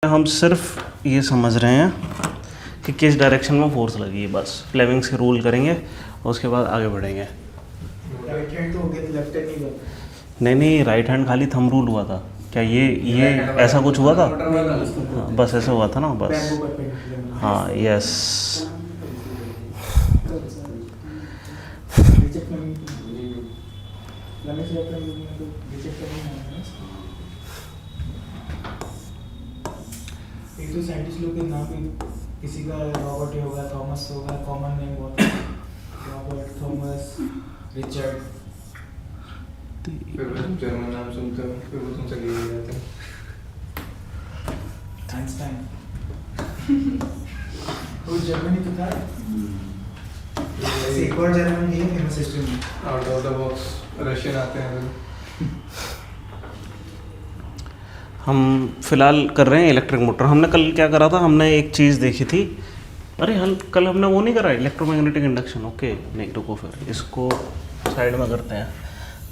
हम सिर्फ ये समझ रहे हैं कि किस डायरेक्शन में फोर्स लगी है, बस फ्लेमिंग से रूल करेंगे और उसके बाद आगे बढ़ेंगे। राइट हैंड तो हो गया, लेफ्ट हैंड नहीं हुआ। नहीं, राइट हैंड खाली थंब रूल हुआ था क्या? ये ऐसा कुछ हुआ था? हाँ, बस ऐसे हुआ था ना, बस। हाँ, यस। एक तो साइंटिस्ट लोग के नाम भी किसी का रॉबर्ट होगा, थॉमस होगा, कॉमन नेम बहुत है, रॉबर्ट, थॉमस, रिचर्ड। फिर वो जर्मन नाम सुनते हो, फिर वो तुमसे ले जाते हैं। आइंस्टाइन वो जर्मनी तो था। एक और जर्मन नहीं है फेमस हिस्ट्री में। Out of the box Russian आते हैं फिर। हम फिलहाल कर रहे हैं इलेक्ट्रिक मोटर। हमने कल क्या करा था? हमने एक चीज़ देखी थी। अरे कल हमने वो नहीं करा, इलेक्ट्रोमैग्नेटिक इंडक्शन। ओके, नहीं रुको, फिर इसको साइड में करते हैं।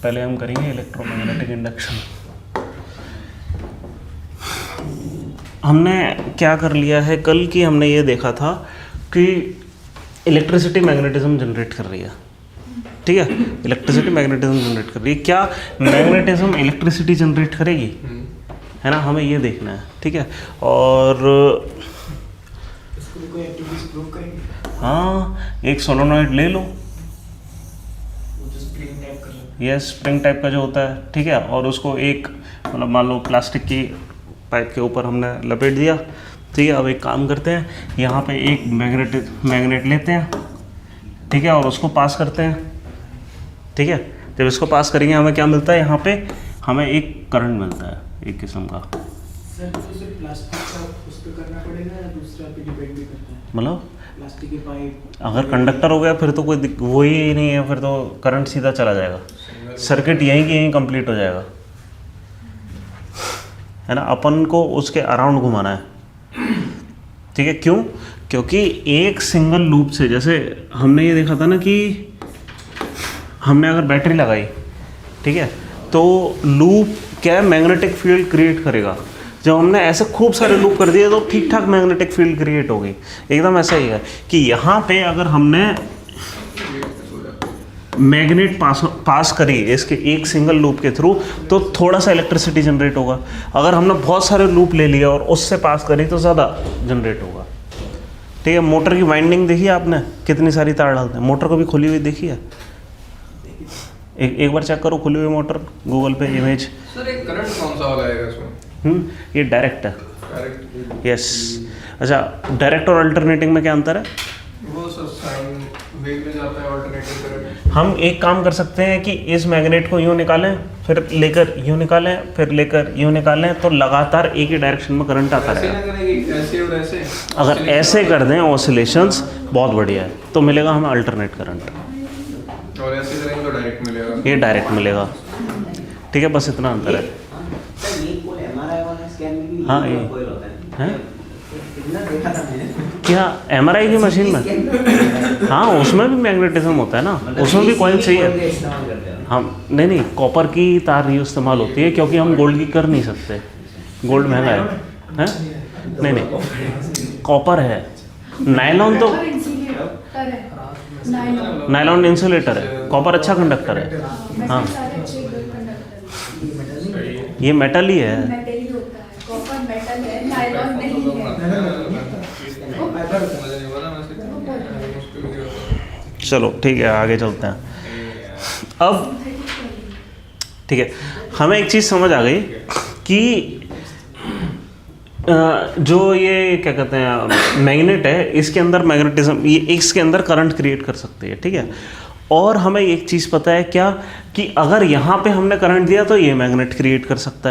पहले हम करेंगे इलेक्ट्रोमैग्नेटिक इंडक्शन। हमने क्या कर लिया है कल की, हमने ये देखा था कि इलेक्ट्रिसिटी मैग्नेटिज्म जनरेट कर रही है। ठीक है, इलेक्ट्रिसिटी मैग्नेटिज्म जनरेट कर रही है। क्या मैग्नेटिज्म इलेक्ट्रिसिटी जनरेट करेगी? है ना, हमें ये देखना है। ठीक है, और इसको भी कोई एक्टिविटीज प्रूव करेंगे। हाँ, एक सोलोनॉइड ले लो। वो जो स्प्रिंग टाइप कर लो। ये स्प्रिंग टाइप का जो होता है, ठीक है, और उसको एक मतलब मान लो प्लास्टिक की पाइप के ऊपर हमने लपेट दिया। ठीक है, अब एक काम करते हैं, यहाँ पे एक मैग्नेट लेते हैं, ठीक है, और उसको पास करते हैं। ठीक है, जब इसको पास करेंगे हमें क्या मिलता है? यहाँ पे हमें एक करंट मिलता है, एक किस्म का। सर तो सिर्फ प्लास्टिक का उस पे करना पड़ेगा या दूसरा पे डिपेंड भी करता है? मतलब प्लास्टिक के पाइप अगर कंडक्टर हो गया फिर तो कोई वो ही नहीं है, फिर तो करंट सीधा चला जाएगा, सर्किट यहीं की यहीं कंप्लीट हो जाएगा। है ना, अपन को उसके अराउंड घुमाना है। ठीक है, क्यों? क्योंकि एक सिंगल लूप से, जैसे हमने ये देखा था ना कि हमने अगर बैटरी लगाई, ठीक है, तो लूप क्या है, मैग्नेटिक फील्ड क्रिएट करेगा। जब हमने ऐसे खूब सारे लूप कर दिए तो ठीक ठाक मैग्नेटिक फील्ड क्रिएट हो गई। एकदम ऐसा ही है कि यहाँ पे अगर हमने मैग्नेट पास करी इसके एक सिंगल लूप के थ्रू, तो थोड़ा सा इलेक्ट्रिसिटी जनरेट होगा। अगर हमने बहुत सारे लूप ले लिया और उससे पास करी तो ज़्यादा जनरेट होगा। ठीक है, मोटर की वाइंडिंग देखी है आपने, कितनी सारी तार डालते हैं। मोटर को भी खुली हुई देखी है? एक बार चेक करो खुली हुई मोटर, गूगल पे इमेज। सर एक करंट कौन सा वाला आएगा इसमें? ये डायरेक्ट है। डायरेक्ट? यस। अच्छा, डायरेक्ट और अल्टरनेटिंग में क्या अंतर है? वो सर साइन वेव में जाता है, अल्टरनेटिंग करंट। हम एक काम कर सकते हैं कि इस मैग्नेट को यूँ निकालें, फिर लेकर यूँ निकालें, फिर लेकर यूँ निकालें, तो लगातार एक ही डायरेक्शन में करंट आता ऐसे रहेगा। ना करेंगे, ऐसे और ऐसे। अगर ऐसे कर दें ऑसिलेशंस, बहुत बढ़िया है, तो मिलेगा हमें अल्टरनेट करंट। और ऐसे करेंगे तो डायरेक्ट मिलेगा। ये डायरेक्ट मिलेगा। ठीक है, बस इतना अंतर है। हाँ, ये है क्या MRI की मशीन में? हाँ, उसमें भी मैग्नेटिज्म होता है ना, उसमें भी कॉइल चाहिए। हम नहीं, कॉपर की तार नहीं इस्तेमाल होती है, क्योंकि हम गोल्ड की कर नहीं सकते, गोल्ड महंगा है। नहीं, कॉपर है। नायलॉन तो नायलॉन इंसुलेटर है, कॉपर अच्छा कंडक्टर है। हाँ, ये मेटल ही है। चलो ठीक है, आगे चलते हैं। अब ठीक है, हमें एक चीज़ समझ आ गई कि जो ये क्या कहते हैं मैग्नेट है, इसके अंदर मैग्नेटिज्म, ये इसके अंदर करंट क्रिएट कर सकती है। ठीक है, और हमें एक चीज़ पता है क्या, कि अगर यहाँ पे हमने करंट दिया तो ये मैग्नेट क्रिएट कर सकता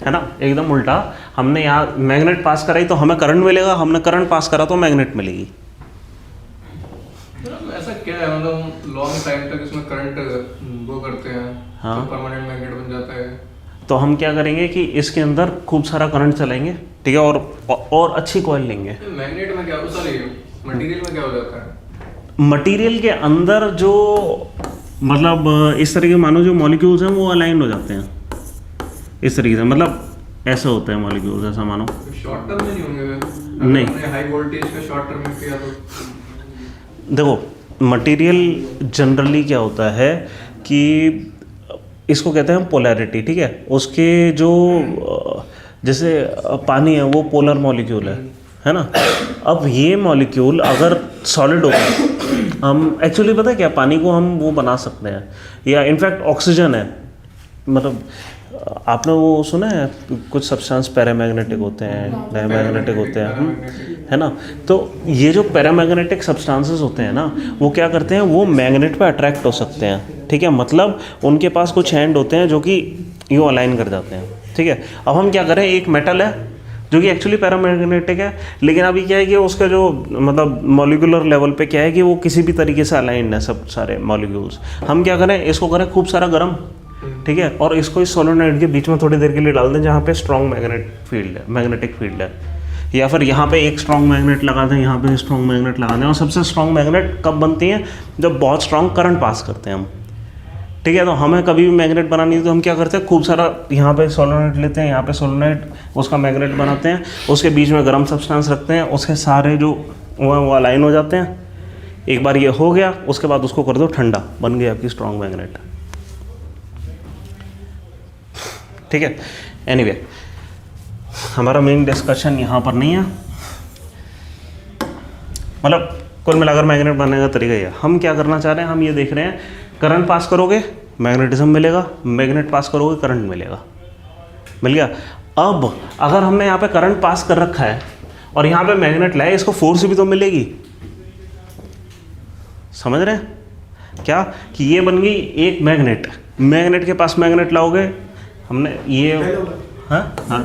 है ना। एकदम उल्टा, हमने यहाँ मैग्नेट पास कराई तो हमें करंट मिलेगा, हमने करंट पास करा तो मैग्नेट मिलेगी। ऐसा क्या है, मतलब लॉन्ग टाइम तक इसमें करंट वो करते हैं, हाँ, तो परमानेंट मैग्नेट बन जाता है। तो हम क्या करेंगे कि इसके अंदर खूब सारा करंट चलाएंगे, ठीक है, और अच्छी कॉइल लेंगे। मैग्नेट में क्या, सॉरी मटेरियल में क्या हो जाता है? मटेरियल के अंदर जो मतलब इस तरह के मानो जो मॉलिक्यूल्स हैं वो अलाइन हो जाते हैं इस तरीके से। मतलब ऐसे होते हैं मॉलिक्यूल्स, ऐसा मानो। शॉर्ट टर्म में नहीं होंगे वे? नहीं। अगर हमने हाई वोल्टेज का शॉर्ट टर्म में किया तो देखो मटेरियल जनरली क्या होता है कि इसको कहते हैं हम पोलैरिटी, ठीक है। उसके जो जैसे पानी है वो पोलर मॉलिक्यूल है ना। अब ये मॉलिक्यूल अगर सॉलिड होगा, हम एक्चुअली पता है क्या, पानी को हम वो बना सकते हैं, या इनफैक्ट ऑक्सीजन है, मतलब आपने वो सुना है कुछ सब्सटेंस पैरामैग्नेटिक होते हैं, डायमैग्नेटिक होते हैं, है ना। तो ये जो पैरामैग्नेटिक सब्सटेंसेस होते हैं ना, वो क्या करते हैं, वो मैग्नेट पे अट्रैक्ट हो सकते हैं, ठीक है। मतलब उनके पास कुछ हैंड होते हैं जो कि यूँ अलाइन कर जाते हैं, ठीक है। अब हम क्या करें, एक मेटल है जो कि एक्चुअली पैरामैग्नेटिक है, लेकिन अभी क्या है कि उसका जो मतलब मॉलिक्यूलर लेवल पे क्या है कि वो किसी भी तरीके से अलाइंड है सब सारे मॉलिक्यूल्स। हम क्या करें, इसको करें खूब सारा गर्म, ठीक है, और इसको इस सोलेनोइड के बीच में थोड़ी देर के लिए डाल दें जहाँ पे स्ट्रॉन्ग मैग्नेटिक फील्ड है, या फिर यहाँ पे एक स्ट्रॉन्ग मैग्नेट लगा दें, यहाँ पे स्ट्रॉन्ग मैग्नेट लगा दें। और सबसे स्ट्रॉन्ग मैग्नेट कब बनती हैं, जब बहुत स्ट्रॉन्ग करंट पास करते हैं हम, ठीक है। तो हमें कभी भी मैग्नेट बनानी है तो हम क्या करते हैं, खूब सारा यहाँ पे सोलेनोइड लेते हैं, यहाँ पे सोलेनोइड उसका मैग्नेट बनाते हैं, उसके बीच में गर्म सब्सटेंस रखते हैं, उसके सारे जो वो अलाइन हो जाते हैं। एक बार ये हो गया, उसके बाद उसको कर दो ठंडा, बन गया आपकी स्ट्रॉन्ग मैग्नेट, ठीक है। एनीवे, हमारा मेन डिस्कशन यहाँ पर नहीं है, मतलब कुल मिलाकर मैग्नेट बनाने का तरीका ही है। हम क्या करना चाह रहे हैं, हम ये देख रहे हैं, करंट पास करोगे मैग्नेटिज्म मिलेगा, मैग्नेट पास करोगे करंट मिलेगा, मिल गया। अब अगर हमने यहाँ पे करंट पास कर रखा है और यहाँ पे मैग्नेट लाए, इसको फोर्स भी तो मिलेगी, समझ रहे हैं क्या, कि ये बन गई एक मैग्नेट, मैग्नेट के पास मैग्नेट लाओगे, हमने ये हाँ हाँ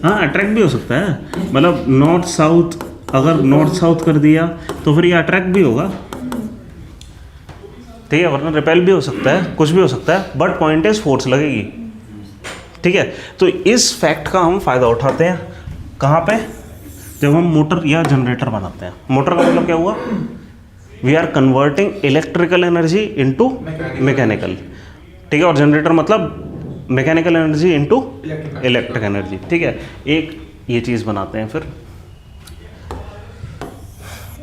हाँ अट्रैक्ट भी हो सकता है, मतलब नॉर्थ साउथ, अगर नॉर्थ साउथ कर दिया तो फिर ये अट्रैक्ट भी होगा, ठीक है, वरना रिपेल भी हो सकता है, कुछ भी हो सकता है, बट पॉइंट इज फोर्स लगेगी, ठीक है। तो इस फैक्ट का हम फ़ायदा उठाते हैं कहाँ पे, जब हम मोटर या जनरेटर बनाते हैं। मोटर का मतलब क्या हुआ, we are converting electrical energy into mechanical, ठीक है, और जनरेटर मतलब mechanical energy into electric energy, ठीक है। एक ये चीज़ बनाते हैं, फिर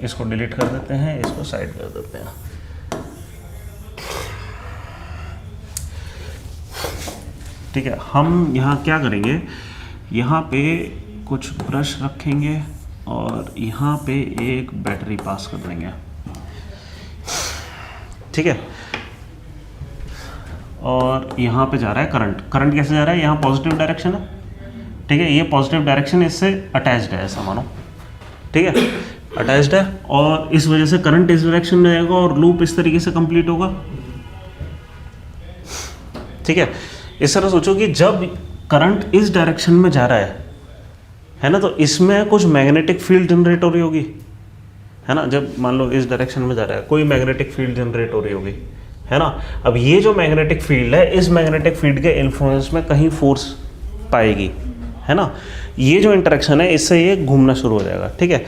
इसको डिलीट कर देते हैं, इसको साइड कर देते हैं। ठीक है, हम यहाँ क्या करेंगे, यहाँ पे कुछ ब्रश रखेंगे और यहाँ पे एक बैटरी पास कर देंगे, ठीक है। और यहाँ पे जा रहा है करंट, करंट कैसे जा रहा है, यहाँ पॉजिटिव डायरेक्शन है, ठीक है, ये पॉजिटिव डायरेक्शन इससे अटैच्ड है, ऐसा मानो, ठीक है, अटैच्ड है, और इस वजह से करंट इस डायरेक्शन में जाएगा और लूप इस तरीके से कंप्लीट होगा, ठीक है। इस तरह सोचो कि जब करंट इस डायरेक्शन में जा रहा है ना, तो इसमें कुछ मैग्नेटिक फील्ड जनरेट हो रही होगी, है ना। जब मान लो इस डायरेक्शन में जा रहा है, कोई मैग्नेटिक फील्ड जनरेट हो रही होगी, है ना। अब ये जो मैग्नेटिक फील्ड है, इस मैग्नेटिक फील्ड के इन्फ्लुएंस में कहीं फोर्स पाएगी, है ना। ये जो इंटरेक्शन है, इससे ये घूमना शुरू हो जाएगा, ठीक है।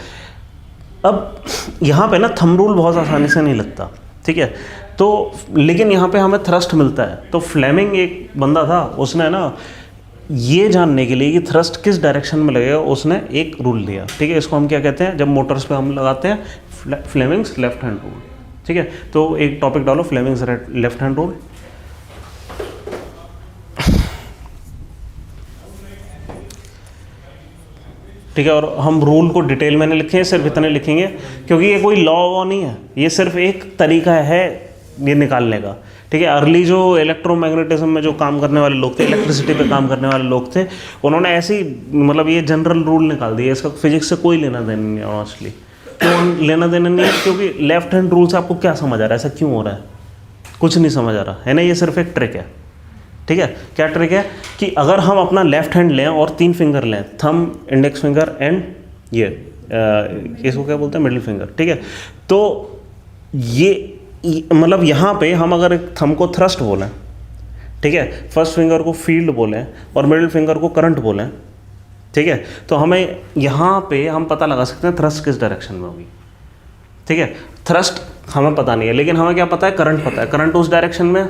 अब यहाँ पे ना थंब रूल बहुत आसानी से नहीं लगता, ठीक है, तो लेकिन यहाँ पे हमें थ्रस्ट मिलता है। तो फ्लेमिंग एक बंदा था, उसने ना ये जानने के लिए कि थ्रस्ट किस डायरेक्शन में लगेगा, उसने एक रूल दिया, ठीक है। इसको हम क्या कहते हैं, जब मोटर्स पे हम लगाते हैं, फ्लेमिंग्स लेफ्ट हैंड रूल, ठीक है। तो एक टॉपिक डालो, फ्लेमिंग्स लेफ्ट हैंड रूल। ठीक है, और हम रूल को डिटेल में नहीं लिखेंगे, सिर्फ इतने लिखेंगे क्योंकि ये कोई लॉ वॉ नहीं है, ये सिर्फ एक तरीका है ये निकालने का, ठीक है। अर्ली जो इलेक्ट्रोमैग्नेटिज्म में जो काम करने वाले लोग थे, इलेक्ट्रिसिटी पे काम करने वाले लोग थे, उन्होंने ऐसी मतलब ये जनरल रूल निकाल दिया, इसका फिजिक्स से कोई लेना देना नहीं है ऑनेस्टली। क्यों लेना देना नहीं है, क्योंकि लेफ्ट हैंड रूल से आपको क्या समझ आ रहा है, ऐसा क्यों हो रहा है, कुछ नहीं समझ आ रहा है ना। ये सिर्फ एक ट्रिक है, ठीक है। क्या ट्रिक है कि अगर हम अपना लेफ्ट हैंड लें और 3 फिंगर लें, थंब, इंडेक्स फिंगर एंड ये इसको क्या बोलते हैं, मिडिल फिंगर, ठीक है। तो ये मतलब यहाँ पे हम अगर एक थंब को थ्रस्ट बोलें, ठीक है, फर्स्ट फिंगर को फील्ड बोलें और मिडिल फिंगर को करंट बोलें, ठीक है, तो हमें यहाँ पे हम पता लगा सकते हैं थ्रस्ट किस डायरेक्शन में होगी, ठीक है। थ्रस्ट हमें पता नहीं है, लेकिन हमें क्या पता है, करंट पता है, करंट उस डायरेक्शन में,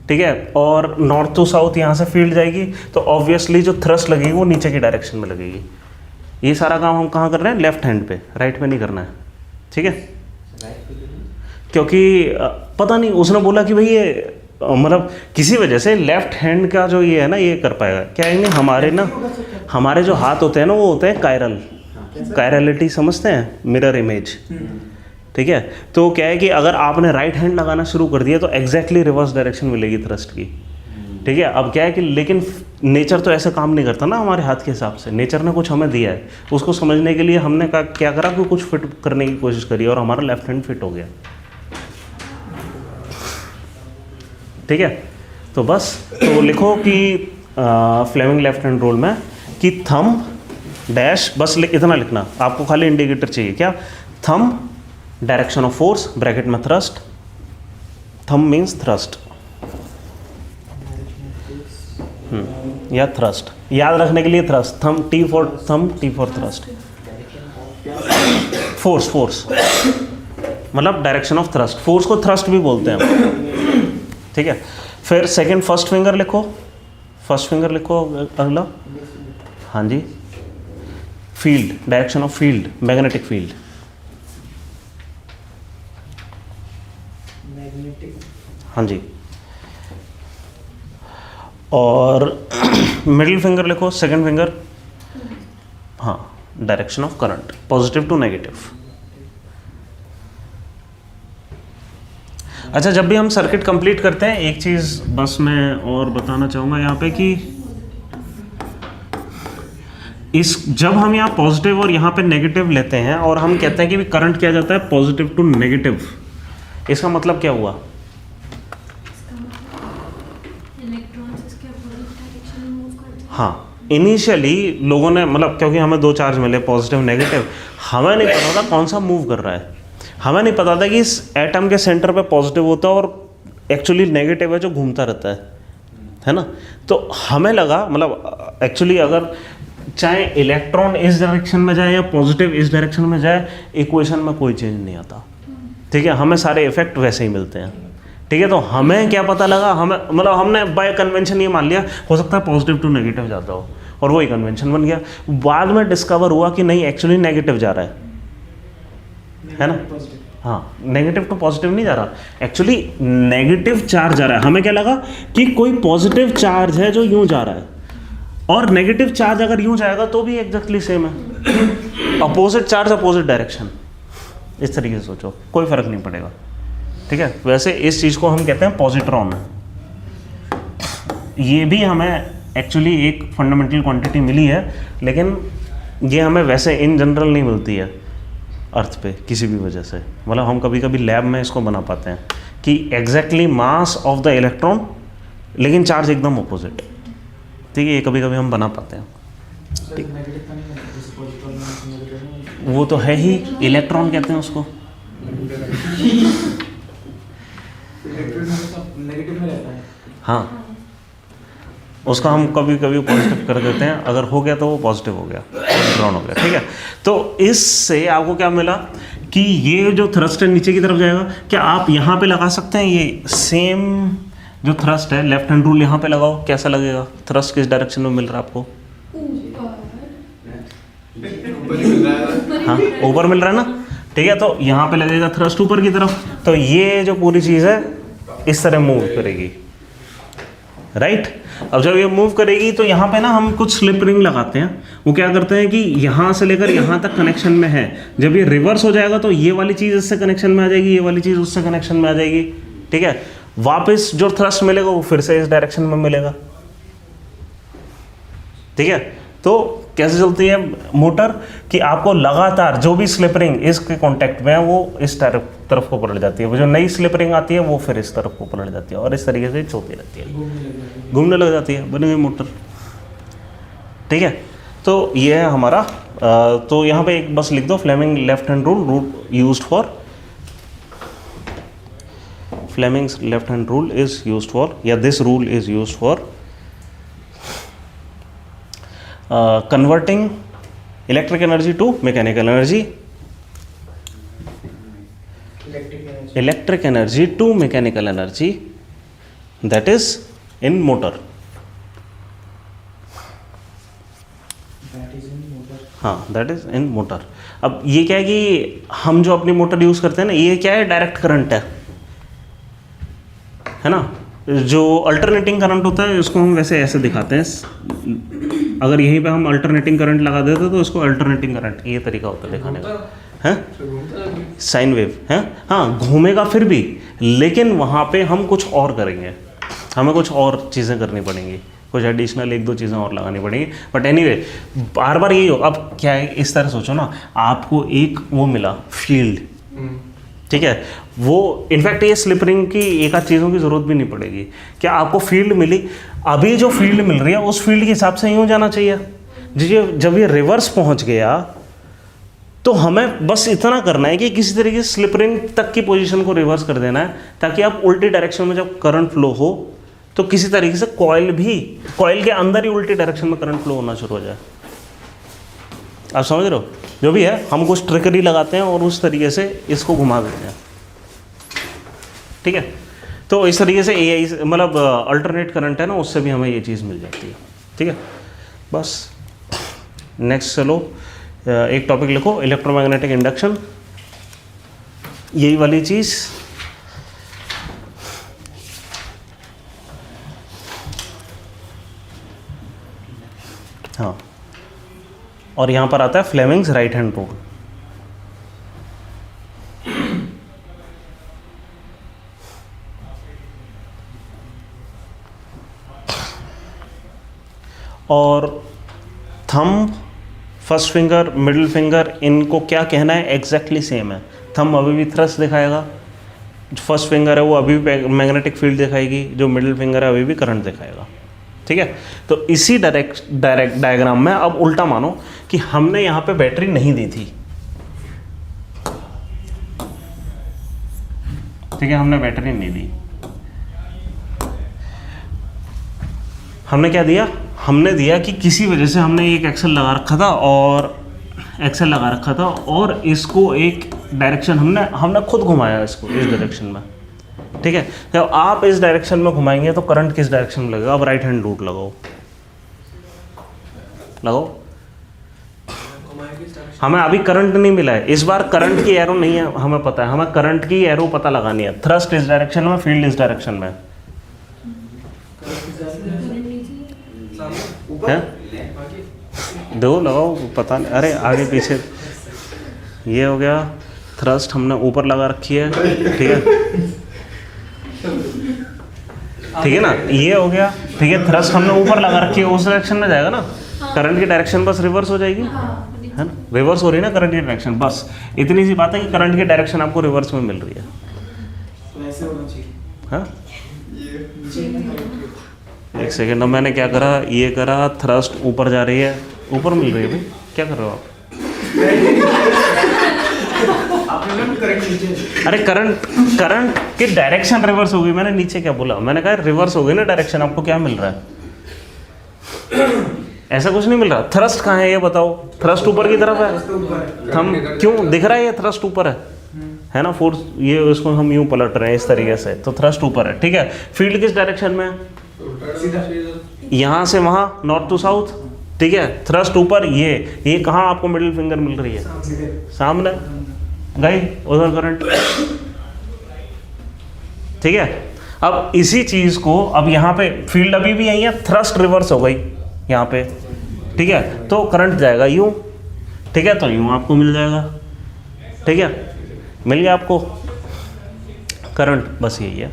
ठीक है, और नॉर्थ टू साउथ यहाँ से फील्ड जाएगी, तो ऑब्वियसली जो थ्रस्ट लगेगी वो नीचे की डायरेक्शन में लगेगी। ये सारा काम हम कहाँ कर रहे हैं, लेफ्ट हैंड पे, राइट पे नहीं करना है, ठीक है। क्योंकि पता नहीं उसने बोला कि भाई ये मतलब किसी वजह से लेफ्ट हैंड का जो ये है ना ये कर पाएगा क्या है, नहीं हमारे जो हाथ होते हैं ना वो होते हैं कायरल, कायरलिटी समझते हैं, मिरर इमेज, ठीक है। तो क्या है कि अगर आपने राइट हैंड लगाना शुरू कर दिया तो एग्जैक्टली रिवर्स डायरेक्शन मिलेगी थ्रस्ट की, ठीक है। अब क्या है कि लेकिन नेचर तो ऐसे काम नहीं करता ना हमारे हाथ के हिसाब से, नेचर ने कुछ हमें दिया है, उसको समझने के लिए हमने क्या करा कि कुछ फिट करने की कोशिश करी और हमारा लेफ्ट हैंड फिट हो गया, ठीक है। तो बस तो लिखो कि फ्लेमिंग लेफ्ट हैंड रूल में कि थंब डैश, बस इतना लिखना, आपको खाली इंडिकेटर चाहिए क्या, thumb direction of force bracket में थ्रस्ट, थंब मीन्स थ्रस्ट या थ्रस्ट, याद रखने के लिए thrust, thumb T for thumb, T for thrust, force मतलब डायरेक्शन ऑफ थ्रस्ट, फोर्स को थ्रस्ट भी बोलते हैं, ठीक है। फिर सेकंड फर्स्ट फिंगर लिखो, फर्स्ट फिंगर लिखो अगला, हाँ जी, field, direction of field, magnetic field, हाँ जी। और मिडिल फिंगर लिखो, सेकंड फिंगर, हाँ, direction of current, positive to negative. अच्छा, जब भी हम सर्किट कंप्लीट करते हैं एक चीज़ बस मैं और बताना चाहूँगा यहाँ पे कि जब हम यहाँ पॉजिटिव और यहाँ पे नेगेटिव लेते हैं और हम कहते हैं कि भी करंट किया जाता है पॉजिटिव टू नेगेटिव, इसका मतलब क्या हुआ, हाँ, इनिशियली लोगों ने मतलब क्योंकि हमें दो चार्ज मिले पॉजिटिव नेगेटिव, हमें नहीं पता था कौन सा मूव कर रहा है, हमें नहीं पता था कि इस एटम के सेंटर पे पॉजिटिव होता है और एक्चुअली नेगेटिव है जो घूमता रहता है ना। तो हमें लगा मतलब एक्चुअली अगर चाहे इलेक्ट्रॉन इस डायरेक्शन में जाए या पॉजिटिव इस डायरेक्शन में जाए, इक्वेशन में कोई चेंज नहीं आता, ठीक है, हमें सारे इफेक्ट वैसे ही मिलते हैं, ठीक है। तो हमें क्या पता लगा, हमें मतलब हमने बाय कन्वेंशन ये मान लिया हो सकता है पॉजिटिव टू नेगेटिव जाता हो और वही कन्वेंशन बन गया। बाद में डिस्कवर हुआ कि नहीं, एक्चुअली नेगेटिव जा रहा है ना, हाँ, नेगेटिव टू पॉजिटिव नहीं जा रहा, एक्चुअली नेगेटिव चार्ज जा रहा है। हमें क्या लगा कि कोई पॉजिटिव चार्ज है जो यूं जा रहा है, और नेगेटिव चार्ज अगर यूं जाएगा तो भी एग्जैक्टली सेम है, अपोजिट चार्ज अपोजिट डायरेक्शन, इस तरीके से सोचो, कोई फर्क नहीं पड़ेगा, ठीक है। वैसे इस चीज़ को हम कहते हैं पॉजिट्रॉन। ये भी हमें एक्चुअली एक फंडामेंटल क्वांटिटी मिली है, लेकिन ये हमें वैसे इन जनरल नहीं मिलती है अर्थ पे किसी भी वजह से, मतलब हम कभी कभी लैब में इसको बना पाते हैं कि exactly mass of the electron लेकिन चार्ज एकदम अपोजिट, ठीक है, ये कभी कभी हम बना पाते हैं, ठीक। वो तो है ही, इलेक्ट्रॉन कहते हैं उसको, नेगेटिव में रहता है, हाँ, उसका हम कभी कभी पॉजिटिव कर देते हैं, अगर हो गया तो वो पॉजिटिव हो गया, इलेक्ट्रॉन हो गया, ठीक है। तो इससे आपको क्या मिला कि ये जो थ्रस्ट है नीचे की तरफ जाएगा, क्या आप यहाँ पे लगा सकते हैं, ये सेम जो थ्रस्ट है लेफ्ट हैंड रूल यहाँ पे लगाओ, कैसा लगेगा, थ्रस्ट किस डायरेक्शन में मिल रहा है आपको, हाँ, ऊपर मिल रहा है ना, ठीक है। तो यहाँ पे लगेगा थ्रस्ट ऊपर की तरफ, तो ये जो पूरी चीज़ है इस तरह मूव करेगी, राइट। अब जब ये मूव करेगी तो यहाँ पे ना हम कुछ स्लिप रिंग लगाते हैं, वो क्या करते हैं कि यहाँ से लेकर यहाँ तक कनेक्शन में है, जब ये रिवर्स हो जाएगा तो ये वाली चीज़ इससे कनेक्शन में आ जाएगी, ये वाली चीज़ उससे कनेक्शन में आ जाएगी, ठीक है। वापस जो थ्रस्ट मिलेगा वो फिर से इस डायरेक्शन में मिलेगा, ठीक है। तो कैसे चलती है मोटर कि आपको लगातार जो भी स्लिप रिंग इसके कांटेक्ट में है वो इस तरफ को पलट जाती है, वो जो नई स्लिप रिंग आती है वो फिर इस तरफ को पलट जाती है, और इस तरीके से चलती रहती है, घूमने लग जाती है, बनी हुई मोटर, ठीक है। तो ये है हमारा, तो यहाँ पे एक बस लिख दो, Fleming left hand rule used for, Fleming's left hand rule is used for, या this rule is used for converting electric energy to mechanical energy, electric energy to mechanical energy, that is in motor. That is in motor. हाँ, that is in motor. अब ये क्या है कि हम जो अपनी मोटर यूज़ करते हैं ना, ये क्या है, डायरेक्ट करंट है ना। जो अल्टरनेटिंग करंट होता है इसको हम वैसे ऐसे दिखाते हैं, अगर यहीं पे हम अल्टरनेटिंग करंट लगा देते तो इसको अल्टरनेटिंग करंट, ये तरीका होता है दिखाने का, है साइन वेव है। हाँ, घूमेगा फिर भी, लेकिन वहाँ पे हम कुछ और करेंगे, हमें कुछ और चीज़ें करनी पड़ेंगी, कुछ एडिशनल 1-2 चीज़ें और लगानी पड़ेंगी। बट एनीवे बार बार यही हो। अब क्या है, इस तरह सोचो ना, आपको एक वो मिला फील्ड, ठीक है, वो इनफैक्ट ये स्लिप रिंग की एक आध चीज़ों की ज़रूरत भी नहीं पड़ेगी। क्या आपको फील्ड मिली, अभी जो फील्ड मिल रही है उस फील्ड के हिसाब से यूँ जाना चाहिए। जब ये रिवर्स पहुँच गया तो हमें बस इतना करना है कि किसी तरीके से स्लिप रिंग तक की पोजीशन को रिवर्स कर देना है, ताकि आप उल्टी डायरेक्शन में जब करंट फ्लो हो तो किसी तरीके से कॉइल के अंदर ही उल्टी डायरेक्शन में करंट फ्लो होना शुरू हो जाए। आप समझ रहे हो, जो भी है हम कुछ ट्रिकरी लगाते हैं और उस तरीके से इसको घुमा देते हैं, ठीक है। तो इस तरीके से एआई मतलब अल्टरनेट करंट है ना, उससे भी हमें ये चीज़ मिल जाती है, ठीक है। बस नेक्स्ट चलो एक टॉपिक लिखो, इलेक्ट्रोमैग्नेटिक इंडक्शन, यही वाली चीज़। हाँ, और यहाँ पर आता है फ्लेमिंग्स राइट हैंड रूल। और thumb, first finger, middle finger, इनको क्या कहना है, एग्जैक्टली सेम है। थंब अभी भी थ्रस्ट दिखाएगा, जो फर्स्ट फिंगर है वो अभी भी मैग्नेटिक फील्ड दिखाएगी, जो मिडिल फिंगर है अभी भी करंट दिखाएगा, ठीक है। तो इसी डायरेक्ट डायग्राम में अब उल्टा मानो कि हमने यहाँ पे बैटरी नहीं दी थी, ठीक है, हमने बैटरी नहीं दी। हमने क्या दिया, हमने दिया कि किसी वजह से हमने एक एक्सेल लगा रखा था और इसको एक डायरेक्शन हमने खुद घुमाया इसको इस डायरेक्शन में, ठीक है। तो आप इस डायरेक्शन में घुमाएंगे तो करंट किस डायरेक्शन में लगेगा। अब राइट हैंड रूट लगाओ। हमें अभी करंट नहीं मिला है, इस बार करंट की एरो नहीं है, हमें पता है, हमें करंट की एरो पता लगानी है। थ्रस्ट इस डायरेक्शन में, फील्ड इस डायरेक्शन में है। देखो लगाओ, पता नहीं, अरे आगे पीछे, ये हो गया थ्रस्ट, हमने ऊपर लगा रखी है, ठीक है, ठीक है ना, ये हो गया, ठीक है, थ्रस्ट हमने ऊपर लगा रखी है, उस डायरेक्शन में जाएगा ना, करंट की डायरेक्शन बस रिवर्स हो जाएगी, है ना, रिवर्स हो रही है ना करंट की डायरेक्शन। बस इतनी सी बात है कि करंट की डायरेक्शन आपको रिवर्स में मिल रही है, तो ऐसे होना चाहिए। हाँ, एक सेकेंड, अब मैंने क्या करा, ये करा, थ्रस्ट ऊपर जा रही है, ऊपर मिल रही है भाई, क्या कर रहे हो आप? अरे करंट की डायरेक्शन रिवर्स हो गई, मैंने नीचे क्या बोला, मैंने कहा रिवर्स हो गई ना डायरेक्शन, आपको क्या मिल रहा है? ऐसा कुछ नहीं मिल रहा। थ्रस्ट कहाँ है ये बताओ, थ्रस्ट ऊपर की तरफ है, हम क्यों दिख रहा है, ये थ्रस्ट ऊपर है ना, फोर्स, ये उसको हम यूं पलट रहे हैं इस तरीके से, तो थ्रस्ट ऊपर है, ठीक है। फील्ड किस डायरेक्शन में, यहाँ से वहाँ, नॉर्थ टू साउथ, ठीक है, थ्रस्ट ऊपर, ये कहाँ आपको मिडिल फिंगर मिल रही है, सामने गई उधर करंट, ठीक है। अब इसी चीज को, अब यहाँ पे फील्ड अभी भी यही है, थ्रस्ट रिवर्स हो गई यहाँ पे, ठीक है, तो करंट जाएगा यूं, ठीक है, तो यूं आपको मिल जाएगा, ठीक है, मिल गया आपको करंट, बस यही है।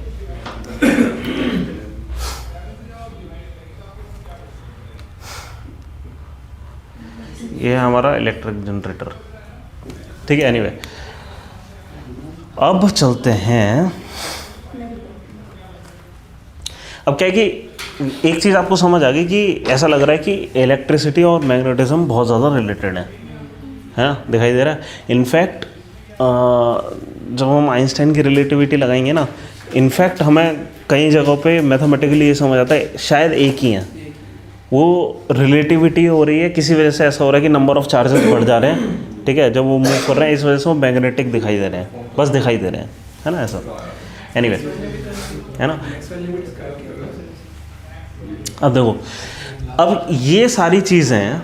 ये है हमारा इलेक्ट्रिक जनरेटर, ठीक है। एनीवे अब चलते हैं, अब क्या है कि एक चीज़ आपको समझ आ गई कि ऐसा लग रहा है कि इलेक्ट्रिसिटी और मैग्नेटिज्म बहुत ज़्यादा रिलेटेड है ना, दिखाई दे रहा है। इनफैक्ट जब हम आइंस्टाइन की रिलेटिविटी लगाएंगे ना, इनफैक्ट हमें कई जगहों पे मैथमेटिकली ये समझ आता है शायद एक ही है, वो रिलेटिविटी हो रही है, किसी वजह से ऐसा हो रहा है कि नंबर ऑफ चार्जेस बढ़ जा रहे हैं, ठीक है, जब वो मूव कर रहे हैं, इस वजह से वो मैग्नेटिक दिखाई दे रहे हैं, बस दिखाई दे रहे हैं, है ना, ऐसा। एनीवे है ना। मैक्सवेल लिमिट इसका क्या होगा? अब देखो, अब ये सारी चीज़ें हैं,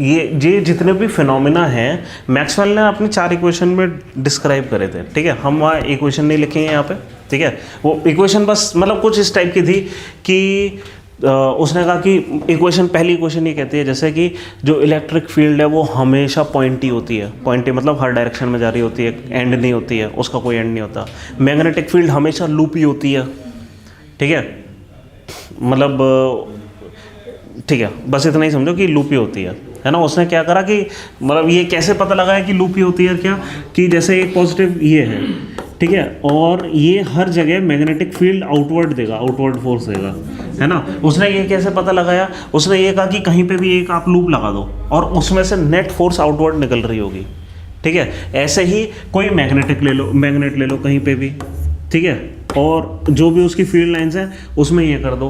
ये जितने भी फिनोमिना हैं मैक्सवेल ने अपने 4 इक्वेशन में डिस्क्राइब करे थे, ठीक है। हम वहाँ इक्वेशन नहीं लिखेंगे यहाँ पे, ठीक है। वो इक्वेशन बस मतलब कुछ इस टाइप की थी कि उसने कहा कि इक्वेशन, पहली इक्वेशन ये कहती है जैसे कि जो इलेक्ट्रिक फील्ड है वो हमेशा पॉइंटी होती है, पॉइंटी मतलब हर डायरेक्शन में जा रही होती है, एंड नहीं होती है, उसका कोई एंड नहीं होता। मैग्नेटिक फील्ड हमेशा लूपी होती है, ठीक है, मतलब ठीक है, बस इतना ही समझो कि लूपी होती है ना। उसने क्या करा कि मतलब ये कैसे पता लगा है कि लूपी होती है, क्या कि जैसे एक पॉजिटिव ये है, ठीक है, और ये हर जगह मैग्नेटिक फील्ड आउटवर्ड देगा, आउटवर्ड फोर्स देगा, है ना। उसने ये कैसे पता लगाया, उसने ये कहा कि कहीं पे भी एक आप लूप लगा दो और उसमें से नेट फोर्स आउटवर्ड निकल रही होगी, ठीक है। ऐसे ही कोई मैग्नेट ले लो कहीं पे भी, ठीक है, और जो भी उसकी फील्ड लाइंस हैं उसमें ये कर दो,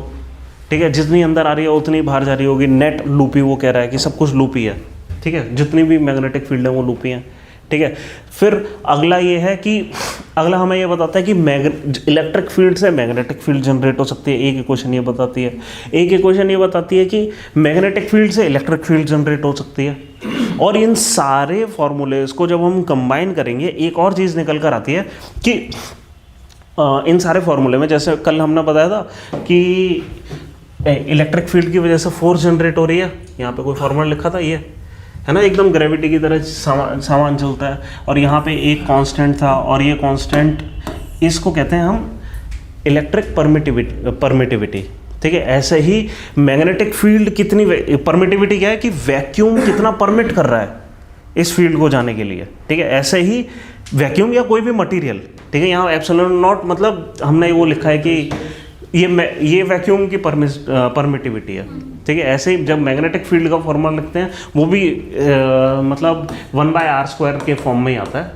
ठीक है, जितनी अंदर आ रही है उतनी बाहर जा रही होगी, नेट लूपी, वो कह रहा है कि सब कुछ लूपी है, ठीक है, जितनी भी मैग्नेटिक फील्ड है वो लूपी हैं, ठीक है। फिर अगला ये है कि अगला हमें ये बताता है कि इलेक्ट्रिक फील्ड से मैग्नेटिक फील्ड जनरेट हो सकती है, एक इक्वेशन ये बताती है। एक इक्वेशन ये बताती है कि मैग्नेटिक फील्ड से इलेक्ट्रिक फील्ड जनरेट हो सकती है। और इन सारे फॉर्मूलेस को जब हम कंबाइन करेंगे एक और चीज़ निकल कर आती है कि इन सारे फॉर्मूले में, जैसे कल हमने बताया था कि इलेक्ट्रिक फील्ड की वजह से फोर्स जनरेट हो रही है, यहाँ पे कोई फॉर्मूला लिखा था, ये है ना, एकदम ग्रेविटी की तरह सामान चलता है, और यहाँ पे एक कांस्टेंट था, और ये कांस्टेंट, इसको कहते हैं हम इलेक्ट्रिक परमिटिविटी, ठीक है। ऐसे ही मैग्नेटिक फील्ड कितनी, परमिटिविटी क्या है कि वैक्यूम कितना परमिट कर रहा है इस फील्ड को जाने के लिए, ठीक है। ऐसे ही वैक्यूम या कोई भी मटेरियल, ठीक है, यहाँ एप्सिलॉन नॉट मतलब हमने वो लिखा है कि ये वैक्यूम की परमिटिविटी है, ठीक है। ऐसे ही जब मैग्नेटिक फील्ड का फॉर्मूला लिखते हैं वो भी मतलब 1/r² के फॉर्म में ही आता है,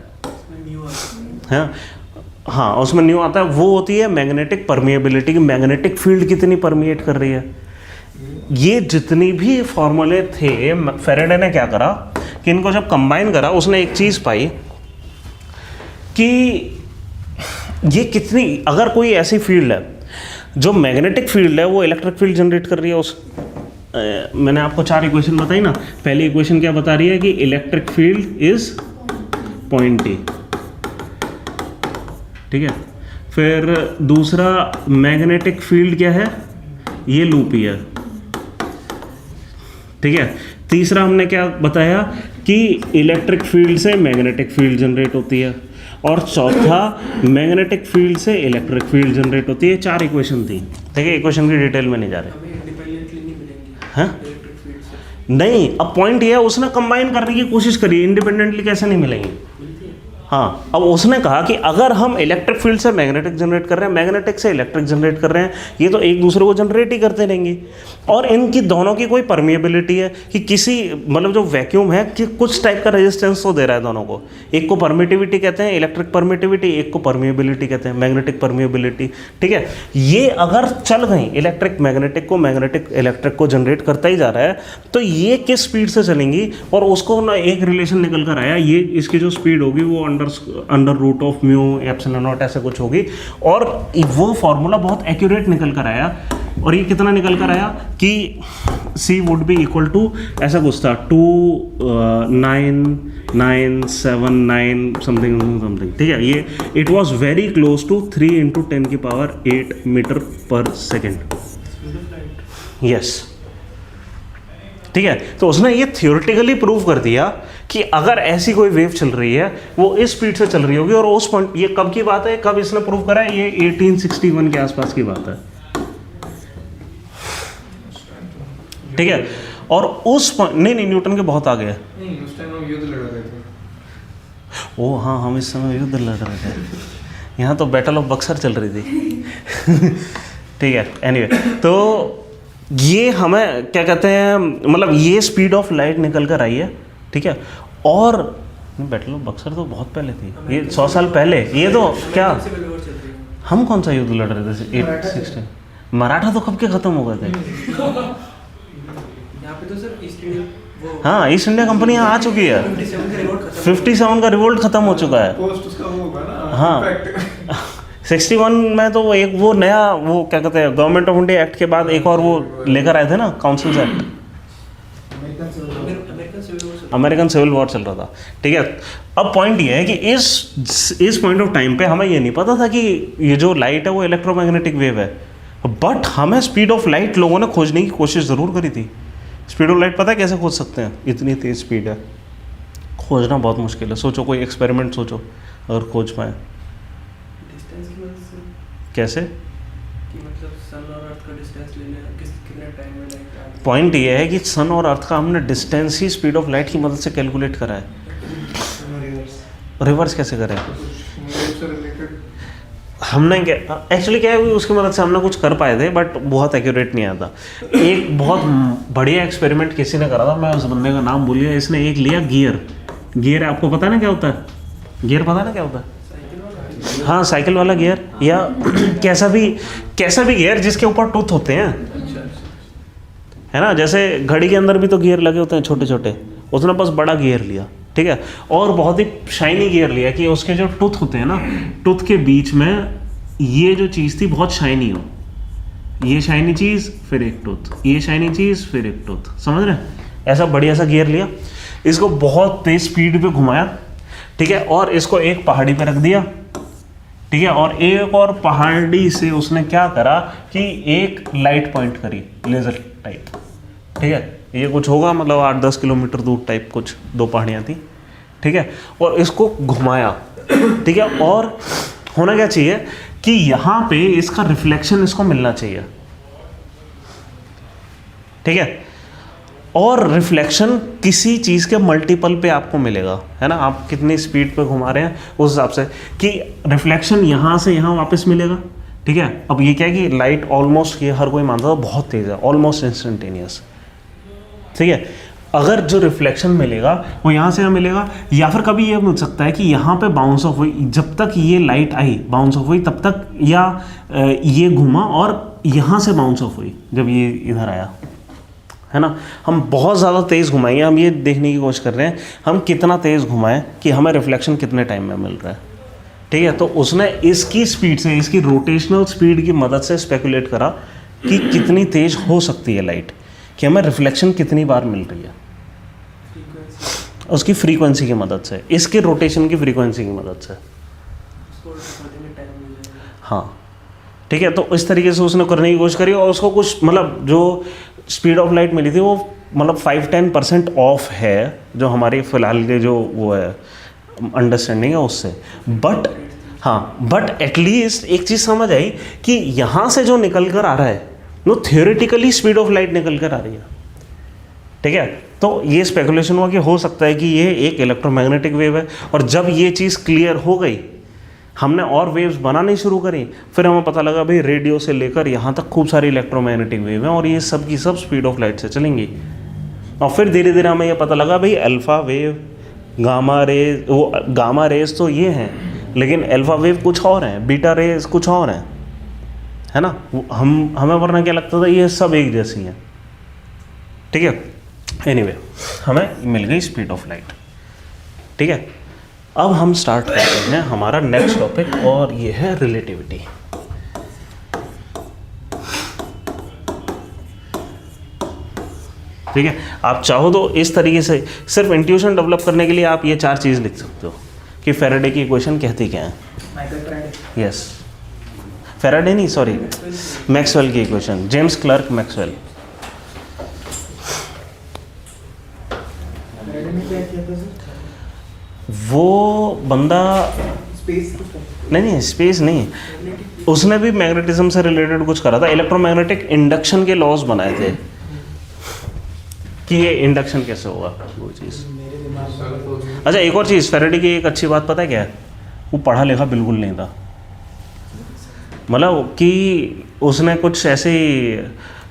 हाँ, उसमें न्यू आता है, वो होती है मैग्नेटिक परमिएबिलिटी की, मैग्नेटिक फील्ड कितनी परमिएट कर रही है। ये जितनी भी फॉर्मूले थे, फेरेडे ने क्या करा कि इनको जब कंबाइन करा, उसने एक चीज़ पाई कि ये कितनी, अगर कोई ऐसी फील्ड है जो मैग्नेटिक फील्ड है वो इलेक्ट्रिक फील्ड जनरेट कर रही है, मैंने आपको 4 इक्वेशन बताई ना। पहली इक्वेशन क्या बता रही है कि इलेक्ट्रिक फील्ड इज पॉइंटी, ठीक है। फिर दूसरा मैग्नेटिक फील्ड क्या है, ये लूपी है, ठीक है। तीसरा हमने क्या बताया कि इलेक्ट्रिक फील्ड से मैग्नेटिक फील्ड जनरेट होती है, और चौथा मैग्नेटिक फील्ड से इलेक्ट्रिक फील्ड जनरेट होती है। 4 इक्वेशन थी, ठीक है, इक्वेशन की डिटेल में नहीं जा रहे, इंडिपेंडेंटली नहीं मिलेंगी हैं, इलेक्ट्रिक फील्ड से। नहीं। अब पॉइंट ये है, उसने कंबाइन करने की कोशिश करी, इंडिपेंडेंटली कैसे नहीं मिलेंगी, हाँ। अब उसने कहा कि अगर हम इलेक्ट्रिक फील्ड से मैग्नेटिक जनरेट कर रहे हैं, मैग्नेटिक से इलेक्ट्रिक जनरेट कर रहे हैं, ये तो एक दूसरे को जनरेट ही करते रहेंगे, और इनकी दोनों की कोई परमिएबिलिटी है कि किसी मतलब जो वैक्यूम है कि कुछ टाइप का रेजिस्टेंस तो दे रहा है दोनों को। एक को परमिटिविटी कहते हैं, इलेक्ट्रिक परमिटिविटी, एक को परमिएबिलिटी कहते हैं, मैग्नेटिक परमिएबिलिटी, ठीक है। ये अगर चल गई, इलेक्ट्रिक मैग्नेटिक को, मैग्नेटिक इलेक्ट्रिक को जनरेट करता ही जा रहा है, तो ये किस स्पीड से चलेंगी, और उसको ना एक रिलेशन निकल कर आया, ये इसकी जो स्पीड होगी वो under root of mu epsilon naught ऐसे कुछ होगी, और वो फॉर्मूला बहुत एक्यूरेट निकल कर आया। और ये कितना निकल कर आया कि C would be equal to ऐसा कुछ था 29979 समथिंग, ठीक है। ये it was very close to 3 × 10⁸ metre per second, yes, ठीक है। तो उसने ये थियोरेटिकली प्रूव कर दिया कि अगर ऐसी कोई वेव चल रही है वो इस स्पीड से चल रही होगी, और उस पॉइंट, ये कब की बात है, कब इसने प्रूव करा है, ये 1861 के आसपास की बात है, ठीक है। और उस नहीं न्यूटन के बहुत आगे है, नहीं, उस टाइम हम युद्ध लड़ रहे थे। ओ हाँ, हम इस समय युद्ध लड़ रहे थे, यहाँ तो बैटल ऑफ बक्सर चल रही थी ठीक है। एनीवे, तो ये हमें क्या कहते हैं, मतलब ये स्पीड ऑफ लाइट निकल कर आई है, ठीक है। और बैटल ऑफ बक्सर तो बहुत पहले थी, ये 100 साल पहले, ये तो क्या, हम कौन सा युद्ध लड़ रहे थे, 816, मराठा तो कब के खत्म हो गए थे यहाँ पे तो सर ईस्ट इंडिया, वो हाँ, ईस्ट इंडिया कंपनी यहाँ आ चुकी है, 57 का रिवोल्ट खत्म, 57 का रिवोल्ट खत्म हो चुका है, पोस्ट उसका वो होगा ना, हाँ। impact। 61 में तो एक वो नया वो क्या कहते हैं गवर्नमेंट ऑफ इंडिया एक्ट के बाद एक और वो लेकर आए थे ना councils act, American civil war चल रहा था, ठीक है। अब पॉइंट ये है कि इस पॉइंट ऑफ टाइम पे हमें ये नहीं पता था कि ये जो लाइट है वो इलेक्ट्रोमैग्नेटिक वेव है, बट हमें स्पीड ऑफ लाइट लोगों ने खोजने की कोशिश ज़रूर करी थी। स्पीड ऑफ लाइट पता है कैसे खोज सकते हैं? इतनी तेज़ स्पीड है, खोजना बहुत मुश्किल है। सोचो कोई एक्सपेरिमेंट सोचो अगर खोज पाए, डिस्टेंस की वजह से कैसे? कि मतलब सन और अर्थ का डिस्टेंस ले लेना कितने टाइम में लाइट आ पॉइंट ये है कि सन और अर्थ का हमने distance he speed of light की मदद से कैलकुलेट करा है। रिवर्स कैसे करें? वेव से रिलेटेड हमने क्या एक्चुअली क्या है उसकी मदद से हमने कुछ कर पाए थे, बट बहुत एक्यूरेट नहीं आया था। एक बहुत बढ़िया एक्सपेरिमेंट किसी ने करा था, मैं उस बंदे का नाम भूल गया। इसने एक लिया गियर आपको पता है ना क्या होता है? गियर पता है ना क्या होता है? हाँ, साइकिल वाला गियर या कैसा भी गियर जिसके ऊपर टूथ होते हैं, है ना। जैसे घड़ी के अंदर भी तो गियर लगे होते हैं छोटे छोटे, उसने बस बड़ा गियर लिया, ठीक है, और बहुत ही शाइनी गियर लिया कि उसके जो टूथ होते हैं ना, टूथ के बीच में ये जो चीज़ थी बहुत शाइनी हो, ये शाइनी चीज़ फिर एक टूथ, ये शाइनी चीज़ फिर एक टूथ, समझ रहे हैं? ऐसा बढ़िया सा गियर लिया, इसको बहुत तेज स्पीड पे घुमाया, ठीक है, और इसको एक पहाड़ी पे रख दिया, ठीक है, और एक और पहाड़ी से उसने क्या करा कि एक लाइट पॉइंट करी लेज़र टाइप, ठीक है, ये कुछ होगा मतलब 8-10 किलोमीटर दूर टाइप कुछ 2 पहाड़ियाँ थी, ठीक है, और इसको घुमाया, ठीक है, और होना क्या चाहिए कि यहाँ पे इसका रिफ्लेक्शन इसको मिलना चाहिए, ठीक है, और रिफ्लेक्शन किसी चीज़ के मल्टीपल पे आपको मिलेगा, है ना। आप कितनी स्पीड पे घुमा रहे हैं उस हिसाब से कि रिफ्लेक्शन यहाँ से यहाँ वापस मिलेगा, ठीक है। अब ये क्या है कि लाइट ऑलमोस्ट, ये हर कोई मानता है बहुत तेज़ है, ऑलमोस्ट इंस्टेंटेनियस, ठीक है। अगर जो रिफ्लेक्शन मिलेगा वो यहाँ से यहाँ मिलेगा, या फिर कभी ये मिल सकता है कि यहाँ पे बाउंस ऑफ हुई, जब तक ये लाइट आई बाउंस ऑफ हुई तब तक, या ये घुमा और यहाँ से बाउंस ऑफ हुई जब ये इधर आया, है ना। हम बहुत ज़्यादा तेज़ घुमाएंगे, हम ये देखने की कोशिश कर रहे हैं हम कितना तेज़ घुमाएं कि हमें रिफ्लेक्शन कितने टाइम में मिल रहा है, ठीक है। तो उसने इसकी स्पीड से, इसकी रोटेशनल स्पीड की मदद से स्पेकुलेट करा कि कितनी तेज़ हो सकती है लाइट, कि हमें रिफ्लेक्शन कितनी बार मिल रही है उसकी फ्रीक्वेंसी की मदद से, इसके रोटेशन की फ्रीक्वेंसी की मदद से, हाँ, ठीक है। तो इस तरीके से उसने करने की कोशिश करी और उसको कुछ मतलब जो स्पीड ऑफ लाइट मिली थी वो मतलब 5-10% ऑफ है जो हमारी फ़िलहाल के जो वो है अंडरस्टैंडिंग है उससे, बट हाँ, बट एटलीस्ट एक चीज़ समझ आई कि यहाँ से जो निकल कर आ रहा है वो थियोरेटिकली स्पीड ऑफ लाइट निकल कर आ रही है, ठीक है। तो ये स्पेकुलेशन हुआ कि हो सकता है कि ये एक इलेक्ट्रोमैग्नेटिक वेव है, और जब ये चीज़ क्लियर हो गई हमने और वेव्स बनानी शुरू करी, फिर हमें पता लगा भाई रेडियो से लेकर यहाँ तक खूब सारी इलेक्ट्रोमैग्नेटिक वेव हैं और ये सब की सब स्पीड ऑफ लाइट से चलेंगी। और फिर धीरे धीरे हमें ये पता लगा भाई अल्फ़ा वेव, गामा रेज, वो गामा रेज तो ये हैं, लेकिन अल्फ़ा वेव कुछ और हैं, बीटा रेज कुछ और हैं, है ना। हमें वरना क्या लगता था ये सब एक जैसी हैं, ठीक है। एनीवे हमें मिल गई स्पीड ऑफ लाइट, ठीक है। अब हम स्टार्ट करते हैं हमारा नेक्स्ट टॉपिक, और ये है रिलेटिविटी। ठीक है, आप चाहो तो इस तरीके से सिर्फ इंट्यूशन डेवलप करने के लिए आप ये 4 चीज़ लिख सकते हो कि फैराडे की इक्वेशन कहती क्या है। Michael Faraday. यस, फैराडे नहीं, सॉरी, मैक्सवेल की equation, James clerk Maxwell. Faraday ने क्या किया था सर? वो बंदा स्पेस नहीं, स्पेस नहीं, उसने भी मैग्नेटिज्म से रिलेटेड कुछ करा था, इलेक्ट्रोमैग्नेटिक इंडक्शन के लॉज बनाए थे कि ये इंडक्शन कैसे होगा वो चीज़। मेरे दिमाग में अच्छा, एक और चीज़, फैराडे की एक अच्छी बात पता है क्या है, वो पढ़ा लिखा बिल्कुल नहीं था, मतलब कि उसने कुछ ऐसे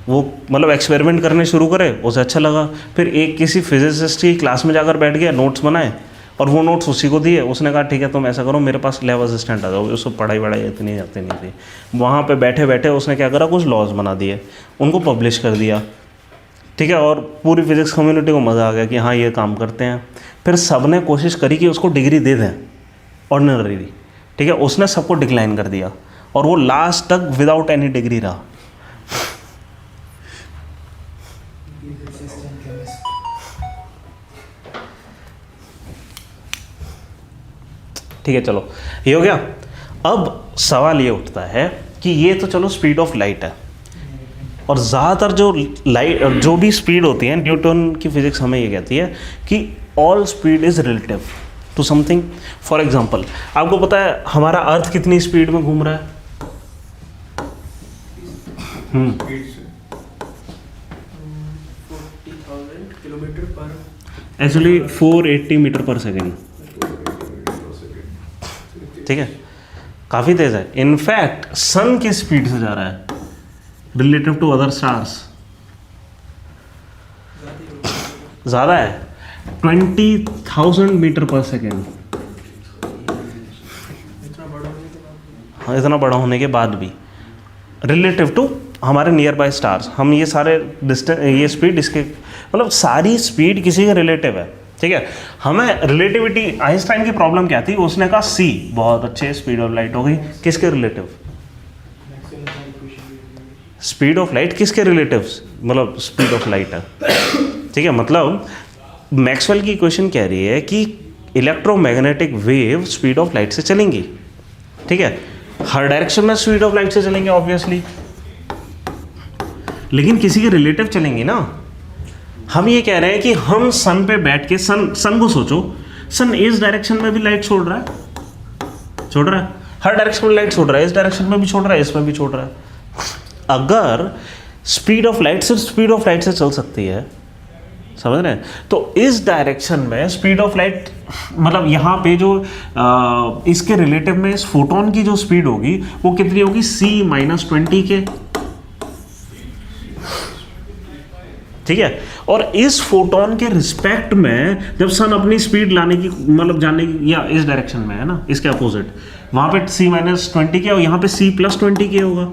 वो मतलब एक्सपेरिमेंट करने शुरू करे, उसे अच्छा लगा, फिर एक किसी फिजिसिस्ट की क्लास में जाकर बैठ गया, नोट्स बनाए और वो नोट्स उसी को दिए। उसने कहा ठीक है तुम ऐसा करो, मेरे पास लैब असिस्टेंट आ जाओ, उसको पढ़ाई इतनी आती नहीं थी। वहाँ पे बैठे बैठे उसने क्या करा, कुछ लॉज बना दिए, उनको पब्लिश कर दिया, ठीक है, और पूरी फिजिक्स कम्युनिटी को मज़ा आ गया कि हाँ ये काम करते हैं। फिर सब ने कोशिश करी कि उसको डिग्री दे दें ऑर्डिनरी, ठीक है, उसने सबको डिक्लाइन कर दिया। और वो लास्ट तक विदाउट एनी डिग्री रहा। Assistant chemist. ठीक है, चलो ये हो गया। अब सवाल ये उठता है कि ये तो चलो स्पीड ऑफ लाइट है, और ज़्यादातर जो लाइट जो भी स्पीड होती है, न्यूटन की फिजिक्स हमें ये कहती है कि all speed is relative to something. For example, आपको पता है हमारा अर्थ कितनी स्पीड में घूम रहा है? स्पीड से 40,000 किलोमीटर पर एक्चुअली 480 मीटर पर सेकेंड। ठीक है, काफ़ी तेज़ है। इनफैक्ट सन की स्पीड से जा रहा है रिलेटिव टू अदर स्टार्स, ज़्यादा है, 20,000 मीटर पर सेकेंड। इतना बड़ा होने के बाद हाँ, इतना बड़ा होने के बाद भी रिलेटिव टू हमारे नियर बाय स्टार्स। हम ये सारे डिस्टेंस, ये स्पीड, इसके मतलब सारी स्पीड किसी के रिलेटिव है। ठीक है, हमें रिलेटिविटी, आइंस्टाइन की प्रॉब्लम क्या थी, उसने कहा सी बहुत अच्छे, स्पीड ऑफ लाइट हो गई, किसके रिलेटिव? स्पीड ऑफ लाइट किसके रिलेटिव, मतलब स्पीड ऑफ लाइट है। ठीक है, मतलब मैक्सवेल की इक्वेशन कह रही है कि electromagnetic wave speed of light से चलेंगी। ठीक है, हर डायरेक्शन में स्पीड ऑफ लाइट से चलेंगे ऑब्वियसली, लेकिन किसी के रिलेटिव चलेंगी ना। हम ये कह रहे हैं कि हम सन पे बैठ के, सन को सोचो, सन इस डायरेक्शन में भी लाइट छोड़ रहा है, हर डायरेक्शन में लाइट छोड़ रहा है, इस डायरेक्शन में भी छोड़ रहा है, इसमें भी छोड़ रहा है। अगर स्पीड ऑफ लाइट सिर्फ स्पीड ऑफ लाइट से चल सकती है, समझ रहे हैं, तो इस डायरेक्शन में स्पीड ऑफ लाइट, मतलब यहाँ पे जो इसके रिलेटिव में इस फोटोन की जो स्पीड होगी वो कितनी होगी, C-20 के। ठीक है, और इस फोटोन के रिस्पेक्ट में जब सन अपनी स्पीड लाने की, मतलब जाने की, या इस डायरेक्शन में है ना, इसके अपोजिट, वहाँ पे C-20 के और यहाँ पे C+20 के होगा।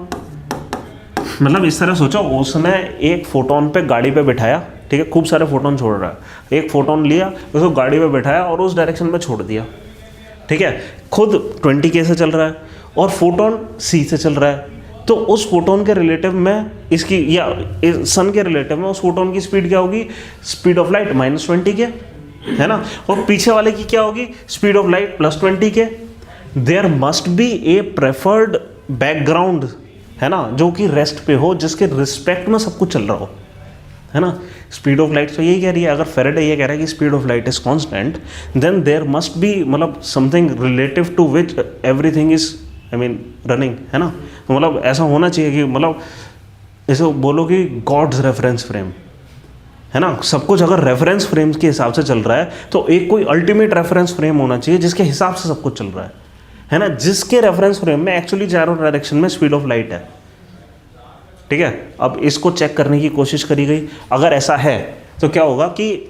मतलब इस तरह सोचो, उसने एक फोटोन पे गाड़ी पे बिठाया, ठीक है, खूब सारे फोटोन छोड़ रहा है, एक फोटोन लिया, उसको गाड़ी पे बिठाया और उस डायरेक्शन में छोड़ दिया। ठीक है, खुद 20K से चल रहा है और फोटोन C से चल रहा है, तो उस फोटोन के रिलेटिव में इसकी, या सन के रिलेटिव में उस फोटोन की स्पीड क्या होगी, स्पीड ऑफ लाइट -20 के, है ना, और पीछे वाले की क्या होगी, स्पीड ऑफ लाइट +20 के। There must be a preferred background, है ना, जो कि रेस्ट पे हो, जिसके रिस्पेक्ट में सब कुछ चल रहा हो, है ना। स्पीड ऑफ लाइट तो यही कह रही है, अगर फेरेडे ये कह रहा है कि speed of light is constant, then there must be, मतलब something relative to which everything is, I mean running, है ना। तो मतलब ऐसा होना चाहिए कि, मतलब ऐसे बोलो कि गॉड्स रेफरेंस फ्रेम, है ना, सब कुछ अगर रेफरेंस फ्रेम्स के हिसाब से चल रहा है तो एक कोई अल्टीमेट रेफरेंस फ्रेम होना चाहिए जिसके हिसाब से सब कुछ चल रहा है ना, जिसके रेफरेंस फ्रेम में एक्चुअली चारों डायरेक्शन में स्पीड ऑफ लाइट है। ठीक है, अब इसको चेक करने की कोशिश करी गई, अगर ऐसा है तो क्या होगा कि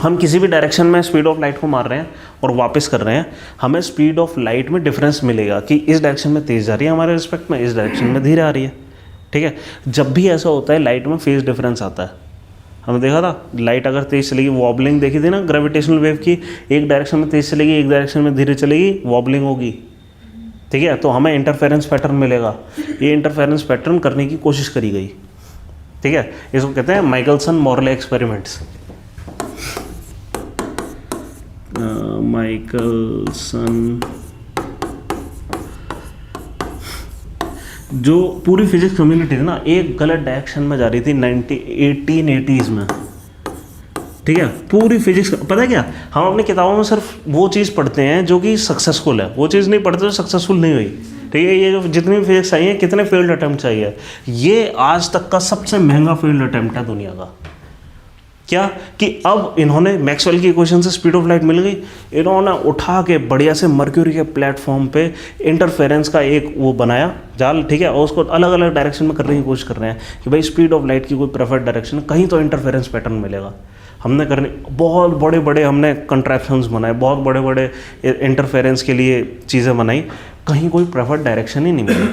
हम किसी भी डायरेक्शन में स्पीड ऑफ लाइट को मार रहे हैं और वापस कर रहे हैं, हमें स्पीड ऑफ लाइट में डिफरेंस मिलेगा कि इस डायरेक्शन में तेज़ जा रही है हमारे रिस्पेक्ट में, इस डायरेक्शन में धीरे आ रही है। ठीक है, जब भी ऐसा होता है लाइट में फेज डिफरेंस आता है। हमने देखा था लाइट अगर तेज़ चलेगी, वॉबलिंग देखी थी ना ग्रेविटेशनल वेव की, एक डायरेक्शन में तेज़ चलेगी, एक डायरेक्शन में धीरे चलेगी, वॉबलिंग होगी। ठीक है, तो हमें इंटरफेरेंस पैटर्न मिलेगा, ये इंटरफेरेंस पैटर्न करने की कोशिश करी गई। ठीक है, इसको कहते हैं माइकलसन मोरले एक्सपेरिमेंट्स। माइकलसन, जो पूरी फिजिक्स कम्युनिटी थी ना, एक गलत डायरेक्शन में जा रही थी 1880s में। ठीक है, पूरी फिजिक्स, पता है क्या, हम अपनी किताबों में सिर्फ वो चीज़ पढ़ते हैं जो कि सक्सेसफुल है, वो चीज़ नहीं पढ़ते जो सक्सेसफुल नहीं हुई। ठीक है, ये जो जितनी भी फिजिक्स आई है, कितने फेल्ड अटैम्प्ट चाहिए, ये आज तक का सबसे महंगा फेल्ड अटैम्प्ट है दुनिया का। क्या कि अब इन्होंने मैक्सवेल की इक्वेशन से स्पीड ऑफ लाइट मिल गई, इन्होंने उठा के बढ़िया से मर्क्यूरी के प्लेटफॉर्म पे इंटरफेरेंस का एक वो बनाया जाल। ठीक है, और उसको अलग अलग डायरेक्शन में करने की कोशिश कर रहे हैं कि भाई स्पीड ऑफ लाइट की कोई प्रेफर्ड डायरेक्शन, कहीं तो इंटरफेरेंस पैटर्न मिलेगा। हमने करने बहुत बड़े बड़े हमने कंट्रैप्शंस बनाए, बहुत बड़े बड़े इंटरफेरेंस के लिए चीज़ें बनाई, कहीं कोई प्रेफर्ड डायरेक्शन ही नहीं मिली।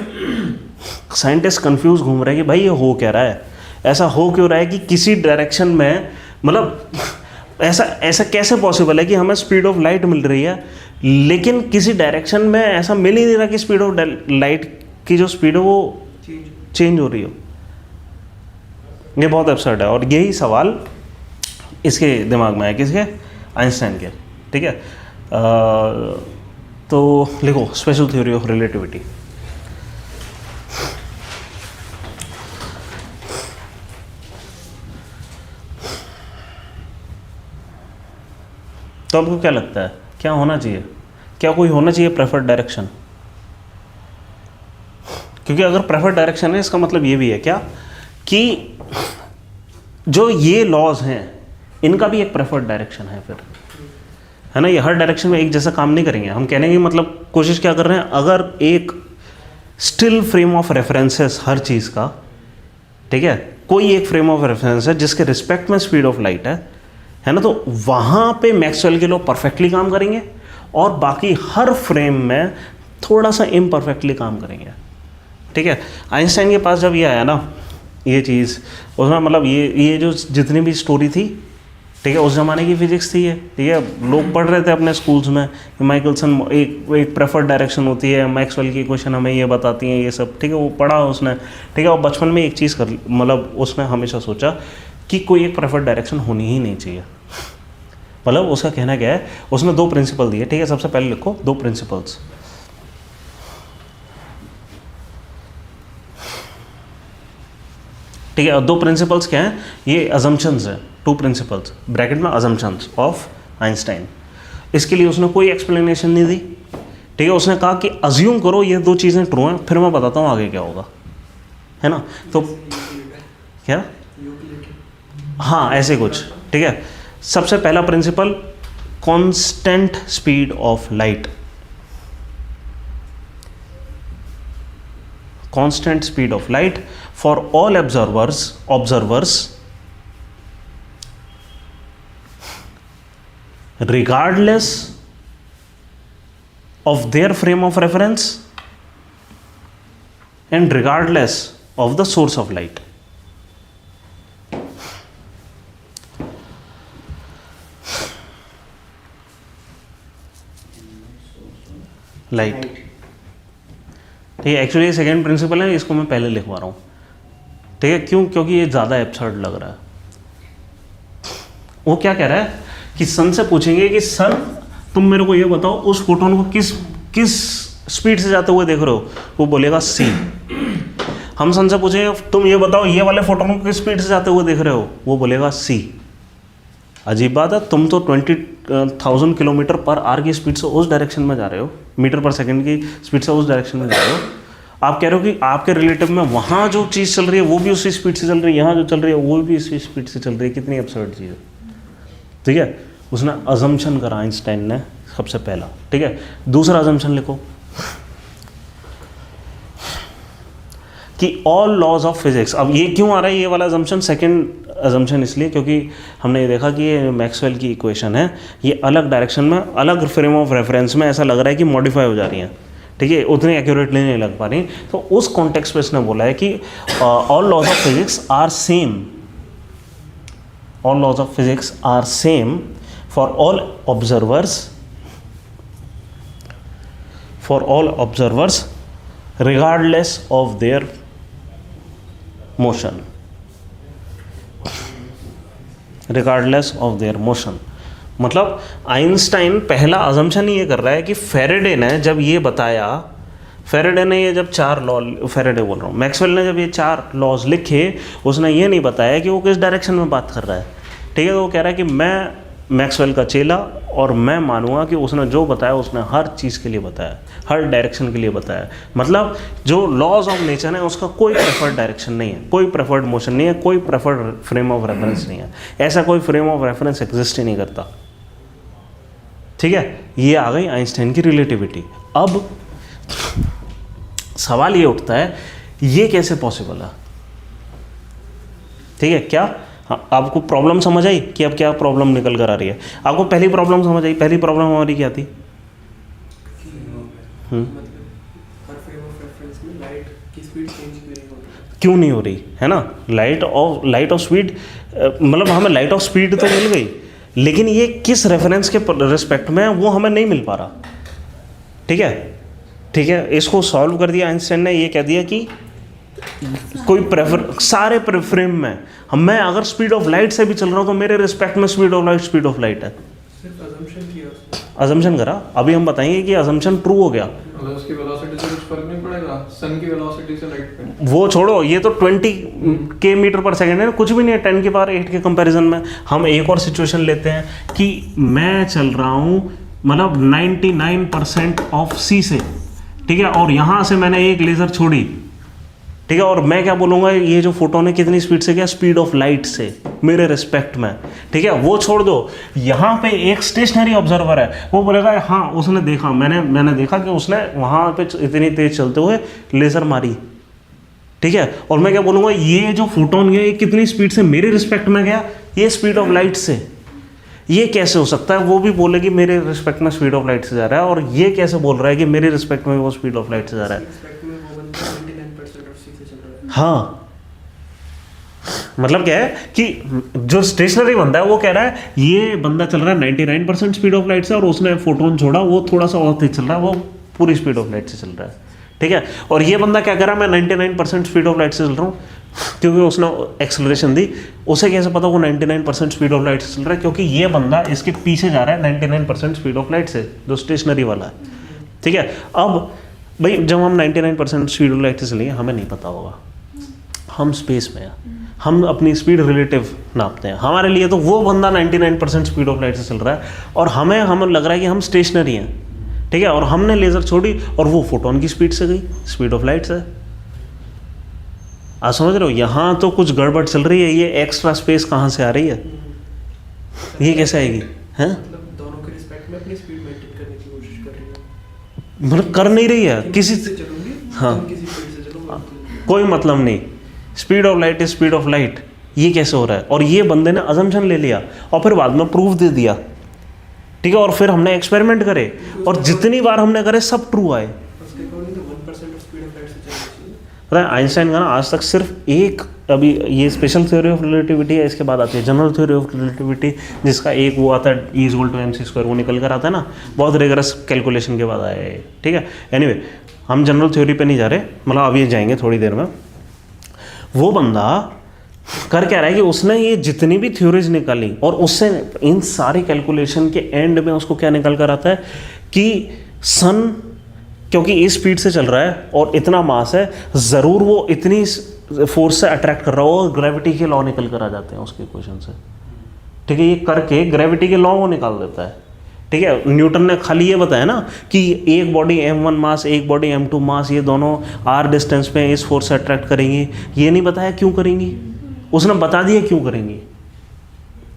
साइंटिस्ट कंफ्यूज घूम रहे हैं कि भाई ये हो क्या रहा है, ऐसा हो क्यों रहा है कि किसी डायरेक्शन में, मतलब ऐसा ऐसा कैसे पॉसिबल है कि हमें स्पीड ऑफ लाइट मिल रही है लेकिन किसी डायरेक्शन में ऐसा मिल ही नहीं रहा कि स्पीड ऑफ लाइट की जो स्पीड है वो चेंज हो रही हो? ये बहुत एब्सर्ड है और यही सवाल इसके दिमाग में है, किसके? आइंस्टाइन के। ठीक है, तो लिखो स्पेशल थ्योरी ऑफ रिलेटिविटी। तो आपको क्या लगता है क्या होना चाहिए? क्या कोई होना चाहिए प्रेफर्ड डायरेक्शन? क्योंकि अगर प्रेफर्ड डायरेक्शन है इसका मतलब ये भी है क्या कि जो ये लॉज हैं इनका भी एक प्रेफर्ड डायरेक्शन है फिर, है ना? ये हर डायरेक्शन में एक जैसा काम नहीं करेंगे। हम कहने की मतलब कोशिश क्या कर रहे हैं, अगर एक स्टिल फ्रेम ऑफ रेफरेंसेस हर चीज़ का, ठीक है, कोई एक फ्रेम ऑफ रेफरेंस है जिसके रिस्पेक्ट में स्पीड ऑफ लाइट है ना, तो वहाँ पे मैक्सवेल के लॉ परफेक्टली काम करेंगे और बाकी हर फ्रेम में थोड़ा सा इम्परफेक्टली काम करेंगे। ठीक है, आइंस्टाइन के पास जब ये आया ना ये चीज़, उसमें मतलब ये जो जितनी भी स्टोरी थी, ठीक है, उस ज़माने की फिजिक्स थी ये, ठीक है, लोग पढ़ रहे थे अपने स्कूल्स में माइकलसन एक प्रेफर्ड डायरेक्शन होती है, मैक्सवेल की इक्वेशन हमें ये बताती हैं, ये सब, ठीक है, वो पढ़ा उसने, ठीक है, और बचपन में एक चीज़ कर मतलब उसने हमेशा सोचा कि कोई एक प्रेफर्ड डायरेक्शन होनी ही नहीं चाहिए। मतलब उसका कहना क्या है, उसने 2 प्रिंसिपल दिए। ठीक है, सबसे पहले लिखो 2 प्रिंसिपल्स। ठीक है, और 2 प्रिंसिपल्स क्या हैं? ये अजम्पशंस हैं, 2 प्रिंसिपल्स ब्रैकेट में अजम्पशंस ऑफ आइंस्टाइन। इसके लिए उसने कोई एक्सप्लेनेशन नहीं दी। ठीक है, उसने कहा कि अज्यूम करो ये 2 चीज़ें ट्रू हैं, फिर मैं बताता हूँ आगे क्या होगा, है ना? तो क्या, हाँ ऐसे कुछ। ठीक है, सबसे पहला principle constant speed of light. Constant speed of light for all observers regardless of their frame of reference and regardless of the source of light. Light, ठीक है, एक्चुअली सेकेंड प्रिंसिपल है, इसको मैं पहले लिखवा रहा हूँ। ठीक है, क्यों? क्योंकि ये ज़्यादा एब्सर्ड लग रहा है। वो क्या कह रहा है कि सन से पूछेंगे कि सन तुम मेरे को ये बताओ उस फोटोन को किस स्पीड से जाते हुए देख रहे हो, वो बोलेगा सी। हम सन से पूछेंगे तुम ये बताओ ये वाले फोटोन को किस स्पीड से जाते हुए देख रहे हो, वो बोलेगा सी। अजीब बात है, तुम तो 20,000 किलोमीटर पर आवर की स्पीड से उस डायरेक्शन में जा रहे हो, मीटर पर सेकंड की स्पीड से उस डायरेक्शन में जा रहे हो। आप कह रहे हो कि आपके रिलेटिव में वहाँ जो चीज़ चल रही है वो भी उसी स्पीड से चल रही है, यहाँ जो चल रही है वो भी उसी स्पीड से चल रही है। कितनी अब्सर्ड चीज़ है। ठीक है, उसने अजम्पशन करा आइंस्टाइन ने सबसे पहला। ठीक है, दूसरा अजम्पशन लिखो कि ऑल लॉज ऑफ फिजिक्स। अब ये क्यों आ रहा है ये वाला अजम्पशन, सेकंड अजम्पशन, इसलिए क्योंकि हमने ये देखा कि ये मैक्सवेल की इक्वेशन है, ये अलग डायरेक्शन में अलग फ्रेम ऑफ रेफरेंस में ऐसा लग रहा है कि मॉडिफाई हो जा रही हैं। ठीक है, उतनी एक्यूरेटली नहीं लग पा रही। तो उस कॉन्टेक्स्ट पे इसने बोला है कि all laws of physics are same, all laws of physics are same for all observers regardless of their motion, regardless of their motion। मतलब आइंस्टाइन पहला अजम्पशन ये कर रहा है कि फेरेडे ने जब ये बताया, फेरेडे ने ये जब 4 लॉ, फेरेडे बोल रहा हूँ, मैक्सवेल ने जब ये 4 लॉज लिखे, उसने ये नहीं बताया कि वो किस डायरेक्शन में बात कर रहा है। ठीक है, तो वो कह रहा है कि मैं मैक्सवेल का चेला और मैं मानूंगा कि उसने जो बताया उसने हर चीज़ के लिए बताया, हर डायरेक्शन के लिए बताया। मतलब जो लॉज ऑफ नेचर है उसका कोई प्रेफर्ड डायरेक्शन नहीं है, कोई प्रेफर्ड मोशन नहीं है, कोई प्रेफर्ड फ्रेम ऑफ रेफरेंस नहीं है। ऐसा कोई फ्रेम ऑफ रेफरेंस एग्जिस्ट ही नहीं करता। ठीक है, ये आ गई आइंस्टाइन की रिलेटिविटी। अब सवाल ये उठता है ये कैसे पॉसिबल है। ठीक है, क्या हाँ, आपको प्रॉब्लम समझ आई कि अब क्या प्रॉब्लम निकल कर आ रही है? आपको पहली प्रॉब्लम समझ आई? पहली प्रॉब्लम हमारी क्या थी? क्यों नहीं हो रही, है ना? लाइट ऑफ स्पीड, मतलब हमें लाइट ऑफ स्पीड तो मिल गई, लेकिन ये किस रेफरेंस के रिस्पेक्ट में है वो हमें नहीं मिल पा रहा। ठीक है, ठीक है, इसको सॉल्व कर दिया आइंस्टाइन ने, ये कह दिया कि कोई सारे फ्रेम में मैं अगर स्पीड ऑफ लाइट से भी चल रहा हूँ तो मेरे रिस्पेक्ट में स्पीड ऑफ लाइट है। सिर्फ assumption किया उसने। अजम्पशन करा, अभी हम बताएंगे कि अजम्पशन ट्रू हो गया। मतलब उसकी वेलोसिटी से कुछ फर्क नहीं पड़ेगा सन की वेलोसिटी से लाइट पे? वो छोड़ो, ये तो 20 मीटर पर सेकेंड है, कुछ भी नहीं है 10 की पावर 8 के कंपैरिजन में। हम एक और सिचुएशन लेते हैं कि मैं चल रहा हूँ मतलब 99% ऑफ सी से, ठीक है, और यहाँ से मैंने एक लेज़र छोड़ी, ठीक है, और मैं क्या बोलूँगा, ये जो फोटोन है कितनी स्पीड से गया, स्पीड ऑफ लाइट से मेरे रिस्पेक्ट में। ठीक है, वो छोड़ दो, यहाँ पे एक स्टेशनरी ऑब्जर्वर है, वो बोलेगा हाँ उसने देखा, मैंने देखा कि उसने वहाँ पे इतनी तेज चलते हुए लेज़र मारी। ठीक है, और मैं क्या बोलूँगा, ये जो फोटोन गया ये कितनी स्पीड से मेरे रिस्पेक्ट में गया, ये स्पीड ऑफ लाइट से। ये कैसे हो सकता है, वो भी बोलेगी मेरे रिस्पेक्ट में स्पीड ऑफ लाइट से जा रहा है, और ये कैसे बोल रहा है कि मेरे रिस्पेक्ट में वो स्पीड ऑफ लाइट से जा रहा है। Respect में वो बंदा 99% of C से चल रहा है। हाँ, मतलब क्या है कि जो स्टेशनरी बंदा है वो कह रहा है ये बंदा चल रहा है 99% स्पीड ऑफ लाइट से, और उसने फोटोन छोड़ा वो थोड़ा सा और तेज चल रहा है, वो पूरी स्पीड ऑफ लाइट से चल रहा है। ठीक है, और ये बंदा क्या कर रहा है, मैं 99% स्पीड ऑफ लाइट से चल रहा हूँ, क्योंकि उसने एक्सेलरेशन दी। उसे कैसे पता वो 99% स्पीड ऑफ लाइट से चल रहा है, क्योंकि ये बंदा इसके पीछे जा रहा है 99% स्पीड ऑफ लाइट से, जो स्टेशनरी वाला है। ठीक है, अब भाई जब हम 99% स्पीड ऑफ लाइट से चलेंगे हमें नहीं पता होगा, हम स्पेस में हैं, हम अपनी स्पीड रिलेटिव नापते हैं, हमारे लिए तो वो बंदा 99% स्पीड ऑफ लाइट से चल रहा है, और हमें लग रहा है कि हम स्टेशनरी हैं। ठीक है, और हमने लेज़र छोड़ी और वो फोटोन की स्पीड से गई, स्पीड ऑफ लाइट से। आप समझ रहे हो, यहाँ तो कुछ गड़बड़ चल रही है, ये एक्स्ट्रा स्पेस कहाँ से आ रही है, ये कैसे आएगी, हैं? मतलब दोनों के रिस्पेक्ट में अपनी स्पीड मेंटेन करने की कोशिश कर रही है। मतलब कर नहीं रही है किसी से चलूंगी, हाँ, तुम किसी स्पीड से चलो, कोई मतलब नहीं, speed of light is speed of light. ये कैसे हो रहा है, और ये बंदे ने अजम्पशन ले लिया और फिर बाद में प्रूफ दे दिया। ठीक है, और फिर हमने एक्सपेरिमेंट करे, और जितनी बार हमने करे सब ट्रू आए। उसके अकॉर्डिंग तो 1% ऑफ स्पीड ऑफ लाइट से चलनी चाहिए। पता है आइंस्टाइन का ना आज तक सिर्फ एक, अभी ये स्पेशल थ्योरी ऑफ रिलेटिविटी है, इसके बाद आती है जनरल थ्योरी ऑफ रिलेटिविटी, जिसका एक वो आता है E=mc², वो निकल कर आता है ना, बहुत रिगरस कैलकुलेशन के बाद आया है। ठीक है, एनीवे हम जनरल थ्योरी पे नहीं जा रहे, मतलब अभी जाएंगे थोड़ी देर में। वो बंदा कर क्या रहा है कि उसने ये जितनी भी थ्योरीज निकाली, और उससे इन सारी कैलकुलेशन के एंड में उसको क्या निकल कर आता है कि सन क्योंकि इस स्पीड से चल रहा है और इतना मास है, ज़रूर वो इतनी फोर्स से अट्रैक्ट कर रहा हो, और ग्रेविटी के लॉ निकल कर आ जाते हैं उसके इक्वेशन से। ठीक है, ये करके ग्रेविटी के लॉ वो निकाल देता है। ठीक है, न्यूटन ने खाली ये बताया ना कि एक बॉडी m1 मास, एक बॉडी m2 मास, ये दोनों r डिस्टेंस पे इस फोर्स से अट्रैक्ट करेंगी, ये नहीं बताया क्यों करेंगी, उसने बता दिया क्यों करेंगी,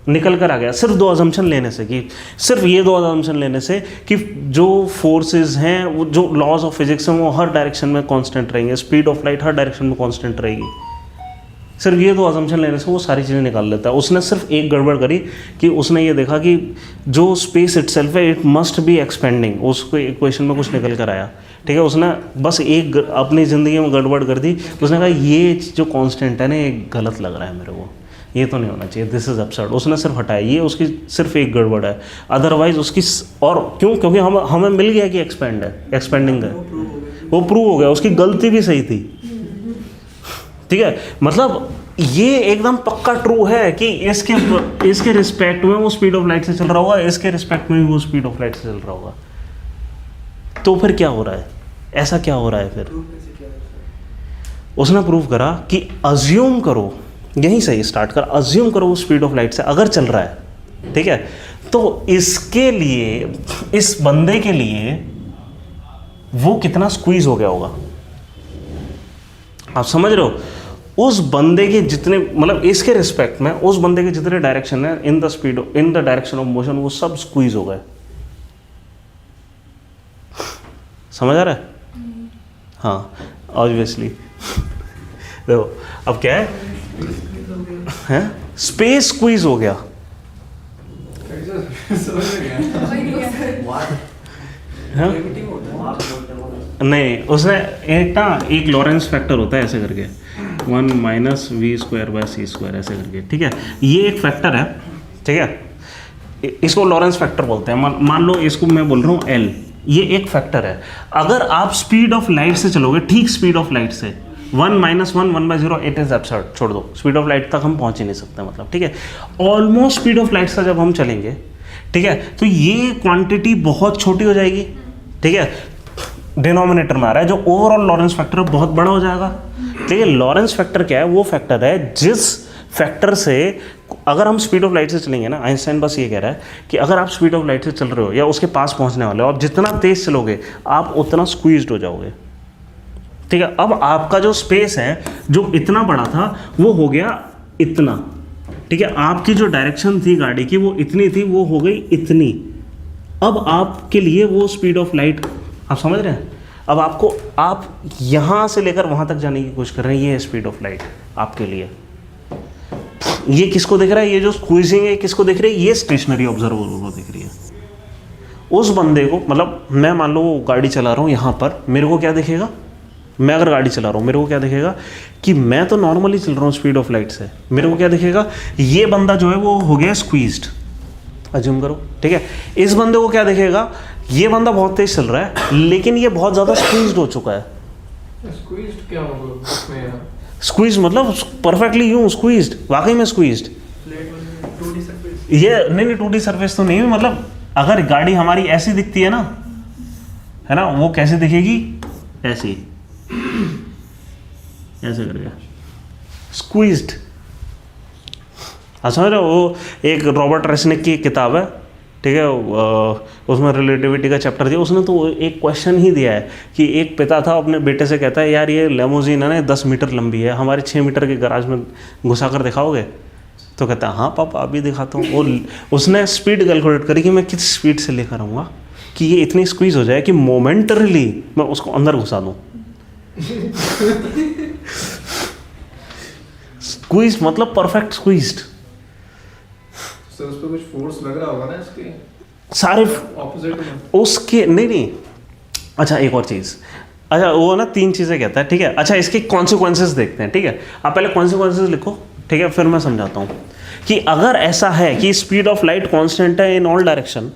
निकल कर आ गया सिर्फ दो अजम्पशन लेने से, कि सिर्फ ये दो अजम्पशन लेने से कि जो फोर्सेस हैं, वो जो लॉज ऑफ फिजिक्स हैं, वो हर डायरेक्शन में कांस्टेंट रहेंगे, speed of light her direction में कांस्टेंट रहेगी। सिर्फ ये दो अजम्पशन लेने से वो सारी चीज़ें निकाल लेता है। उसने सिर्फ एक गड़बड़ करी कि उसने ये देखा कि जो स्पेस इटसेल्फ है इट मस्ट बी एक्सपेंडिंग, उसको इक्वेशन में कुछ निकल कर आया। ठीक है, उसने बस एक अपनी ज़िंदगी में गड़बड़ कर दी, उसने कहा ये जो कांस्टेंट है ना ये गलत लग रहा है मेरे को, ये तो नहीं होना चाहिए, दिस इज़ absurd। उसने सिर्फ हटाया, ये उसकी सिर्फ एक गड़बड़ है, अदरवाइज उसकी और क्यों, क्योंकि हमें मिल गया कि एक्सपेंड है, एक्सपेंडिंग है, वो प्रूव हो गया, उसकी गलती भी सही थी। ठीक है, मतलब ये एकदम पक्का ट्रू है कि इसके रिस्पेक्ट में वो स्पीड ऑफ लाइट से चल रहा होगा, इसके रिस्पेक्ट में भी वो स्पीड ऑफ लाइट से चल रहा होगा। तो फिर क्या हो रहा है, ऐसा क्या हो रहा है फिर? उसने प्रूव करा कि अज्यूम करो, यहीं से स्टार्ट कर, अज्यूम करो वो स्पीड ऑफ लाइट से अगर चल रहा है, ठीक है, तो इसके लिए, इस बंदे के लिए वो कितना स्क्वीज हो गया होगा, आप समझ रहे हो? उस बंदे के जितने, मतलब इसके रिस्पेक्ट में उस बंदे के जितने डायरेक्शन है in the speed, in the direction of motion, वो सब स्क्वीज हो गए। समझ आ रहा है? हाँ, ऑब्वियसली। देखो अब क्या है, स्पेस स्क्वीज हो गया। हाँ? नहीं, उसने एक लॉरेंस फैक्टर होता है ऐसे करके 1 - v² / c² ऐसे करके, ठीक है, ये एक फैक्टर है, ठीक है, इसको लॉरेंस फैक्टर बोलते हैं। मान लो इसको मैं बोल रहा हूँ एल, ये एक फैक्टर है। अगर आप स्पीड ऑफ लाइट से चलोगे, ठीक स्पीड ऑफ लाइट से, 1 - 1 1/0 इट इज एब्सर्ड, छोड़ दो, स्पीड ऑफ लाइट तक हम पहुंच ही नहीं सकते, मतलब ठीक है। ऑलमोस्ट स्पीड ऑफ लाइट से जब हम चलेंगे, ठीक है, तो ये क्वांटिटी बहुत छोटी हो जाएगी, ठीक है, डिनोमिनेटर में आ रहा है, जो ओवरऑल लॉरेंस फैक्टर बहुत बड़ा हो जाएगा। ठीक है, लॉरेंस फैक्टर क्या है? वो फैक्टर है जिस फैक्टर से अगर हम स्पीड ऑफ लाइट से चलेंगे ना, आइंस्टाइन बस ये कह रहा है कि अगर आप स्पीड ऑफ लाइट से चल रहे हो या उसके पास पहुंचने वाले हो, आप जितना तेज चलोगे आप उतना स्क्वीज्ड हो जाओगे। ठीक है, अब आपका जो स्पेस है जो इतना बड़ा था वो हो गया इतना। ठीक है, आपकी जो डायरेक्शन थी गाड़ी की वो इतनी थी, वो हो गई इतनी। अब आपके लिए वो स्पीड ऑफ लाइट, आप समझ रहे हैं? अब आपको, आप यहाँ से लेकर वहाँ तक जाने की कोशिश कर रहे हैं, ये है स्पीड ऑफ लाइट आपके लिए। ये किसको दिख रहा है? ये जो स्क्वीजिंग है किसको दिख रही है? ये स्टेशनरी ऑब्जर्वर को दिख रही है। उस बंदे को, मतलब मैं मान लो गाड़ी चला रहा हूँ यहाँ पर, मेरे को क्या दिखेगा? मैं अगर गाड़ी चला रहा हूँ मेरे को क्या दिखेगा कि मैं तो नॉर्मली चल रहा हूँ स्पीड ऑफ लाइट से, मेरे को क्या दिखेगा? ये बंदा जो है वो हो गया स्क्वीज्ड, अज्यूम करो। ठीक है, इस बंदे को क्या दिखेगा? ये बंदा बहुत तेज चल रहा है लेकिन ये बहुत ज़्यादा स्क्वीज्ड हो चुका है। स्क्वीज्ड क्या मतलब इसमें? स्क्वीज मतलब परफेक्टली यूं स्क्वीज्ड, वाकई में स्क्वीज्ड। फ्लैट वाले 2D सरफेस, ये नहीं 2D सरफेस तो नहीं, मतलब अगर गाड़ी हमारी ऐसी दिखती है ना, है ना, वो कैसे दिखेगी? ऐसी, ऐसे करके स्क्वीज्ड। हाँ समझ रहे हो? वो एक रॉबर्ट रेसनिक की किताब है, ठीक है, उसमें रिलेटिविटी का चैप्टर दिया, उसने तो एक क्वेश्चन ही दिया है कि एक पिता था अपने बेटे से कहता है यार ये लेमोजीन है ना 10 मीटर लंबी है, हमारे 6 मीटर के गराज में घुसा कर दिखाओगे? तो कहता है हाँ पापा अभी दिखाता हूँ। और उसने स्पीड कैलकुलेट करी कि मैं किस स्पीड से लेकर आऊँगा कि ये इतनी स्क्वीज हो जाए कि मोमेंटरली मैं उसको अंदर घुसा दूँ। स्क्वीज मतलब परफेक्ट स्क्वीज्ड। सर उस पर कुछ फोर्स लग रहा होगा ना इसके सारे ऑपोजिट में? उसके नहीं। अच्छा एक और चीज़, अच्छा वो ना 3 चीज़ें कहता है, ठीक है। अच्छा इसके कॉन्सिक्वेंसेस देखते हैं, ठीक है। आप पहले कॉन्सिक्वेंसेस लिखो, ठीक है, फिर मैं समझाता हूँ कि अगर ऐसा है कि स्पीड ऑफ लाइट कांस्टेंट है इन ऑल डायरेक्शन,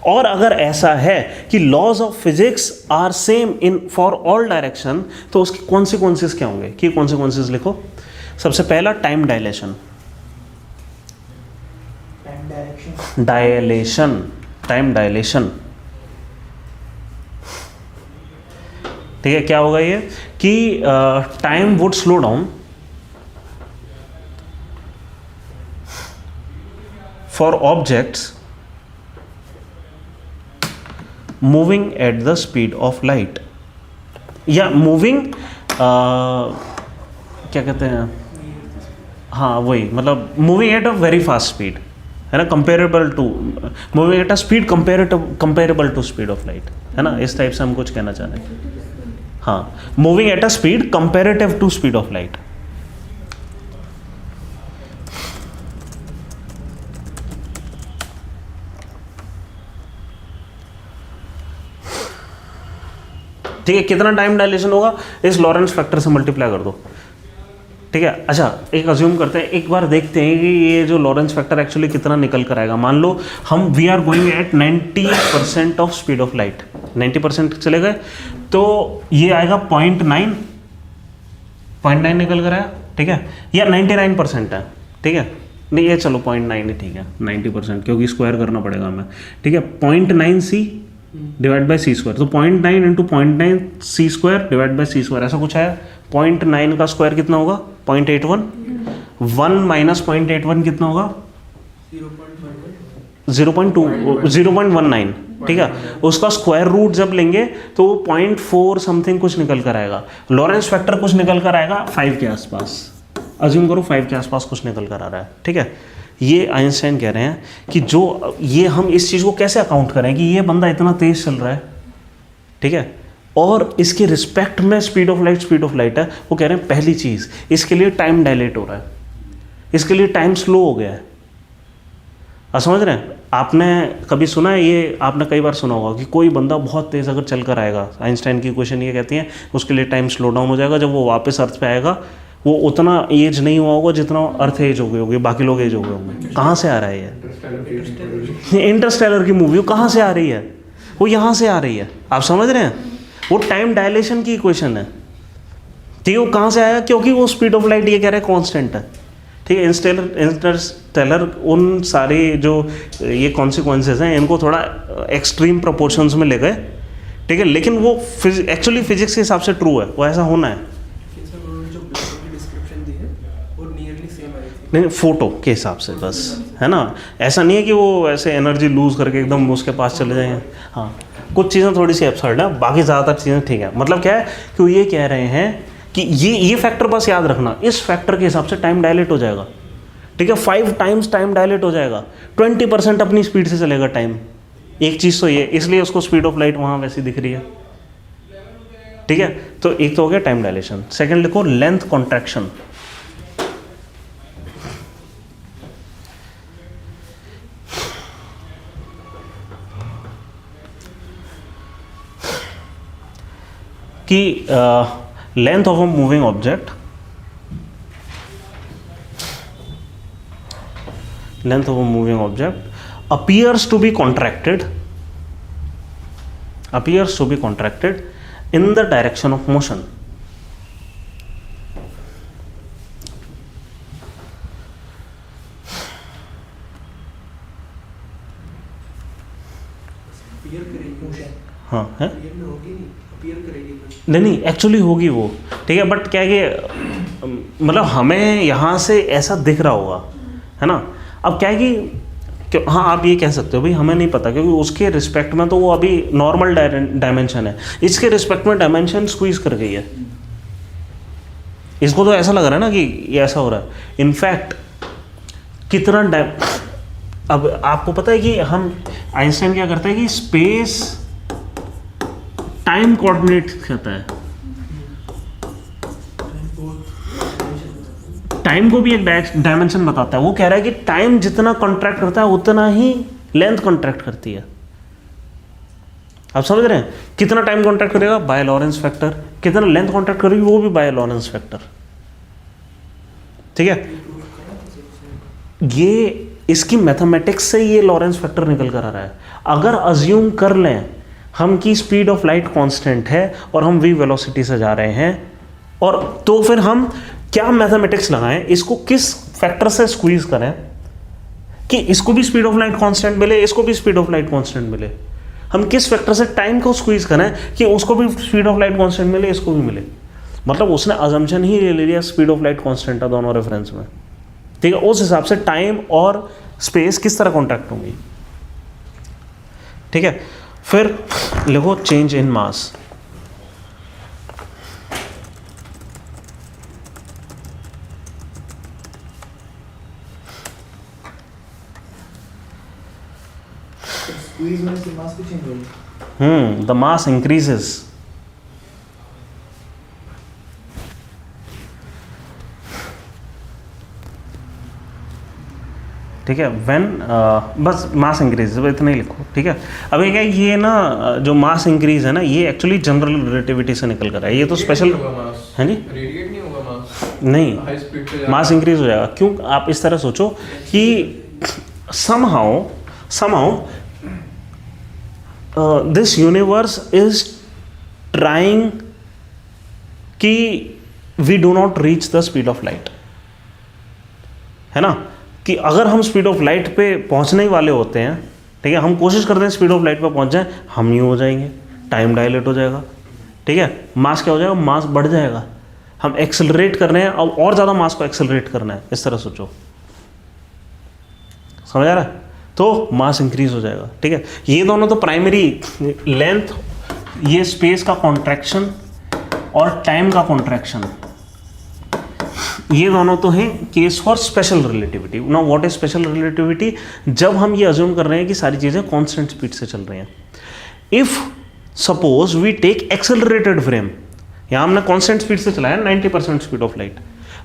और अगर ऐसा है कि laws of physics are same in for all direction, तो उसके कॉन्सिक्वेंसेस क्या होंगे? कि कॉन्सिक्वेंसेस लिखो। सबसे पहला टाइम डायलेशन, टाइम डायलेशन, ठीक है। क्या होगा ये कि time would slow down for objects moving at the speed of light, या मूविंग क्या कहते हैं, हाँ वही, मतलब moving at a very fast speed, है ना, comparable to moving at a speed comparable to speed of light, है ना, इस टाइप से हम कुछ कहना चाह रहे हैं। हाँ, moving at a speed comparative to speed of light. ठीक है, कितना टाइम डायलेशन होगा? इस लॉरेंस फैक्टर से मल्टीप्लाई कर दो, ठीक है। अच्छा एक अज्यूम करते हैं, एक बार देखते हैं कि ये जो लॉरेंस फैक्टर एक्चुअली कितना निकल कर आएगा। मान लो हम we are going at 90% of speed of light, 90% चले गए तो ये आएगा 0.9 निकल कर आया, ठीक है, या 99% है, ठीक है, नहीं ये चलो 0.9 ही ठीक है, 90% क्योंकि स्क्वायर करना पड़ेगा हमें, ठीक है। 0.9c divide by c square, तो 0.9 into 0.9 c square divide by c square, ऐसा कुछ आया। 0.9 का स्क्वायर कितना होगा? 0.81, 1 माइनस 0.81 कितना होगा? 0.19, ठीक है। उसका स्क्वायर रूट जब लेंगे तो 0.4 समथिंग कुछ निकल कर आएगा। लॉरेंस फैक्टर कुछ निकल कर आएगा 5 के आसपास, अज्यूम करो 5 के आसपास कुछ निकल कर आ रहा है, ठीक है। ये आइंस्टाइन कह रहे हैं कि जो ये हम इस चीज़ को कैसे अकाउंट करें कि ये बंदा इतना तेज चल रहा है, ठीक है, और इसके रिस्पेक्ट में स्पीड ऑफ लाइट है। वो कह रहे हैं पहली चीज़ इसके लिए टाइम डायलेट हो रहा है, इसके लिए टाइम स्लो हो गया है। आप समझ रहे हैं? आपने कभी सुना है ये, आपने कई बार सुना होगा कि कोई बंदा बहुत तेज़ अगर चल कर आएगा, आइंस्टाइन की इक्वेशन ये कहती है उसके लिए टाइम स्लो डाउन हो जाएगा, जब वो वापस अर्थ पे आएगा वो उतना एज नहीं हुआ होगा जितना अर्थ एज हो गई होगी, बाकी लोग एज हो गए होंगे। कहाँ से आ रहा है ये? इंटरस्टेलर की मूवी वो कहाँ से आ रही है? वो यहाँ से आ रही है। आप समझ रहे हैं? वो टाइम डायलेशन की इक्वेशन है, ठीक है। वो कहाँ से आया? क्योंकि वो स्पीड ऑफ लाइट ये कह रहा है कांस्टेंट है, ठीक है। इंटरस्टेलर उन सारे जो ये कॉन्सिक्वेंसेस हैं इनको थोड़ा एक्सट्रीम प्रोपोर्शंस में ले गए, ठीक है, लेकिन वो एक्चुअली फिजिक्स के हिसाब से ट्रू है, वो ऐसा होना है। सर उन्होंने जो ब्लैक होल की डिस्क्रिप्शन दी है वो नियरली सेम आई थी। नहीं, फोटो के हिसाब से बस, है ना। ऐसा नहीं है कि वो ऐसे एनर्जी लूज करके एकदम उसके पास चले जाएंगे। हाँ, कुछ चीज़ें थोड़ी सी एब्सर्ड है, बाकी ज़्यादातर चीज़ें ठीक है। मतलब क्या है कि वो ये कह रहे हैं कि ये फैक्टर बस याद रखना, इस फैक्टर के हिसाब से टाइम डायलेट हो जाएगा, ठीक है। 5 टाइम्स टाइम डायलेट हो जाएगा, 20% अपनी स्पीड से चलेगा टाइम। एक चीज़ तो ये, इसलिए उसको स्पीड ऑफ लाइट वहाँ वैसी दिख रही है, ठीक है। तो एक तो हो गया टाइम डायलेशन। सेकंड लिखो लेंथ कॉन्ट्रैक्शन। कि length of a moving object, length of a moving object appears to be contracted in the direction of motion. Appear करेगी, हाँ है, रियल में होगी नहीं, अपीयर करेगी बस। नहीं एक्चुअली होगी वो, ठीक है। बट क्या है कि मतलब हमें यहाँ से ऐसा दिख रहा होगा, है ना। अब क्या है कि हाँ, आप ये कह सकते हो भाई हमें नहीं पता, क्योंकि उसके रिस्पेक्ट में तो वो अभी नॉर्मल डायमेंशन है, इसके रिस्पेक्ट में डायमेंशन स्क्वीज कर गई है। इसको तो ऐसा लग रहा है ना कि ये ऐसा हो रहा है। इनफैक्ट कितना अब आपको पता है कि हम आइंस्टाइन क्या करते हैं कि स्पेस टाइम कोऑर्डिनेट कहता है, टाइम को भी एक डायमेंशन बताता है। वो कह रहा है कि टाइम जितना कॉन्ट्रैक्ट करता है उतना ही लेंथ कॉन्ट्रैक्ट करती है। आप समझ रहे हैं? कितना टाइम कॉन्ट्रैक्ट करेगा? Bye Lawrence factor. कितना लेंथ कॉन्ट्रैक्ट करेगी? वो भी बाय लॉरेंस फैक्टर, ठीक है। ये इसकी मैथमेटिक्स से ये लॉरेंस फैक्टर निकल कर आ रहा है। अगर अज्यूम कर लें हम की स्पीड ऑफ लाइट कांस्टेंट है और हम v वेलोसिटी से जा रहे हैं, और तो फिर हम क्या मैथमेटिक्स लगाएं, इसको किस फैक्टर से स्क्वीज करें कि इसको भी स्पीड ऑफ लाइट कांस्टेंट मिले, इसको भी स्पीड ऑफ लाइट कांस्टेंट मिले। हम किस फैक्टर से टाइम को स्क्वीज करें कि उसको भी स्पीड ऑफ लाइट कांस्टेंट मिले, इसको भी मिले। मतलब उसने अजम्पशन ही ले लिया स्पीड ऑफ लाइट कांस्टेंट है दोनों रेफरेंस में, ठीक है। उस हिसाब से टाइम और स्पेस किस तरह कॉन्ट्रैक्ट होंगी, ठीक है। फिर लिखो चेंज इन मास। स्क्वीज होने से मास भी चेंज होगी। द मास इंक्रीजेस, ठीक है। व्हेन बस मास इंक्रीज, इतना ही लिखो, ठीक है। अब क्या ये ना जो मास इंक्रीज है ना, ये एक्चुअली जनरल रिलेटिविटी से निकल कर है। ये तो स्पेशल है जी, रेडिएट नहीं होगा मास, नहीं हाई स्पीड पे मास इंक्रीज हो जाएगा। क्यों? आप इस तरह सोचो कि somehow this universe is trying कि we do not reach the speed of light, है ना। कि अगर हम स्पीड ऑफ लाइट पे पहुंचने ही वाले होते हैं, ठीक है, हम कोशिश करते हैं स्पीड ऑफ लाइट पे पहुंच जाएं, हम यूँ हो जाएंगे, टाइम डायलेट हो जाएगा, ठीक है। मास क्या हो जाएगा? मास बढ़ जाएगा। हम एक्सेलरेट कर रहे हैं, अब और ज़्यादा मास को एक्सेलरेट करना है, इस तरह सोचो, समझ आ रहा है? तो मास इंक्रीज हो जाएगा, ठीक है। ये दोनों तो प्राइमरी लेंथ, ये स्पेस का कॉन्ट्रैक्शन और टाइम का कॉन्ट्रैक्शन, ये दोनों तो हैं case for special relativity. Now what is special relativity? जब हम ये अज्यूम कर रहे हैं कि सारी चीज़ें कांस्टेंट स्पीड से चल रही हैं। If suppose we take accelerated frame, यहाँ हमने कांस्टेंट स्पीड से चलाया 90% स्पीड ऑफ लाइट,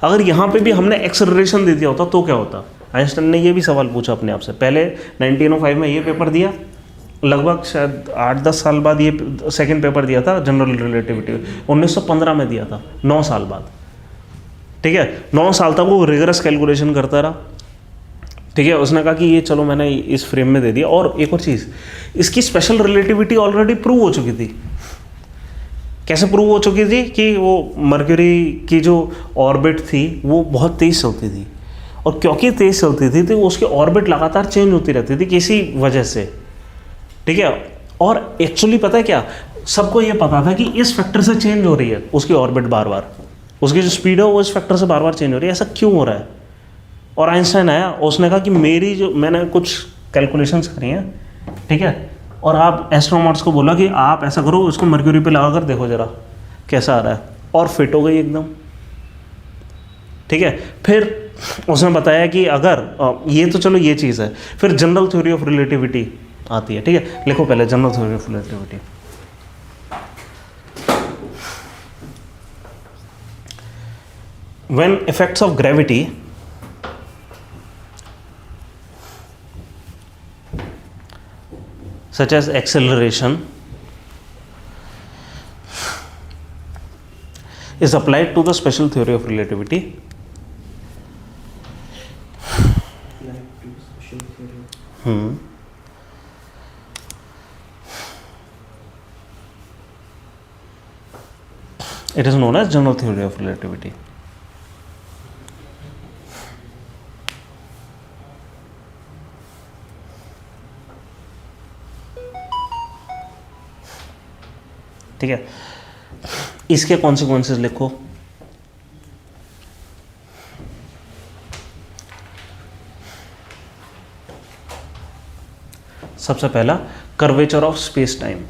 अगर यहाँ पे भी हमने एक्सेलरेशन दे दिया होता तो क्या होता? आइंस्टाइन ने ये भी सवाल पूछा अपने आप से। पहले 1905 में ये पेपर दिया, लगभग शायद 8-10 साल बाद ये सेकंड पेपर दिया था जनरल रिलेटिविटी, 1915 में दिया था, 9 साल बाद, ठीक है, 9 साल तक वो रिगरस कैलकुलेशन करता रहा। ठीक है, उसने कहा कि ये चलो मैंने इस फ्रेम में दे दिया। और एक और चीज़, इसकी स्पेशल रिलेटिविटी ऑलरेडी प्रूव हो चुकी थी। कैसे प्रूव हो चुकी थी कि वो मर्क्यूरी की जो ऑर्बिट थी वो बहुत तेज चलती थी, और क्योंकि तेज चलती थी तो उसकी ऑर्बिट लगातार चेंज होती रहती थी किसी वजह से। ठीक है, और एक्चुअली पता है क्या, सबको ये पता था कि इस फैक्टर से चेंज हो रही है उसकी ऑर्बिट बार बार, उसकी जो स्पीड है वो इस फैक्टर से बार बार चेंज हो रही है। ऐसा क्यों हो रहा है? और आइंस्टाइन आया, उसने कहा कि मेरी जो मैंने कुछ कैलकुलेशंस करी हैं, ठीक है, और आप एस्ट्रोनॉट्स को बोला कि आप ऐसा करो, उसको मर्क्यूरी पे लगा कर देखो जरा कैसा आ रहा है, और फिट हो गई एकदम। ठीक है, फिर उसने बताया कि अगर ये तो चलो ये चीज़ है, फिर जनरल थ्योरी ऑफ रिलेटिविटी आती है। ठीक है, लिखो पहले general theory of relativity. When effects of gravity such as acceleration is applied to the special theory of relativity, it is known as general theory of relativity. ठीक है, इसके consequences लिखो। सबसे पहला, कर्वेचर ऑफ स्पेस टाइम।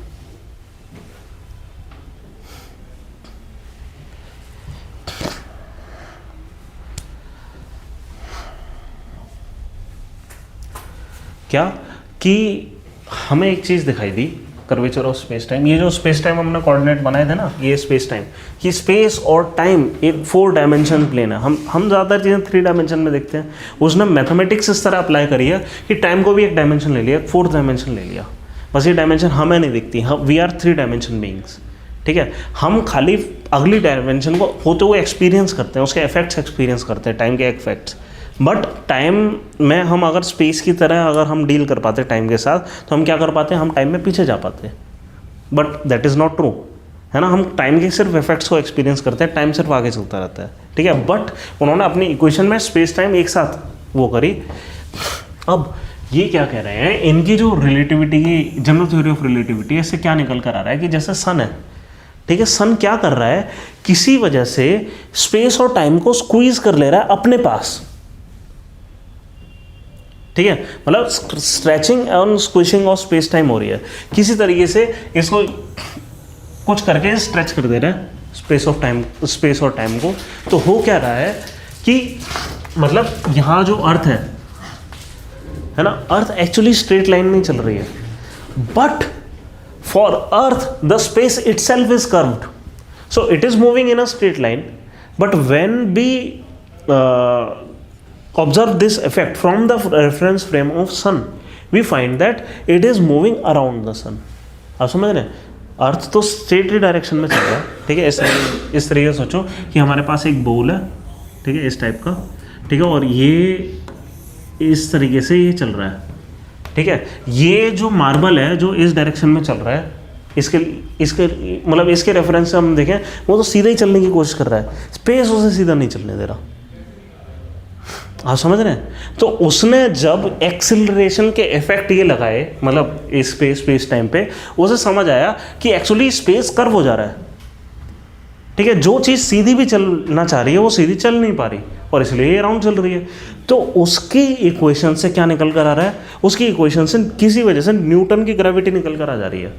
क्या कि हमें एक चीज दिखाई दी, कर्वेचर ऑफ स्पेस टाइम। ये जो स्पेस टाइम हमने कोऑर्डिनेट बनाए थे ना, ये स्पेस टाइम, ये स्पेस और टाइम एक 4 डायमेंशन प्लेन है। हम ज़्यादातर चीज़ें 3 डायमेंशन में देखते हैं। उसने मैथमेटिक्स इस तरह अप्लाई करी है कि टाइम को भी एक डायमेंशन ले लिया, 4th डायमेंशन ले लिया। बस ये डायमेंशन हमें नहीं दिखती, हम वी आर 3 डायमेंशन बीइंग्स। ठीक है, हम खाली अगली डायमेंशन को होते हुए एक्सपीरियंस करते हैं, उसके इफेक्ट्स एक्सपीरियंस करते हैं, टाइम के इफेक्ट्स। बट टाइम में हम अगर स्पेस की तरह अगर हम डील कर पाते टाइम के साथ, तो हम क्या कर पाते हैं, हम टाइम में पीछे जा पाते हैं। But that is not true, है ना। हम टाइम के सिर्फ इफेक्ट्स को एक्सपीरियंस करते हैं, टाइम सिर्फ आगे चलता रहता है। ठीक है, बट उन्होंने अपनी इक्वेशन में स्पेस टाइम एक साथ वो करी। अब ये क्या कह रहे हैं, इनकी जो रिलेटिविटी की जनरल थ्योरी ऑफ रिलेटिविटी है, इससे क्या निकल कर आ रहा है कि जैसे सन है, ठीक है, सन क्या कर रहा है, किसी वजह से स्पेस और टाइम को स्क्वीज कर ले रहा है अपने पास। ठीक है, मतलब स्ट्रेचिंग और स्क्विशिंग ऑफ स्पेस टाइम हो रही है, किसी तरीके से इसको कुछ करके स्ट्रेच कर दे रहा है स्पेस और टाइम को। तो हो क्या रहा है कि मतलब यहाँ जो अर्थ है ना, अर्थ एक्चुअली स्ट्रेट लाइन में चल रही है, but for earth the space itself is curved, so it is moving in a straight line, but when we observe this effect from the reference frame of sun, we find that it is moving around the sun. आप समझ रहे हैं, अर्थ तो straight direction में चल रहा है। ठीक है, इस तरीके से सोचो कि हमारे पास एक बोल है, ठीक है, इस टाइप का, ठीक है, और ये इस तरीके से ये चल रहा है। ठीक है, ये जो मार्बल है जो इस डायरेक्शन में चल रहा है, इसके मतलब इसके रेफरेंस से हम देखें, वो तो सीधा ही चलने की कोशिश कर रहा है, स्पेस उसे सीधा नहीं चलने दे रहा। आप समझ रहे हैं, तो उसने जब एक्सिलरेशन के इफेक्ट ये लगाए, मतलब इस स्पेस टाइम पे, उसे समझ आया कि एक्चुअली स्पेस कर्व हो जा रहा है। ठीक है, जो चीज़ सीधी भी चलना चाह रही है वो सीधी चल नहीं पा रही, और इसलिए ये राउंड चल रही है। तो उसकी इक्वेशन से क्या निकल कर आ रहा है, उसकी इक्वेशन से किसी वजह से न्यूटन की ग्रेविटी निकल कर आ जा रही है।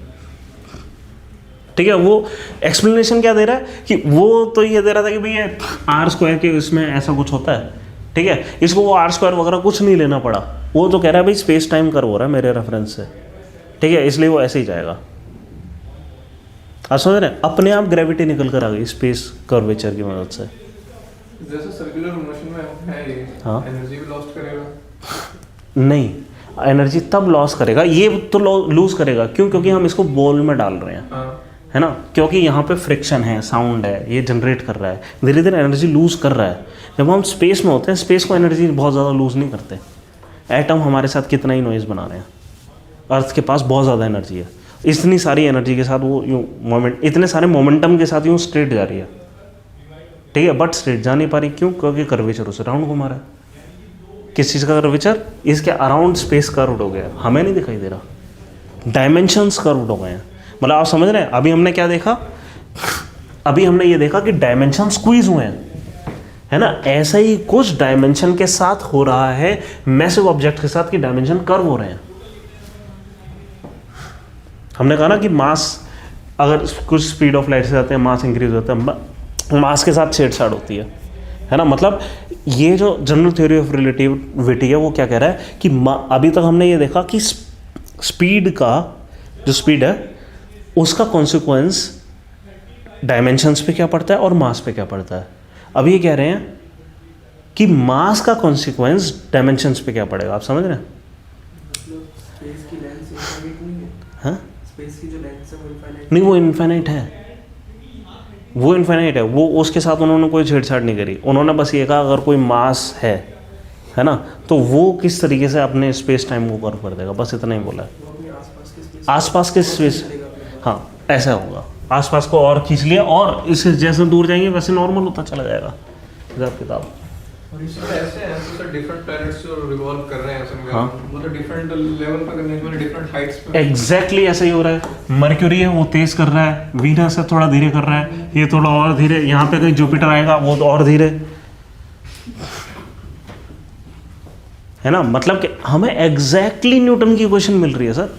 ठीक है, वो एक्सप्लेनेशन क्या दे रहा है कि वो तो ये दे रहा था कि भाई ये r² के इसमें ऐसा कुछ होता है। ठीक है, इसको वो r² वगैरह कुछ नहीं लेना पड़ा, वो तो कह रहा है भाई स्पेस टाइम कर्व हो रहा है मेरे रेफरेंस से। ठीक है, इसलिए वो ऐसे ही जाएगा। आप समझ रहे हैं, अपने आप ग्रेविटी निकल कर आ गई स्पेस कर्वेचर की मदद से। जैसे सर्कुलर मोशन में है ये, हाँ, एनर्जी भी लॉस्ट करेगा? नहीं, एनर्जी तब लॉस करेगा, ये तो लूज करेगा। क्यों? क्योंकि हम इसको बॉल में डाल रहे हैं। हाँ। है ना, क्योंकि यहाँ पे फ्रिक्शन है, साउंड है, ये जनरेट कर रहा है, धीरे धीरे एनर्जी लूज़ कर रहा है। जब हम स्पेस में होते हैं, स्पेस को एनर्जी बहुत ज़्यादा लूज़ नहीं करते। एटम हमारे साथ कितना ही नॉइज़ बना रहे हैं, अर्थ के पास बहुत ज़्यादा एनर्जी है, इतनी सारी एनर्जी के साथ वो यूँ मोमेंट, इतने सारे मोमेंटम के साथ यूँ स्ट्रेट जा रही है, ठीक है, बट स्ट्रेट जा नहीं पा रही, क्यों? क्योंकि कर्वेचर उसे राउंड घुमा रहा है। किस चीज़ का कर्वेचर? इसके अराउंड स्पेस कर्व्ड हो गया, हमें नहीं दिखाई दे रहा, डायमेंशंस कर्व्ड हो गए हैं। मतलब आप समझ रहे हैं, अभी हमने क्या देखा? अभी हमने ये देखा कि डायमेंशन स्क्वीज हुए हैं, है ना। ऐसा ही कुछ डायमेंशन के साथ हो रहा है मैसिव ऑब्जेक्ट के साथ, कि डायमेंशन कर्व हो रहे हैं। हमने कहा ना कि मास अगर कुछ स्पीड ऑफ लाइट से जाते हैं, मास इंक्रीज होता है, मास के साथ छेड़छाड़ होती है ना। मतलब ये जो जनरल थ्योरी ऑफ रिलेटिविटी है वो क्या कह रहा है कि अभी तक हमने ये देखा कि स्पीड का जो स्पीड है उसका कॉन्सिक्वेंस डायमेंशंस पे क्या पड़ता है और मास पे क्या पड़ता है। अभी ये कह रहे हैं कि मास का कॉन्सिक्वेंस डायमेंशंस पे क्या पड़ेगा। आप समझ रहे हैं? मतलब स्पेस की लेंथ इनफाइनाइट नहीं है। हाँ, स्पेस की जो लेंथ है वो इनफाइनाइट नहीं, वो इनफाइनाइट है, वो इनफाइनाइट है। वो उसके साथ उन्होंने कोई छेड़छाड़ नहीं करी। उन्होंने बस ये कहा अगर कोई मास है ना, तो वो किस तरीके से अपने स्पेस टाइम को कर्व कर देगा, बस इतना ही बोला है। वो अपने आसपास के स्पेस, हाँ ऐसा होगा, आसपास को और खींच लिया, और इससे जैसे दूर जाएंगे वैसे नॉर्मल होता चला जाएगा हिसाब किताब। और इसमें ऐसे हैं तो डिफरेंट प्लैनेट्स जो रिवॉल्व कर रहे हैं ऐसे हाँ। वो तो डिफरेंट लेवल पे करने के लिए डिफरेंट हाइट्स पे एग्जैक्टली ऐसा ही हो रहा है। मर्क्यूरी है वो तेज कर रहा है, वीनस है थोड़ा धीरे कर रहा है, ये थोड़ा और धीरे, यहाँ पे कहीं जुपिटर आएगा वो तो और धीरे, है ना। मतलब कि हमें एग्जैक्टली न्यूटन की इक्वेशन मिल रही है सर।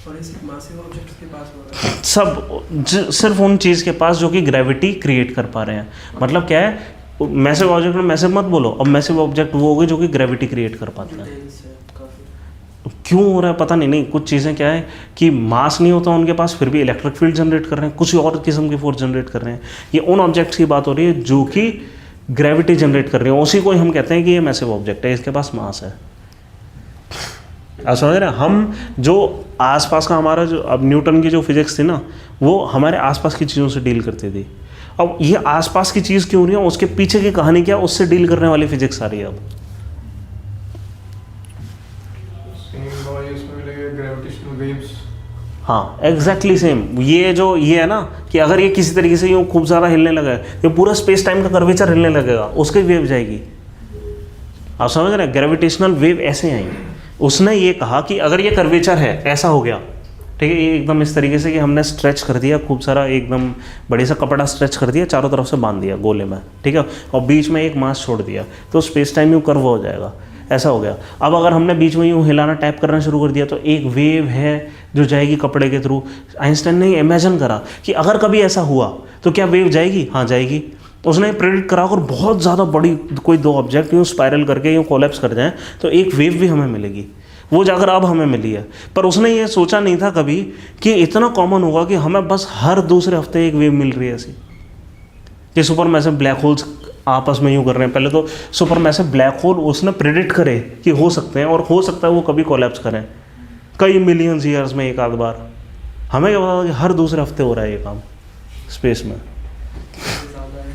और इस मासिव ऑब्जेक्ट्स के पास हो रहा है सब सिर्फ उन चीज़ के पास जो कि ग्रेविटी क्रिएट कर पा रहे हैं। मतलब क्या है, मैसिव ऑब्जेक्ट में मैसिव मत बोलो, अब मैसिव ऑब्जेक्ट वो हो गए जो कि ग्रेविटी क्रिएट कर पाते हैं। डेंस है काफी। क्यों हो रहा है पता नहीं, कुछ चीज़ें क्या है कि मास नहीं होता उनके पास, फिर भी इलेक्ट्रिक फील्ड जनरेट कर रहे हैं, कुछ और किस्म की फोर्स जनरेट कर रहे हैं। ये उन ऑब्जेक्ट्स की बात हो रही है जो कि ग्रेविटी जनरेट कर रहे हैं, उसी को ही हम कहते हैं कि ये मैसिव ऑब्जेक्ट है, इसके पास मास है। आप समझ रहे हैं? हम जो आसपास का हमारा जो अब न्यूटन की जो फिजिक्स थी ना, वो हमारे आसपास की चीज़ों से डील करती थी। अब ये आसपास की चीज़ क्यों रही है, उसके पीछे की कहानी क्या, उससे डील करने वाली फिजिक्स आ रही है अब। सेम लॉ इसमें मिलेगा ग्रेविटेशनल वेव्स। हाँ एग्जैक्टली सेम। ये है ना कि अगर ये किसी तरीके से यूँ खूब ज़्यादा हिलने लगा है, ये पूरा स्पेस टाइम का कर्वेचर हिलने लगेगा, उसकी वेव जाएगी। आप समझ रहे हैं? ग्रेविटेशनल वेव ऐसे आएंगी। उसने ये कहा कि अगर ये कर्वेचर है, ऐसा हो गया, ठीक है, ये एकदम इस तरीके से कि हमने स्ट्रेच कर दिया खूब सारा, एकदम बड़े सा कपड़ा स्ट्रेच कर दिया, चारों तरफ से बांध दिया गोले में, ठीक है, और बीच में एक मास छोड़ दिया, तो स्पेस टाइम यूँ कर्व हो जाएगा, ऐसा हो गया। अब अगर हमने बीच में यूँ हिलाना टैप करना शुरू कर दिया, तो एक वेव है जो जाएगी कपड़े के थ्रू। आइंस्टाइन ने इमेजिन करा कि अगर कभी ऐसा हुआ तो क्या वेव जाएगी? हाँ जाएगी। तो उसने प्रेडिक्ट करा, और बहुत ज़्यादा बड़ी कोई दो ऑब्जेक्ट यूँ स्पायरल करके यूँ कोलैप्स कर जाएँ तो एक वेव भी हमें मिलेगी। वो जाकर अब हमें मिली है, पर उसने ये सोचा नहीं था कभी कि इतना कॉमन होगा कि हमें बस हर दूसरे हफ्ते एक वेव मिल रही है ऐसी। कि सुपर मैसिव ब्लैक होल्स आपस में यूँ कर रहे हैं। पहले तो सुपर मैसिव ब्लैक होल उसने प्रेडिक्ट करे कि हो सकते हैं, और हो सकता है वो कभी कोलैप्स करें कई मिलियंस ईयर्स में एक आध बार। हमें क्या पता था कि हर दूसरे हफ्ते हो रहा है ये काम स्पेस में।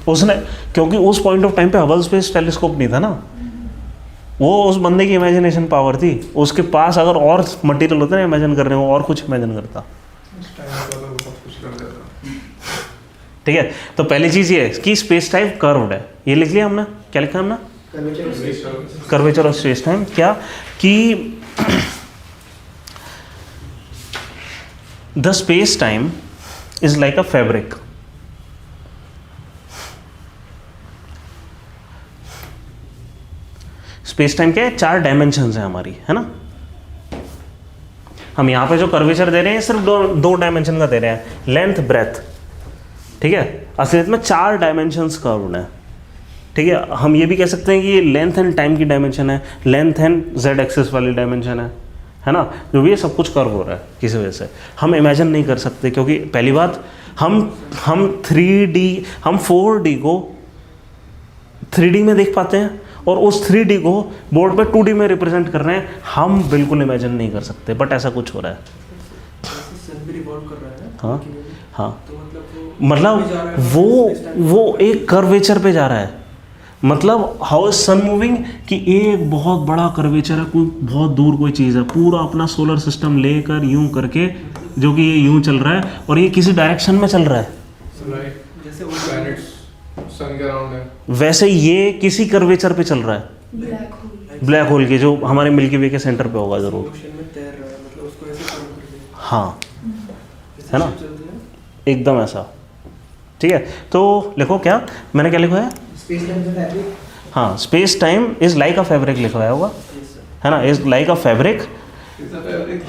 उसने, क्योंकि उस पॉइंट ऑफ टाइम पे हबल स्पेस टेलीस्कोप नहीं था ना, वो उस बंदे की इमेजिनेशन पावर थी। उसके पास अगर और मटेरियल होता ना इमेजिन करने को, और कुछ इमेजिन करता। उस टाइम पे तो बहुत कुछ कर देता। ठीक है, तो पहली चीज़ ये है कि स्पेस टाइम कर्व्ड है। ये लिख लिया हमने, क्या लिखा हमने? Curvature of space time. क्या कि the space time is like a fabric. Space time क्या है? 4 डायमेंशंस हैं हमारी, है ना। हम यहाँ पे जो कर्वेचर दे रहे हैं सिर्फ दो डायमेंशन का दे रहे हैं, लेंथ ब्रेथ, ठीक है। असलियत में 4 डायमेंशंस कर्व्ड है, ठीक है। हम ये भी कह सकते हैं कि ये लेंथ एंड टाइम की डायमेंशन है, लेंथ एंड जेड एक्सिस वाली डायमेंशन है ना। जो भी ये सब कुछ कर्व हो रहा है किसी वजह से हम इमेजिन नहीं कर सकते, क्योंकि पहली बात हम 3D हम 4D को 3D में देख पाते हैं, और उस 3D को बोर्ड पे 2D में रिप्रेजेंट कर रहे हैं। हम बिल्कुल इमेजिन नहीं कर सकते, बट ऐसा कुछ हो रहा है। भी रिवॉल्व कर रहा है हाँ Milky Way में, हाँ, तो मतलब वो एक कर्वेचर पे जा रहा है। मतलब हाउ इज सन मूविंग कि एक बहुत बड़ा कर्वेचर है, कोई बहुत दूर कोई चीज़ है, पूरा अपना सोलर सिस्टम लेकर यूं करके, जो कि ये यूं चल रहा है और ये किसी डायरेक्शन में चल रहा है, लाइक जैसे प्लैनेट्स सन के अराउंड है। वैसे ये किसी कर्वेचर पे चल रहा है, ब्लैक होल के, जो हमारे मिल्की वे के सेंटर पे होगा ज़रूर। ओशन में तैर रहा है, मतलब उसको ऐसे फॉलो कर दिया, हाँ, जैसे है ना? ship चलती है। एकदम ऐसा। ठीक है, तो लिखो क्या, मैंने क्या लिखा है? स्पेस टाइम का फैब्रिक। हाँ, space time is like a fabric लिखा है होगा, Yes, sir. है ना? Is like a fabric. It's a fabric.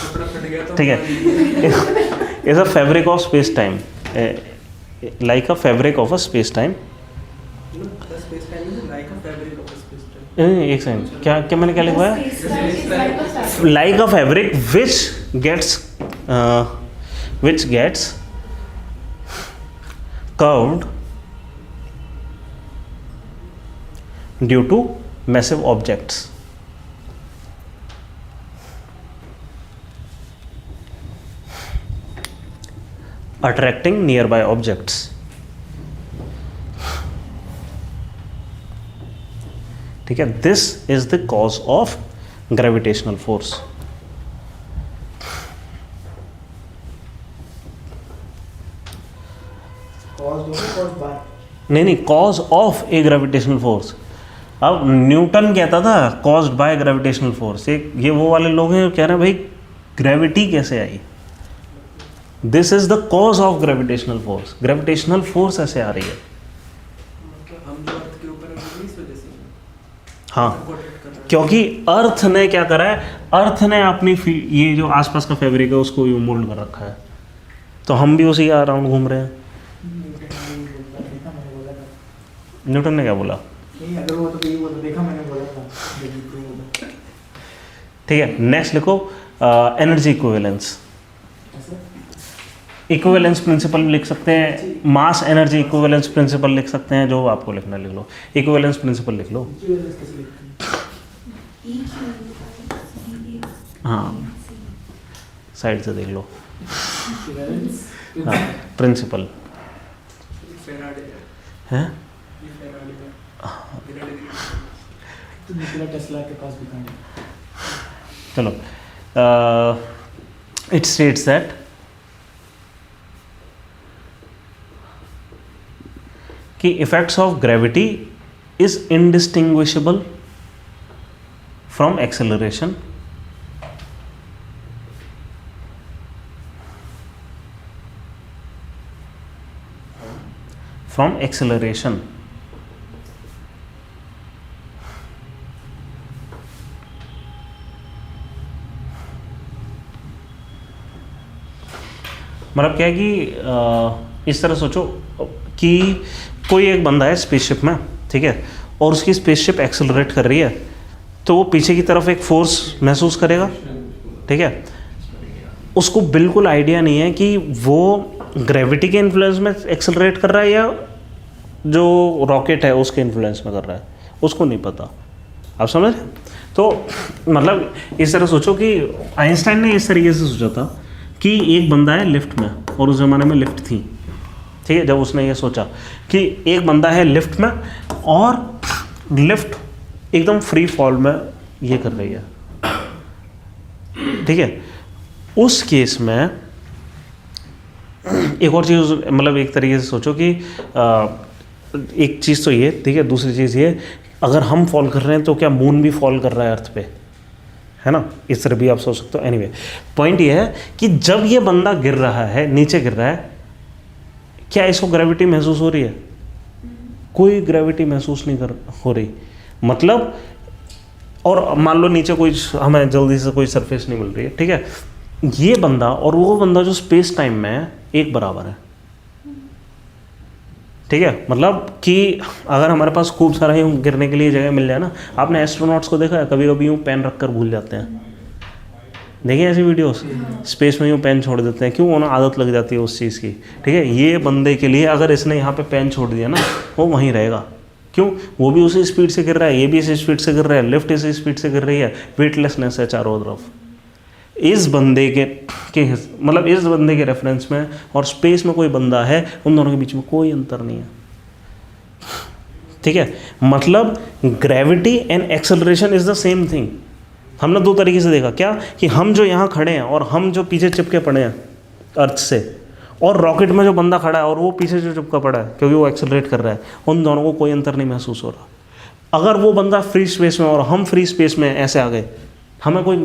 कपड़ा फट गया तो ठीक है, is a fabric of space time, like a fabric of a space time. Space time is like a fabric of space time. एक second, क्या क्या मैंने क्या लिखा है? Like a fabric which gets curved due to massive objects. Attracting nearby objects. ठीक है, this is the cause of gravitational force. नहीं, cause of A gravitational force. अब न्यूटन कहता था कॉज्ड बाय ग्रेविटेशनल फोर्स, एक ये वो वाले लोग हैं कह रहे हैं भाई ग्रेविटी कैसे आई, this is the cause of gravitational force, gravitational force ऐसे आ रही है। मतलब हम जो अर्थ के ऊपर है वो इस वजह से हाँ, रोटेट कर रहा है। क्योंकि अर्थ ने क्या करा है, अर्थ ने अपनी ये जो आसपास का फैब्रिक है उसको यूं मोल्ड कर रखा है, तो हम भी उसी अराउंड घूम रहे हैं। न्यूटन ने क्या बोला? नहीं, अगर वो तो यही बोला, देखा मैंने बोला था। ठीक है, नेक्स्ट लिखो एनर्जी इक्विवेलेंस। इक्विवेलेंस प्रिंसिपल लिख सकते हैं, मास एनर्जी इक्विवेलेंस प्रिंसिपल लिख सकते हैं, जो आपको लिखना लिख लो, इक्विवेलेंस प्रिंसिपल लिख लो। हाँ, साइड से देख लो, हाँ, प्रिंसिपल फेराडे है। ये फेराडे का बिना डिग्री तो निकोला टेस्ला के पास भी कहानी। चलो, इट स्टेट्स दैट कि effects of gravity is indistinguishable from acceleration, from acceleration. मतलब क्या है कि इस तरह सोचो कि कोई एक बंदा है स्पेसशिप में, ठीक है, और उसकी स्पेसशिप एक्सेलरेट कर रही है, तो वो पीछे की तरफ एक फोर्स महसूस करेगा, ठीक है। उसको बिल्कुल आइडिया नहीं है कि वो ग्रेविटी के इन्फ्लुएंस में एक्सेलरेट कर रहा है या जो रॉकेट है उसके इन्फ्लुएंस में कर रहा है, उसको नहीं पता। आप समझ रहे? तो मतलब इस तरह सोचो कि आइंस्टाइन ने इस तरीके से सोचा था कि एक बंदा है लिफ्ट में, और उस ज़माने में लिफ्ट थी, ठीक है। जब उसने ये सोचा कि एक बंदा है लिफ्ट में और लिफ्ट एकदम फ्री फॉल में ये कर रही है, ठीक है, उस केस में एक और चीज़, मतलब एक तरीके से सोचो कि एक चीज़ तो ये, ठीक है, दूसरी चीज़ ये, अगर हम फॉल कर रहे हैं तो क्या मून भी फॉल कर रहा है अर्थ पे, है ना? इस तरह भी आप सोच सकते हो। एनीवे, पॉइंट ये है कि जब ये बंदा गिर रहा है, नीचे गिर रहा है, क्या इसको ग्रेविटी महसूस हो रही है? कोई ग्रेविटी महसूस नहीं हो रही। मतलब, और मान लो नीचे कोई हमें जल्दी से कोई सरफेस नहीं मिल रही है, ठीक है, ये बंदा और वो बंदा जो स्पेस टाइम में है एक बराबर है, ठीक है। मतलब कि अगर हमारे पास खूब सारा यूँ गिरने के लिए जगह मिल जाए ना, आपने एस्ट्रोनॉट्स को देखा है, कभी कभी यूँ पेन रख कर भूल जाते हैं, देखिए ऐसी वीडियोस, स्पेस में यूँ पेन छोड़ देते हैं, क्यों? उन्हें आदत लग जाती है उस चीज़ की, ठीक है। ये बंदे के लिए अगर इसने यहाँ पे पेन छोड़ दिया ना, वो वहीं रहेगा, क्यों? वो भी उसी स्पीड से गिर रहा है, ये भी इसी स्पीड से गिर रहा है, लिफ्ट इसी स्पीड से गिर रही है, वेटलेसनेस है चारों तरफ, इस बंदे के मतलब इस बंदे के रेफरेंस में और स्पेस में कोई बंदा है, उन दोनों के बीच में कोई अंतर नहीं है। ठीक है, मतलब gravity and acceleration is the same thing. हमने दो तरीके से देखा, क्या कि हम जो यहाँ खड़े हैं और हम जो पीछे चिपके पड़े हैं अर्थ से, और रॉकेट में जो बंदा खड़ा है और वो पीछे जो चिपका पड़ा है क्योंकि वो एक्सेलरेट कर रहा है, उन दोनों को कोई अंतर नहीं महसूस हो रहा। अगर वो बंदा फ्री स्पेस में और हम फ्री स्पेस में ऐसे आ गए, हमें कोई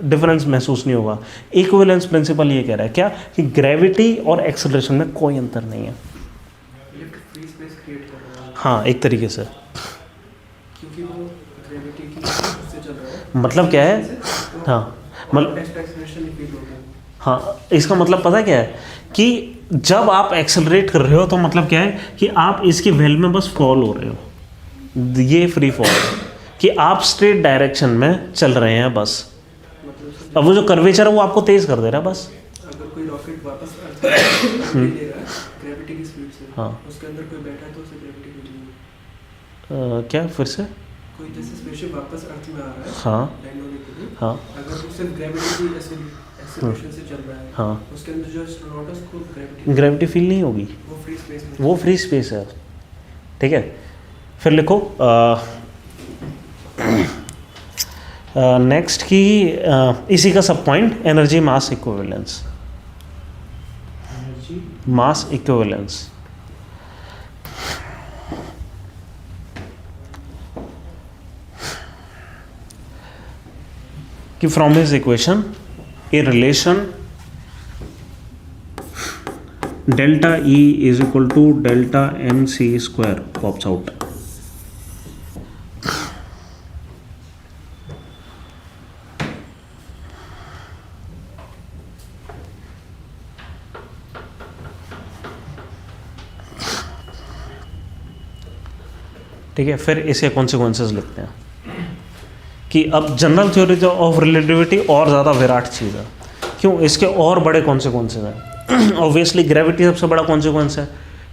डिफरेंस महसूस नहीं होगा। इक्विवेलेंस प्रिंसिपल ये कह रहा है क्या कि ग्रेविटी और एक्सेलरेशन में कोई अंतर नहीं है। लिफ्ट फ्री स्पेस क्रिएट कर रहा है हाँ, एक तरीके से। क्योंकि वो ग्रेविटी की से चल रहा है। मतलब क्या है, हाँ मतलब एक्सेलरेशन फील होता है। हाँ, इसका मतलब पता क्या है कि जब आप एक्सेलरेट कर रहे हो तो मतलब क्या है कि आप इसकी वेल में बस फॉल हो रहे हो। ये फ्री फॉल है कि आप स्ट्रेट डायरेक्शन में चल रहे हैं बस। मतलब अब वो जो कर्वेचर है वो आपको तेज कर दे रहा है बस। अगर कोई रॉकेट वापस अर्थ ले ले रहा है ग्रेविटी की स्पीड से, हाँ। उसके अंदर कोई बैठा है तो उसे ग्रेविटी फील होगी। क्या फिर से? कोई जैसे स्पेसशिप वापस अर्थ में आ रहा है हाँ लैंड होने के लिए, हाँ अगर वो सिर्फ ग्रेविटी की एक्सेलरेशन से चल रहा है, हाँ, उसके अंदर जो एस्ट्रोनॉट है उसको ग्रेविटी ग्रेविटी फील नहीं होगी, वो फ्री स्पेस में वो फ्री स्पेस है। ठीक है, फिर लिखो नेक्स्ट की इसी का सब point energy mass equivalence. Energy mass equivalence कि from his equation a relation delta E is equal to delta MC square pops out. ठीक है, फिर इसके कॉन्सिक्वेंसेस लिखते हैं कि अब जनरल थ्योरी ऑफ रिलेटिविटी और ज़्यादा विराट चीज़ है। क्यों? इसके और बड़े कॉन्सिक्वेंसेस हैं। ऑब्वियसली ग्रेविटी सबसे बड़ा कॉन्सिक्वेंस है।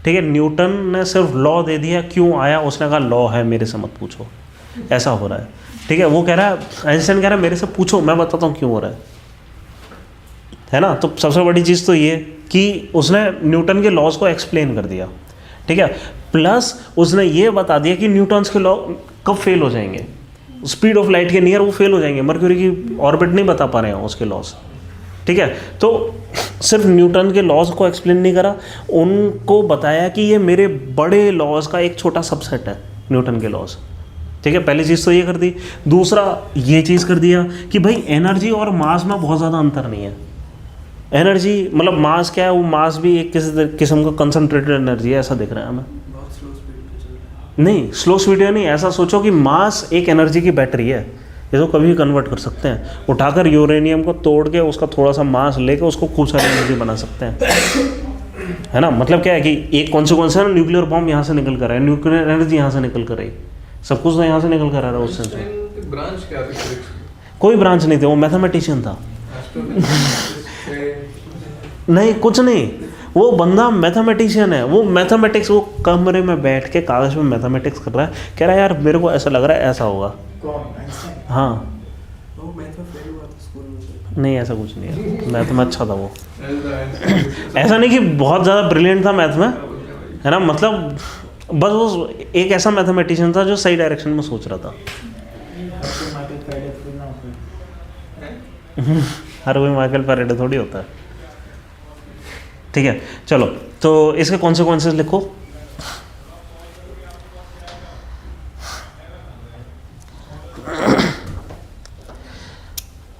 ठीक है, न्यूटन ने सिर्फ लॉ दे दिया, क्यों आया उसने कहा लॉ है, मेरे से मत पूछो, ऐसा हो रहा है। ठीक है, वो कह रहा है, आइंस्टाइन कह रहा है मेरे से पूछो, मैं बताता हूँ क्यों हो रहा है ना। तो सबसे बड़ी चीज़ तो ये कि उसने न्यूटन के लॉज को एक्सप्लेन कर दिया। ठीक है, प्लस उसने ये बता दिया कि न्यूटन्स के लॉ कब फेल हो जाएंगे, स्पीड ऑफ लाइट के नियर वो फेल हो जाएंगे, मर्क्यूरी की ऑर्बिट नहीं बता पा रहे हैं उसके लॉज। ठीक है, तो सिर्फ न्यूटन के लॉज को एक्सप्लेन नहीं करा, उनको बताया कि ये मेरे बड़े लॉज का एक छोटा सबसेट है न्यूटन के लॉज। ठीक है, पहली चीज़ तो ये कर दी। दूसरा ये चीज़ कर दिया कि भाई एनर्जी और मास में बहुत ज़्यादा अंतर नहीं है। एनर्जी मतलब मास क्या है, वो मास भी एक किसी किस्म का कंसनट्रेटेड एनर्जी है, ऐसा दिख रहा है हमें। बहुत स्लो स्पीड पे चल रहा है। नहीं, स्लो स्पीड नहीं, ऐसा सोचो कि मास एक एनर्जी की बैटरी है, ये तो कभी भी कन्वर्ट कर सकते हैं। उठाकर यूरेनियम को तोड़ के उसका थोड़ा सा मास लेके उसको खूब सारी एनर्जी बना सकते हैं, है ना। मतलब क्या है कि एक कॉन्सिक्वेंस है ना, न्यूक्लियर बॉम्ब यहाँ से निकल कर है, न्यूक्लियर एनर्जी यहाँ से निकल कर रही, सब कुछ तो यहाँ से निकल कर आ रहा है उस सेंस में। ब्रांच क्या थी फिजिक्स की? कोई ब्रांच नहीं थे, वो मैथमेटिशियन था। नहीं, कुछ नहीं, वो बंदा मैथमेटिशियन है। वो मैथमेटिक्स, वो कमरे में बैठ के कागज में मैथमेटिक्स कर रहा है, कह रहा है यार मेरे को ऐसा लग रहा है ऐसा होगा। कौन? आइंस्टाइन? हाँ, वो मैथ में फेल हुआ था स्कूल में से। नहीं ऐसा कुछ नहीं है, मैथ में अच्छा था वो। ऐसा नहीं कि बहुत ज़्यादा ब्रिलियंट था मैथ में, है ना, मतलब बस वो एक ऐसा मैथमेटिशियन था जो सही डायरेक्शन में सोच रहा था। ऐसे माइकल फैराडे थोड़ी ना होता है। हर कोई माइकल फैराडे थोड़ी होता है। ठीक है, चलो तो इसके कॉन्सिक्वेंसेस लिखो।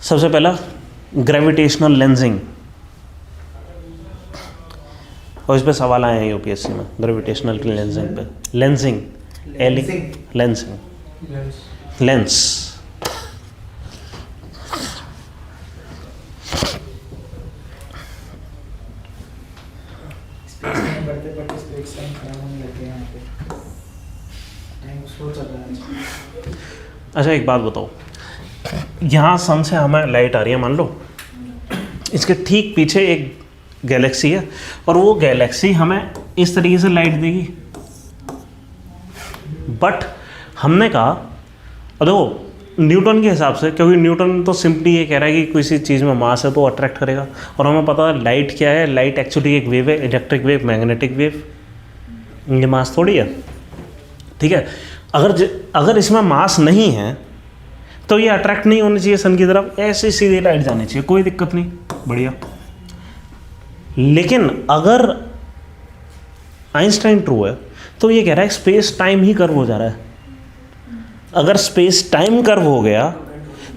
सबसे पहला ग्रेविटेशनल लेंसिंग, और इस पे सवाल आए हैं यूपीएससी में ग्रेविटेशनल लेंसिंग पे। Lensing, lensing, lens. स्पेस में बढ़ते बढ़ते स्पेस टाइम खराब होने लग गया यहाँ पे, टाइम स्लो चल रहा है। अच्छा एक बात बताओ, यहाँ सन से हमें लाइट आ रही है, मान लो इसके ठीक पीछे एक गैलेक्सी है और वो गैलेक्सी हमें इस तरीके से लाइट देगी। बट हमने कहा देखो न्यूटन के हिसाब से, क्योंकि न्यूटन तो सिंपली ये कह रहा है कि किसी चीज़ में मास है तो अट्रैक्ट करेगा, और हमें पता है लाइट क्या है, लाइट एक्चुअली एक वेव है, इलेक्ट्रिक वेव, मैग्नेटिक वेव, ये मास थोड़ी है। ठीक है, अगर इसमें मास नहीं है तो ये अट्रैक्ट नहीं होनी चाहिए सन की तरफ, ऐसे सीधे लाइट जानी चाहिए, कोई दिक्कत नहीं, बढ़िया। लेकिन अगर आइंस्टाइन ट्रू है तो ये कह रहा है स्पेस टाइम ही कर्व हो जा रहा है। अगर स्पेस टाइम कर्व हो गया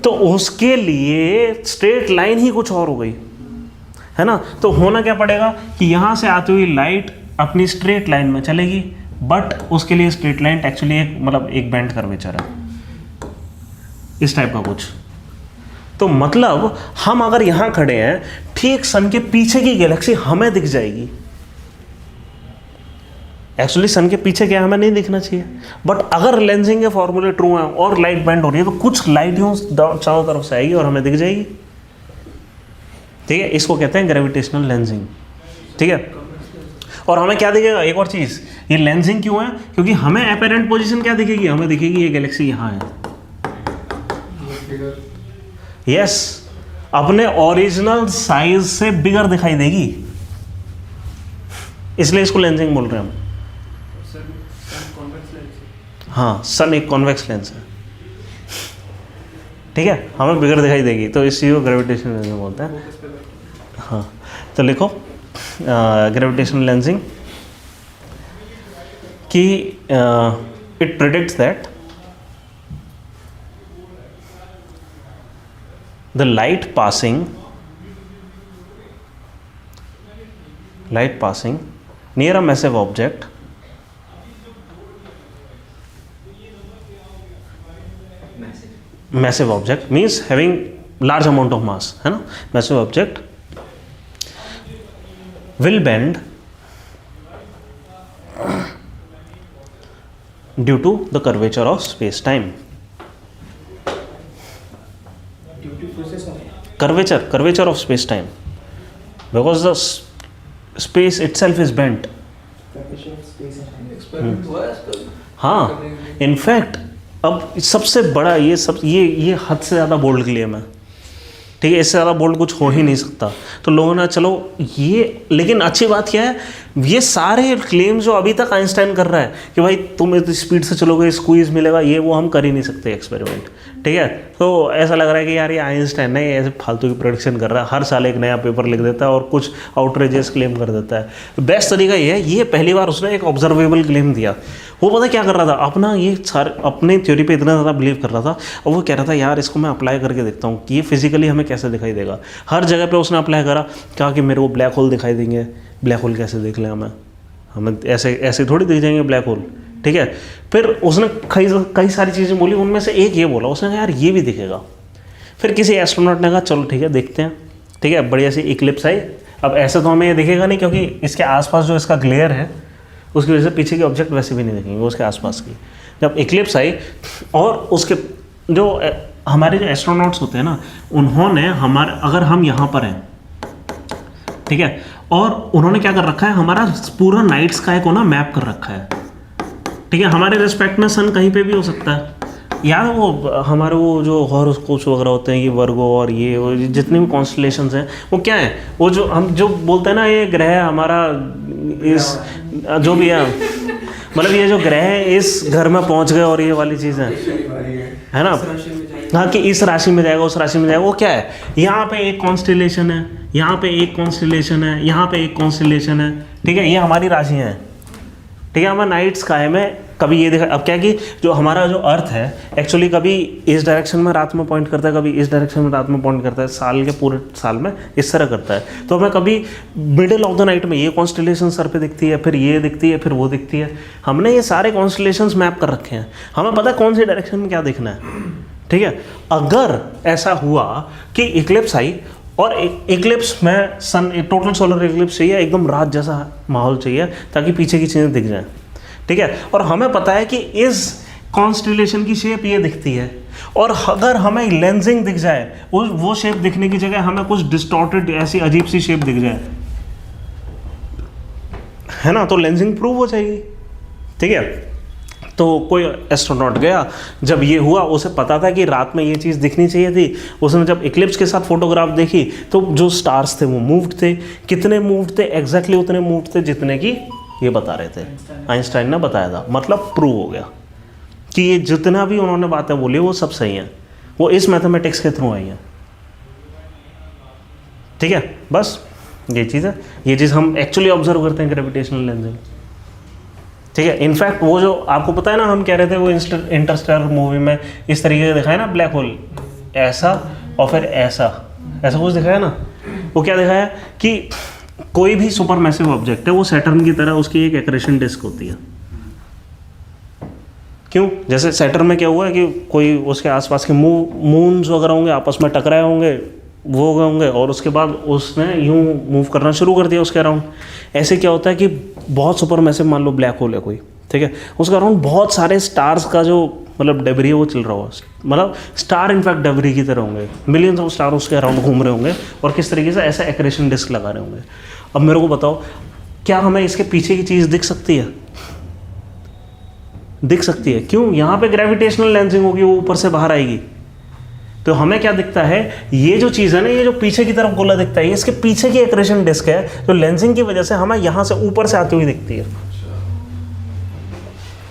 तो उसके लिए स्ट्रेट लाइन ही कुछ और हो गई, है ना। तो होना क्या पड़ेगा कि यहाँ से आती हुई लाइट अपनी स्ट्रेट लाइन में चलेगी, बट उसके लिए स्ट्रेट लाइन एक्चुअली एक मतलब एक बेंड कर्वेचर है, इस टाइप का कुछ। तो मतलब हम अगर यहाँ खड़े हैं, ठीक सन के पीछे की गैलेक्सी हमें दिख जाएगी। एक्चुअली सन के पीछे क्या हमें नहीं दिखना चाहिए, बट अगर लेंसिंग के फॉर्मूले ट्रू हैं और लाइट बेंड हो रही है तो कुछ लाइट यूं चारों तरफ से आएगी और हमें दिख जाएगी। ठीक है, इसको कहते हैं ग्रेविटेशनल लेंसिंग। ठीक है, और हमें क्या दिखेगा, एक और चीज़, ये लेंसिंग क्यों है, क्योंकि हमें अपेरेंट पोजीशन क्या दिखेगी, हमें दिखेगी ये गैलेक्सी यहाँ है। यस, अपने ओरिजिनल साइज से बिगर दिखाई देगी, इसलिए इसको लेंसिंग बोल रहे हैं हम। हाँ, सन एक कॉन्वेक्स लेंस है। ठीक है, हमें बिगर दिखाई देगी, तो इस चीज़ को ग्रेविटेशनल लेंसिंग बोलते हैं। हाँ, तो लिखो ग्रेविटेशनल लेंसिंग कि it predicts that the light passing near a massive object means having large amount of mass, है ना। massive object will bend due to the curvature of space time. curvature of space time, because the space itself is bent. Experiment हुआ है इसका? हाँ, in fact अब सबसे बड़ा ये हद से ज़्यादा बोल्ड क्लेम है। ठीक है, इससे ज़्यादा बोल्ड कुछ हो ही नहीं सकता। तो लोगों ने चलो ये, लेकिन अच्छी बात क्या है, ये सारे क्लेम जो अभी तक आइंस्टाइन कर रहा है कि भाई तुम इस स्पीड से चलोगे स्क्वीज मिलेगा, ये वो हम कर ही नहीं सकते एक्सपेरिमेंट। ठीक है, तो ऐसा लग रहा है कि यार ये आइंस्टाइन नहीं, ऐसे फालतू की प्रेडिक्शन कर रहा है, हर साल एक नया पेपर लिख देता है और कुछ आउटरेजियस क्लेम कर देता है। बेस्ट तरीका ये है, ये पहली बार उसने एक ऑब्जर्वेबल क्लेम दिया। वो पता क्या कर रहा था, अपना ये सारे अपने थ्योरी पे इतना ज़्यादा बिलीव कर रहा था, और वो कह रहा था यार इसको मैं अप्लाई करके देखता हूँ कि ये फिजिकली हमें कैसे दिखाई देगा। हर जगह पे उसने अप्लाई करा, कहा कि मेरे को ब्लैक होल दिखाई देंगे। ब्लैक होल कैसे देख लें हमें ऐसे थोड़ी दिख जाएंगे ब्लैक होल। ठीक है, फिर उसने कई सारी चीज़ें बोली, उनमें से एक ये बोला, उसने कहा यार ये भी दिखेगा। फिर किसी एस्ट्रोनॉट ने कहा चलो ठीक है देखते हैं। ठीक है, बढ़िया सी इक्लिप्स आई। अब ऐसे तो हमें ये दिखेगा नहीं, क्योंकि इसके आसपास जो इसका ग्लेयर है उसकी वजह से पीछे के ऑब्जेक्ट वैसे भी नहीं दिखेंगे, उसके आसपास की। जब इक्लिप्स आई और उसके जो हमारे जो एस्ट्रोनॉट्स होते हैं ना, उन्होंने अगर हम यहाँ पर हैं, ठीक है, और उन्होंने क्या कर रखा है, हमारा पूरा नाइट स्काई को ना मैप कर रखा है। ठीक है, हमारे रिस्पेक्ट में सन कहीं पे भी हो सकता है। यार वो हमारे वो जो हॉरोस्कोप्स वगैरह होते हैं, ये वर्गो और ये जितने भी कॉन्स्टलेशंस हैं, वो क्या है, वो जो हम जो बोलते हैं ना, ये ग्रह हमारा इस जो भी है, मतलब ये जो ग्रह है इस घर में पहुंच गए और ये वाली चीज़ है ना, हाँ, कि इस राशि में जाएगा, उस राशि में जाएगा। वो क्या है, यहाँ पे एक कॉन्स्टलेशन है, यहाँ पे एक कॉन्स्टलेशन है, यहाँ पे एक कॉन्स्टलेशन है। ठीक है, ये हमारी राशियाँ हैं। ठीक है, हमारा नाइट स्काई में कभी ये देखा, अब क्या कि जो हमारा जो अर्थ है एक्चुअली कभी इस डायरेक्शन में रात में पॉइंट करता है, कभी इस डायरेक्शन में रात में पॉइंट करता है, साल के पूरे साल में इस तरह करता है। तो हमें कभी मिडिल ऑफ द नाइट में ये कॉन्स्टलेशन सर पे दिखती है, फिर ये दिखती है, फिर वो दिखती है। हमने ये सारे कॉन्स्टलेशंस मैप कर रखे हैं, हमें पता है कौन सी डायरेक्शन में क्या देखना है। ठीक है, अगर ऐसा हुआ कि इक्लिप्स आई और इक्लिप्स में सन टोटल सोलर इक्लिप्स चाहिए, एकदम रात जैसा माहौल चाहिए ताकि पीछे की चीज़ें दिख जाएं। ठीक है, और हमें पता है कि इस कॉन्स्टलेशन की शेप ये दिखती है, और अगर हमें लेंसिंग दिख जाए, वो शेप दिखने की जगह हमें कुछ डिस्टॉर्टेड ऐसी अजीब सी शेप दिख जाए, है ना, तो लेंसिंग प्रूव हो जाएगी। ठीक है, तो कोई एस्ट्रोनॉट गया, जब ये हुआ उसे पता था कि रात में ये चीज़ दिखनी चाहिए थी, उसने जब इक्लिप्स के साथ फोटोग्राफ देखी तो जो स्टार्स थे वो मूव्ड थे। कितने मूव्ड थे? एग्जैक्टली उतने मूव्ड थे जितने की ये बता रहे थे, आइंस्टाइन ने बताया था। मतलब प्रूव हो गया कि ये जितना भी उन्होंने बातें बोली वो सब सही हैं, वो इस मैथमेटिक्स के थ्रू आई हैं। ठीक है, बस ये चीज़ है, ये चीज़ हम एक्चुअली ऑब्जर्व करते हैं ग्रेविटेशनल लेंसिंग। ठीक है, इनफैक्ट वो जो आपको पता है ना, हम कह रहे थे वो इंटरस्टेलर मूवी में इस तरीके का दिखाया ना, ब्लैक होल ऐसा और फिर ऐसा कुछ दिखाया ना। वो क्या दिखाया कि कोई भी सुपर मैसिव ऑब्जेक्ट है वो सैटर्न की तरह उसकी एक एक्रेशन डिस्क होती है। क्यों? जैसे सैटर्न में क्या हुआ है कि कोई उसके आसपास के मून्स वगैरह होंगे, आपस में टकराए होंगे, वो हो गए होंगे, और उसके बाद उसने यूं मूव करना शुरू कर दिया उसके अराउंड। ऐसे क्या होता है कि बहुत सुपर मैसिव, मान लो ब्लैक होल है कोई, ठीक है, उसके अराउंड बहुत सारे स्टार्स का जो मतलब डेब्री है वो चल रहा होगा, मतलब स्टार इनफैक्ट डेब्री की तरह होंगे, मिलियंस ऑफ स्टार उसके अराउंड घूम रहे होंगे और किस तरीके से ऐसा एक्रेशन डिस्क लगा रहे होंगे। अब मेरे को बताओ, क्या हमें इसके पीछे की चीज़ दिख सकती है? दिख सकती है। क्यों? यहाँ पे ग्रेविटेशनल लेंसिंग होगी, वो ऊपर से बाहर आएगी, तो हमें क्या दिखता है? ये जो चीज़ है ना, ये जो पीछे की तरफ गोला दिखता है, ये इसके पीछे की एक्रेशन डिस्क है, जो लेंसिंग की वजह से हमें यहाँ से ऊपर से आती हुई दिखती है।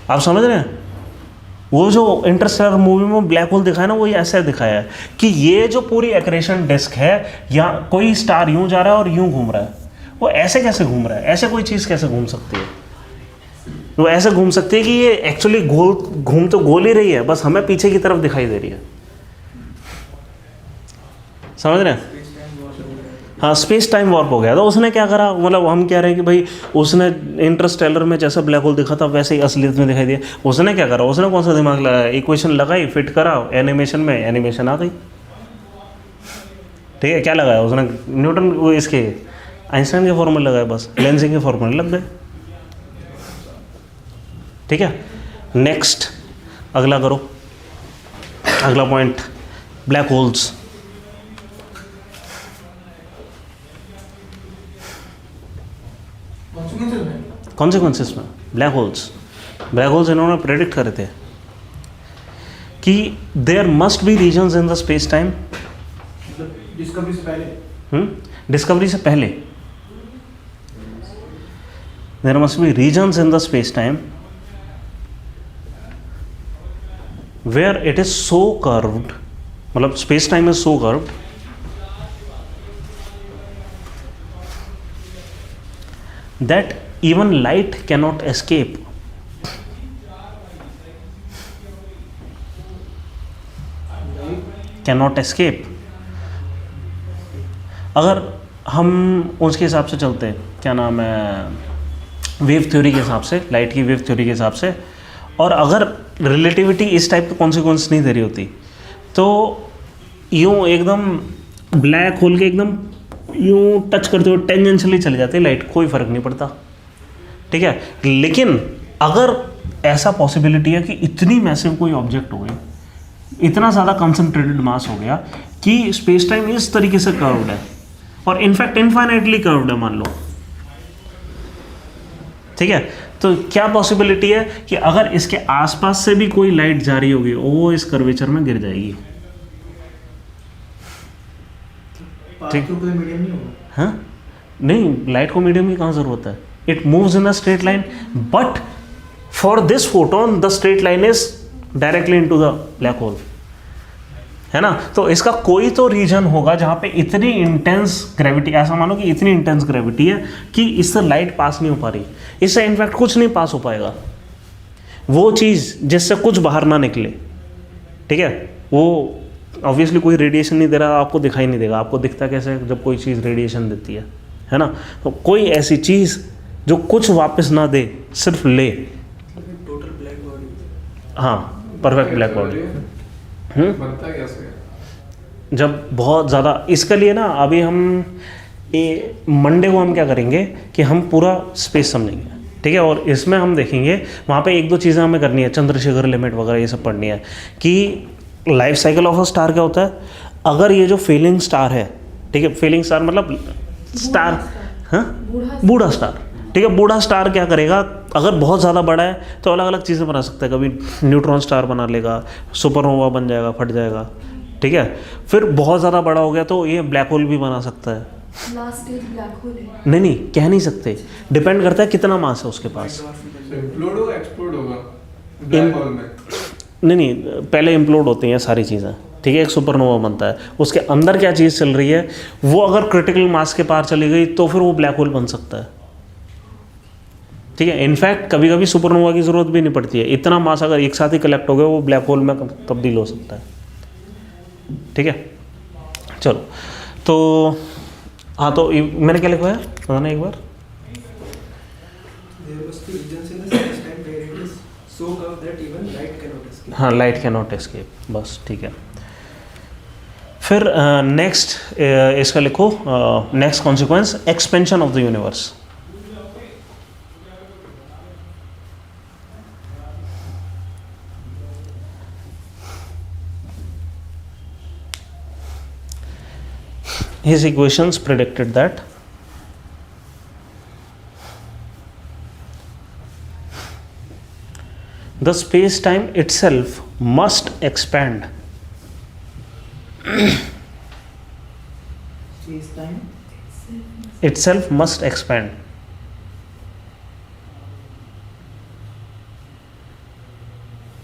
आप समझ रहे हैं? वो जो इंटरस्टेलर मूवी में ब्लैक होल दिखाया ना, वो ये ऐसे दिखाया है कि ये जो पूरी एक्रेशन डिस्क है, या कोई स्टार यूं जा रहा है और यूं घूम रहा है, वो ऐसे कैसे घूम रहा है? ऐसे कोई चीज़ कैसे घूम सकती है? वो ऐसे घूम सकती है कि ये एक्चुअली घूम तो गोल ही रही है, बस हमें पीछे की तरफ दिखाई दे रही है। समझ रहे हैं? हाँ, स्पेस टाइम वॉर्प हो गया। तो उसने क्या करा, मतलब हम कह रहे हैं कि भाई उसने इंटरस्टेलर में जैसा ब्लैक होल दिखा था वैसे ही असलियत में दिखाई दिया। उसने क्या करा? उसने कौन सा दिमाग लगाया? इक्वेशन लगाई, फिट करा एनिमेशन में, एनिमेशन आ गई। ठीक है, क्या लगाया उसने? न्यूटन वो इसके आइंस्टाइन के फॉर्मूले लगाए, बस लेंसिंग के फॉर्मूले लग गए। ठीक है, नेक्स्ट अगला करो, अगला पॉइंट, ब्लैक होल्स। कॉन्सिक्वेंसेस में ब्लैक होल्स इन्होंने प्रेडिक्ट करे थे कि there must be regions in the space time. Discovery से पहले, डिस्कवरी से पहले there must be regions in the space time where it is so curved, मतलब space time is so curved that even light cannot escape. Cannot escape. अगर हम उसके हिसाब से चलते हैं, क्या नाम है, वेव थ्योरी के हिसाब से, लाइट की वेव थ्योरी के हिसाब से, और अगर रिलेटिविटी इस टाइप के कॉन्सिक्वेंस नहीं दे रही होती, तो यूँ एकदम ब्लैक होल के एकदम यूँ टच करते हुए टेंजेंशियली चले जाते हैं लाइट, कोई फ़र्क नहीं पड़ता। ठीक है, लेकिन अगर ऐसा पॉसिबिलिटी है कि इतनी मैसिव कोई ऑब्जेक्ट हो गई, इतना ज़्यादा कंसंट्रेटेड मास हो गया कि स्पेस टाइम इस तरीके से कर्व्ड है, और इनफैक्ट इनफाइनाइटली कर्व्ड है मान लो, ठीक है, तो क्या पॉसिबिलिटी है कि अगर इसके आसपास से भी कोई लाइट जा रही होगी, वो इस कर्वेचर में गिर जाएगी। ठीक, मीडियम नहीं होगा। हाँ, नहीं, लाइट को मीडियम की कहाँ ज़रूरत है? It moves in a straight line, but for this photon the straight line is directly into the black hole, है ना। तो इसका कोई तो रीजन होगा जहाँ पे इतनी इंटेंस ग्रेविटी, ऐसा मानो कि इतनी इंटेंस ग्रेविटी है कि इससे लाइट पास नहीं हो पा रही, इससे इनफैक्ट कुछ नहीं पास हो पाएगा, वो चीज़ जिससे कुछ बाहर ना निकले। ठीक है, वो ऑब्वियसली कोई रेडिएशन नहीं दे रहा, आपको दिखाई नहीं देगा। आपको दिखता कैसे जब कोई चीज़ रेडिएशन देती है ना। तो कोई ऐसी चीज़ जो कुछ वापस ना दे, सिर्फ ले, टोटल ब्लैक बॉडी। हाँ, परफेक्ट ब्लैक बॉडी। बनता है कैसे? जब बहुत ज़्यादा, इसके लिए ना अभी हम मंडे को हम क्या करेंगे कि हम पूरा स्पेस समझेंगे, ठीक है, और इसमें हम देखेंगे वहाँ पे एक दो चीज़ें हमें करनी है, चंद्रशेखर लिमिट वगैरह ये सब पढ़नी है कि life cycle of a star क्या होता है। अगर ये जो फेलिंग स्टार है, ठीक है, फेलिंग स्टार मतलब स्टार, हाँ, बूढ़ा स्टार, ठीक है, बूढ़ा स्टार क्या करेगा, अगर बहुत ज़्यादा बड़ा है तो अलग अलग चीज़ें बना सकता है, कभी न्यूट्रॉन स्टार बना लेगा, सुपरनोवा बन जाएगा, फट जाएगा, ठीक है। फिर बहुत ज़्यादा बड़ा हो गया तो ये ब्लैक होल भी बना सकता है। लास्ट स्टेज ब्लैक होल है। नहीं नहीं, कह नहीं सकते, डिपेंड करता है कितना मास है उसके पास। इम्प्लोड होगा, एक्सप्लोड होगा ब्लैक होल में? नहीं, पहले इम्प्लोड होती हैं सारी चीज़ें, ठीक है, एक सुपरनोवा बनता है, उसके अंदर क्या चीज़ चल रही है वो अगर क्रिटिकल मास के पार चली गई तो फिर वो ब्लैक होल बन सकता है, ठीक है। इनफैक्ट कभी कभी सुपरनोवा की ज़रूरत भी नहीं पड़ती है, इतना मास अगर एक साथ ही कलेक्ट हो गया वो ब्लैक होल में तब्दील हो सकता है, ठीक है। चलो तो हाँ, तो मैंने क्या लिखवाया बताना एक बार। There must be regions in the space-time where it is so curved that even light cannot escape. हाँ, लाइट कैन नॉट एस्केप, बस ठीक है। फिर नेक्स्ट इसका लिखो, next consequence expansion of the universe. His equations predicted that the space-time itself must expand Space time. itself must expand,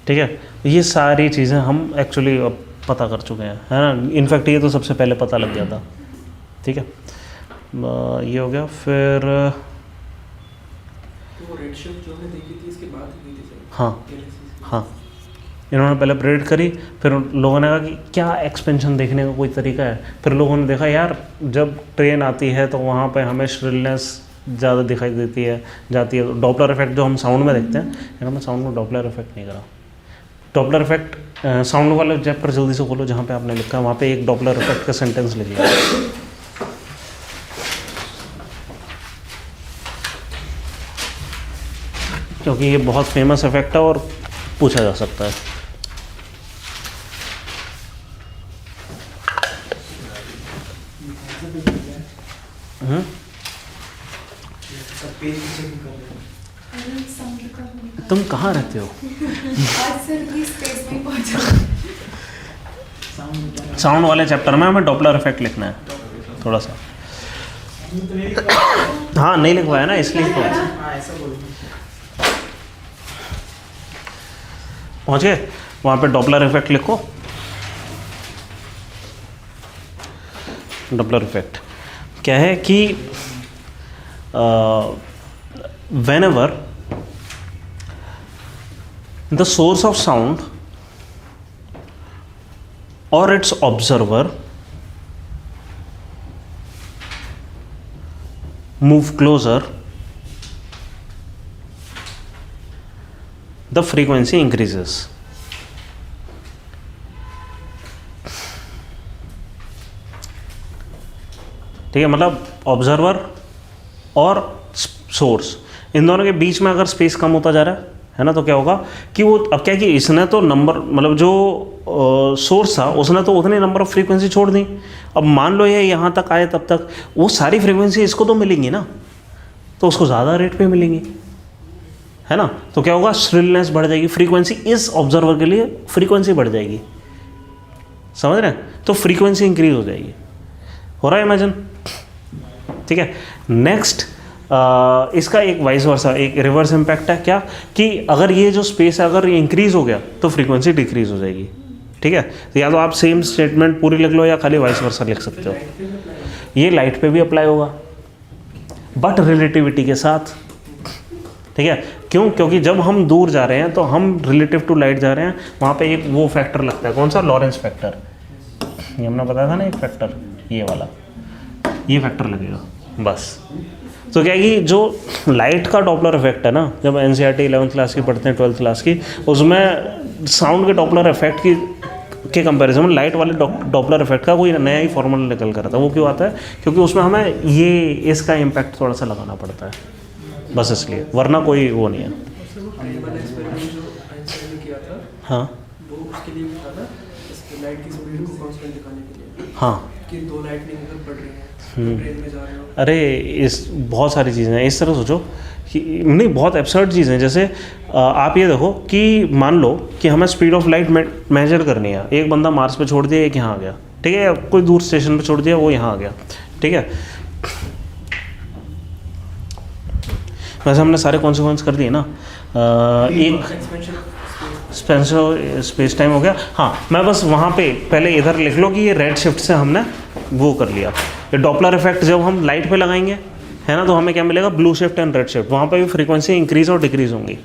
ठीक है। ये सारी चीज़ें हम एक्चुअली अब पता कर चुके हैं, है ना। इनफैक्ट ये तो सबसे पहले पता लग गया था, ठीक है। ये हो गया। फिर तो वो रेड शिफ्ट जो हमने देखी थी इसके बाद हुई थी शायद, हाँ galaxies की। हाँ, इन्होंने पहले प्रेडिक्ट करी, फिर लोगों ने कहा कि क्या एक्सपेंशन देखने का कोई तरीका है। फिर लोगों ने देखा यार जब ट्रेन आती है तो वहाँ पे हमें श्रिलनेस ज़्यादा दिखाई देती है, जाती है। डॉपलर इफेक्ट जो हम साउंड में देखते हैं, यार मैं साउंड में डॉपलर इफेक्ट नहीं करा। डॉपलर इफेक्ट साउंड वाले चैप्टर जल्दी से खोलो जहाँ पे आपने लिखा है, वहाँ पे एक डॉपलर इफेक्ट का सेंटेंस लिख लिया। क्योंकि ये बहुत फेमस इफेक्ट है और पूछा जा सकता है। सब पेज पीछे भी कर रहे हैं। अरे साउंड का भी निकाल। तुम कहाँ रहते हो? आज सर की स्पेस में पहुंचा। साउंड निकाल। साउंड वाले चैप्टर में हमें डॉपलर इफेक्ट लिखना है थोड़ा सा। हाँ, नहीं लिखवाया ना इसलिए तो। हाँ ऐसा बोलो। पहुँच गए? वहाँ पे डॉपलर इफेक्ट लिखो। डॉपलर इफेक्ट क्या है कि whenever the source of sound or its observer move closer, the frequency increases. ठीक है, मतलब ऑब्जर्वर और सोर्स, इन दोनों के बीच में अगर स्पेस कम होता जा रहा है ना, तो क्या होगा कि वो अब क्या कि इसने तो नंबर मतलब जो सोर्स था उसने तो उतने नंबर ऑफ फ्रीक्वेंसी छोड़ दी। अब मान लो ये यहाँ तक आए तब तक वो सारी फ्रीक्वेंसी इसको तो मिलेंगी ना, तो उसको ज़्यादा रेट पे मिलेंगी, है ना। तो क्या होगा, श्रिलनेस बढ़ जाएगी, फ्रीक्वेंसी इस ऑब्जर्वर के लिए फ्रीक्वेंसी बढ़ जाएगी, समझ रहे हैं। तो फ्रीक्वेंसी इंक्रीज हो जाएगी। हो रहा है इमेजिन, ठीक है। नेक्स्ट इसका एक वाइस वर्सा, एक रिवर्स इम्पैक्ट है क्या कि अगर ये जो स्पेस है अगर ये इंक्रीज हो गया तो फ्रीक्वेंसी डिक्रीज हो जाएगी, ठीक है। तो या तो आप सेम स्टेटमेंट पूरी लिख लो या खाली वाइस वर्सा लिख सकते हो। ये लाइट पे भी अप्लाई होगा बट रिलेटिविटी के साथ, ठीक है। क्यों? क्योंकि जब हम दूर जा रहे हैं तो हम रिलेटिव टू लाइट जा रहे हैं, वहाँ पे एक वो फैक्टर लगता है, कौन सा, लॉरेंस फैक्टर। ये हमने बताया था ना एक फैक्टर, ये वाला, ये फैक्टर लगेगा बस। तो क्या है कि जो लाइट का डॉपलर इफेक्ट है ना, जब एनसीईआरटी 11th क्लास की पढ़ते हैं 12th क्लास की, उसमें साउंड के डॉपलर इफेक्ट के कंपैरिजन में लाइट वाले डॉपलर इफेक्ट का कोई नया ही फॉर्मूला निकल कर आता है। वो क्यों आता है? क्योंकि उसमें हमें ये इसका इम्पैक्ट थोड़ा सा लगाना पड़ता है, बस इसलिए, वरना कोई वो नहीं है। पहले वाला एक्सपेरिमेंट जो आइंस्टाइन ने किया था, हाँ वो उसके लिए भी था ना, इसके लाइट की स्पीड को कांस्टेंट दिखाने के लिए। हाँ कि 2 लाइटनिंग अगर पड़ रही है ट्रेन में जा रहे हो, अरे इस बहुत सारी चीज़ें हैं। इस तरह सोचो कि नहीं, बहुत एब्सर्ड चीज़ें हैं। जैसे आप ये देखो कि मान लो कि हमें स्पीड ऑफ लाइट मेजर करनी है। एक बंदा मार्स पे छोड़ दिया, एक यहाँ आ गया, ठीक है, या कोई दूर स्टेशन पे छोड़ दिया, वो यहाँ आ गया, ठीक है। वैसे हमने सारे कॉन्सिक्वेंस कर दिए ना। एक एक्सपेंशन स्पेस टाइम हो गया। हाँ, मैं बस वहाँ पे पहले इधर लिख लो कि ये रेड शिफ्ट से हमने वो कर लिया। ये डॉपलर इफेक्ट जब हम लाइट पे लगाएंगे, है ना, तो हमें क्या मिलेगा, blue shift and red shift. वहाँ पे भी फ्रीक्वेंसी इंक्रीज और डिक्रीज होंगी।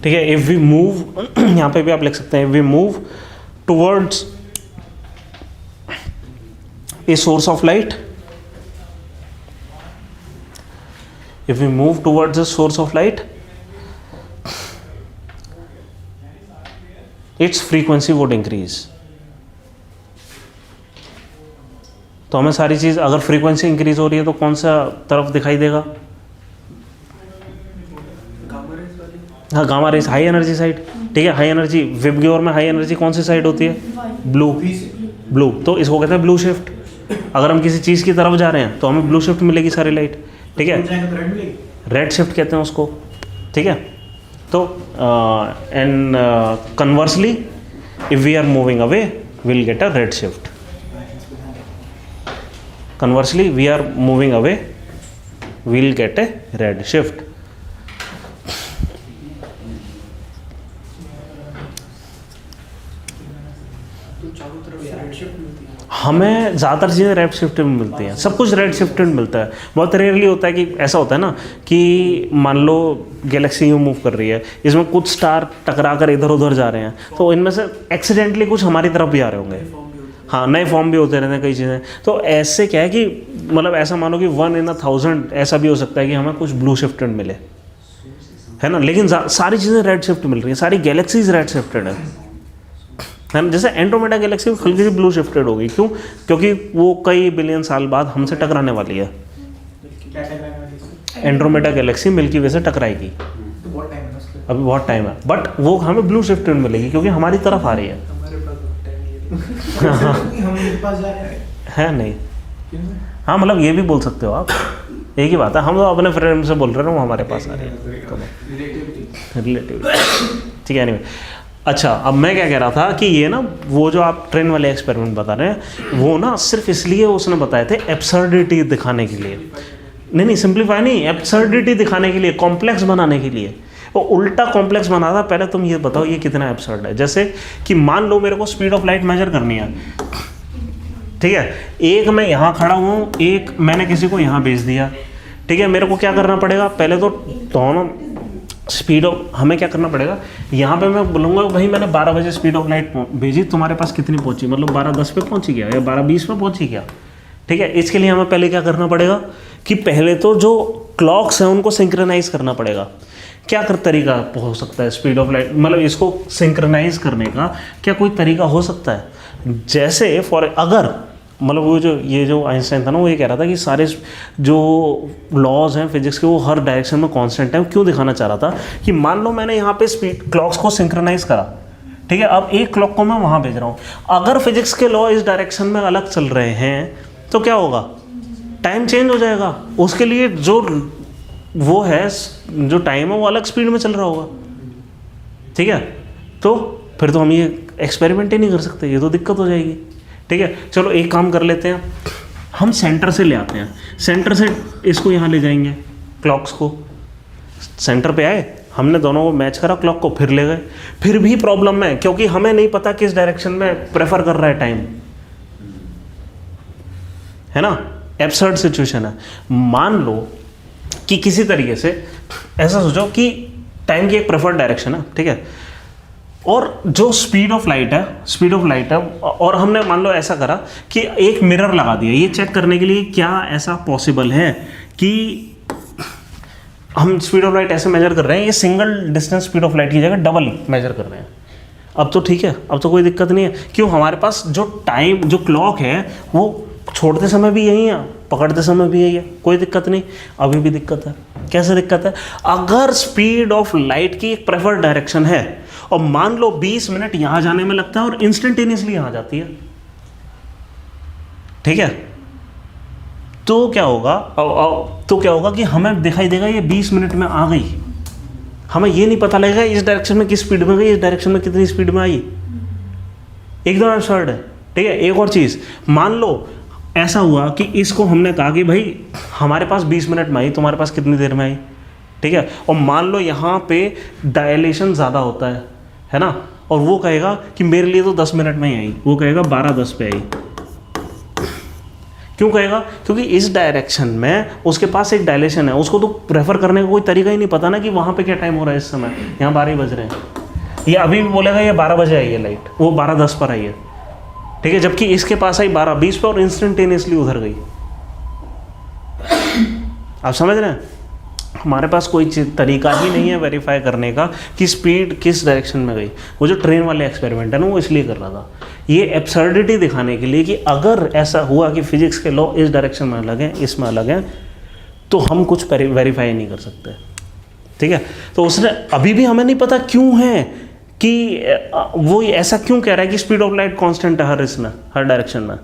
ठीक है। इफ वी मूव, यहाँ पे भी आप लिख सकते हैं, if we move towards a source of light, if we move towards the source of light, its frequency would increase। तो हमें सारी चीज़, अगर फ्रीक्वेंसी इंक्रीज हो रही है तो कौन सा तरफ दिखाई देगा? गामा रेज वाली, हाँ, gamma rays, high energy side, ठीक है। हाई एनर्जी, विबग्योर में हाई एनर्जी कौन सी साइड होती है? ब्लू। ब्लू, तो इसको कहते हैं ब्लू शिफ्ट। अगर हम किसी चीज़ की तरफ जा रहे हैं तो हमें ब्लू शिफ्ट मिलेगी सारी लाइट, ठीक है। रेड शिफ्ट कहते हैं उसको, ठीक है। तो and conversely if we are moving away will get a red shift. Conversely we are moving away will get a red shift. तो चारों तरफ से रेड शिफ्ट मिलती है। हमें ज़्यादातर चीज़ें रेड शिफ्ट में मिलती हैं, सब कुछ रेड शिफ्ट में मिलता है। बहुत रेयरली होता है कि ऐसा होता है ना कि मान लो गैलेक्सी यूँ मूव कर रही है, इसमें कुछ स्टार टकरा कर इधर उधर जा रहे हैं, तो इनमें से एक्सीडेंटली कुछ हमारी तरफ भी आ रहे होंगे। हाँ, नए फॉर्म भी होते रहते हैं कई चीज़ें। तो ऐसे क्या है कि मतलब ऐसा मानो कि 1 in 1000 ऐसा भी हो सकता है कि हमें कुछ ब्लू शिफ्टेड मिले, है ना। लेकिन सारी चीज़ें रेड शिफ्ट मिल रही है, सारी गैलेक्सीज रेड शिफ्टेड है ना। जैसे एंड्रोमेडा गैलेक्सी हल्की सी ब्लू शिफ्टेड होगी, क्यों? क्योंकि वो कई बिलियन साल बाद हमसे टकराने वाली है। एंड्रोमेडा गैलेक्सी मिल्की वे से टकराएगी, तो बहुत टाइम है उसके। अभी बहुत टाइम है, बट वो हमें ब्लू शिफ्टेड मिलेगी क्योंकि हमारी तरफ आ रही है। हमारे पास बहुत टाइम नहीं है। हम उनके पास जा रहे हैं। है नहीं? क्यों? हाँ, मतलब ये भी बोल सकते हो आप, एक ही बात है। हम तो अपने फ्रेंड से बोल रहे हैं, वो हमारे पास आ रही है, रिलेटिव, ठीक है। एनीवे, अच्छा, अब मैं क्या कह रहा था कि ये ना, वो जो आप ट्रेन वाले एक्सपेरिमेंट बता रहे हैं, वो ना सिर्फ इसलिए उसने बताए थे एब्सर्डिटी दिखाने के लिए। नहीं, सिंप्लीफाई नहीं, एब्सर्डिटी दिखाने के लिए, कॉम्प्लेक्स बनाने के लिए। वो उल्टा कॉम्प्लेक्स बना था। पहले तुम ये बताओ ये कितना एब्सर्ड है। जैसे कि मान लो मेरे को स्पीड ऑफ लाइट मेजर करनी है, ठीक है। एक मैं यहाँ खड़ा हूँ, एक मैंने किसी को यहाँ भेज दिया, ठीक है। मेरे को क्या करना पड़ेगा? पहले तो दोनों स्पीड ऑफ, हमें क्या करना पड़ेगा, यहाँ पे मैं बोलूँगा भाई मैंने 12 बजे स्पीड ऑफ लाइट भेजी, तुम्हारे पास कितनी पहुँची, मतलब 12:10 पे पहुँची क्या या 12:20 पे पहुँची क्या, ठीक है। इसके लिए हमें पहले क्या करना पड़ेगा कि पहले तो जो क्लॉक्स हैं उनको सिंक्रोनाइज करना पड़ेगा। क्या कर तरीका हो सकता है स्पीड ऑफ लाइट, मतलब इसको सिंक्रोनाइज करने का क्या कोई तरीका हो सकता है? जैसे फॉर अगर मतलब वो जो ये जो आइंस्टाइन था ना, वो ये कह रहा था कि सारे जो लॉज हैं फिजिक्स के वो हर डायरेक्शन में कांस्टेंट है। वो क्यों दिखाना चाह रहा था कि मान लो मैंने यहाँ पे स्पीड क्लॉक्स को सिंक्रोनाइज करा, ठीक है। अब एक क्लॉक को मैं वहाँ भेज रहा हूँ, अगर फिजिक्स के लॉ इस डायरेक्शन में अलग चल रहे हैं तो क्या होगा? टाइम चेंज हो जाएगा। उसके लिए जो वो है, जो टाइम है वो अलग स्पीड में चल रहा होगा, ठीक है। तो फिर तो हम ये एक्सपेरिमेंट ही नहीं कर सकते, ये तो दिक्कत हो जाएगी, ठीक है। चलो एक काम कर लेते हैं, हम सेंटर से ले आते हैं, सेंटर से इसको यहाँ ले जाएंगे, क्लॉक्स को सेंटर पे आए, हमने दोनों को मैच करा, क्लॉक को फिर ले गए, फिर भी प्रॉब्लम है क्योंकि हमें नहीं पता किस डायरेक्शन में प्रेफर कर रहा है टाइम, है ना। एब्सर्ड सिचुएशन है। मान लो कि किसी तरीके से ऐसा सोचो कि टाइम की एक प्रेफर्ड डायरेक्शन है, ठीक है, और जो स्पीड ऑफ लाइट है, और हमने मान लो ऐसा करा कि एक मिरर लगा दिया, ये चेक करने के लिए क्या ऐसा पॉसिबल है कि हम स्पीड ऑफ लाइट ऐसे मेजर कर रहे हैं, ये single distance speed of light की जगह डबल मेजर कर रहे हैं। अब तो ठीक है, अब तो कोई दिक्कत नहीं है। क्यों? हमारे पास जो टाइम, जो क्लॉक है वो छोड़ते समय भी यही है, पकड़ते समय भी यही है, कोई दिक्कत नहीं। अभी भी दिक्कत है। कैसे दिक्कत है? अगर स्पीड ऑफ लाइट की एक प्रेफर्ड डायरेक्शन है और मान लो 20 मिनट यहाँ जाने में लगता है और इंस्टेंटेनियसली यहाँ जाती है, ठीक है, तो क्या होगा? तो क्या होगा कि हमें दिखाई देगा ये 20 मिनट में आ गई, हमें ये नहीं पता लगेगा इस डायरेक्शन में किस स्पीड में गई, इस डायरेक्शन में कितनी स्पीड में आई। एकदम एब्सर्ड है, ठीक है। एक और चीज़, मान लो ऐसा हुआ कि इसको हमने कहा कि भाई हमारे पास 20 मिनट में आई, तुम्हारे पास कितनी देर में आई, ठीक है, और मान लो यहाँ पे डायलेशन ज़्यादा होता है ना, और वो कहेगा कि मेरे लिए तो 10 मिनट में ही आई, वो कहेगा 12:10 पे आई। क्यों कहेगा? क्योंकि इस डायरेक्शन में उसके पास एक डायलेशन है, उसको तो प्रेफर करने का कोई तरीका ही नहीं पता ना कि वहाँ पे क्या टाइम हो रहा है इस समय, यहाँ 12 ही बज रहे हैं। ये अभी भी बोलेगा ये 12 बजे आई है लाइट, वो 12:10 पर आई है, ठीक है, जबकि इसके पास आई 12:20 पे और इंस्टेंटेनियसली उधर गई। आप समझ रहे हैं? हमारे पास कोई तरीका ही नहीं है वेरीफाई करने का कि स्पीड किस डायरेक्शन में गई। वो जो ट्रेन वाले एक्सपेरिमेंट है ना, वो इसलिए कर रहा था, ये एब्सर्डिटी दिखाने के लिए कि अगर ऐसा हुआ कि फिजिक्स के लॉ इस डायरेक्शन में अलग हैं, इसमें अलग हैं, तो हम कुछ वेरीफाई नहीं कर सकते, ठीक है। तो उसने अभी भी हमें नहीं पता क्यों है कि वो ऐसा क्यों कह रहा है कि स्पीड ऑफ लाइट कांस्टेंट है हर डायरेक्शन में,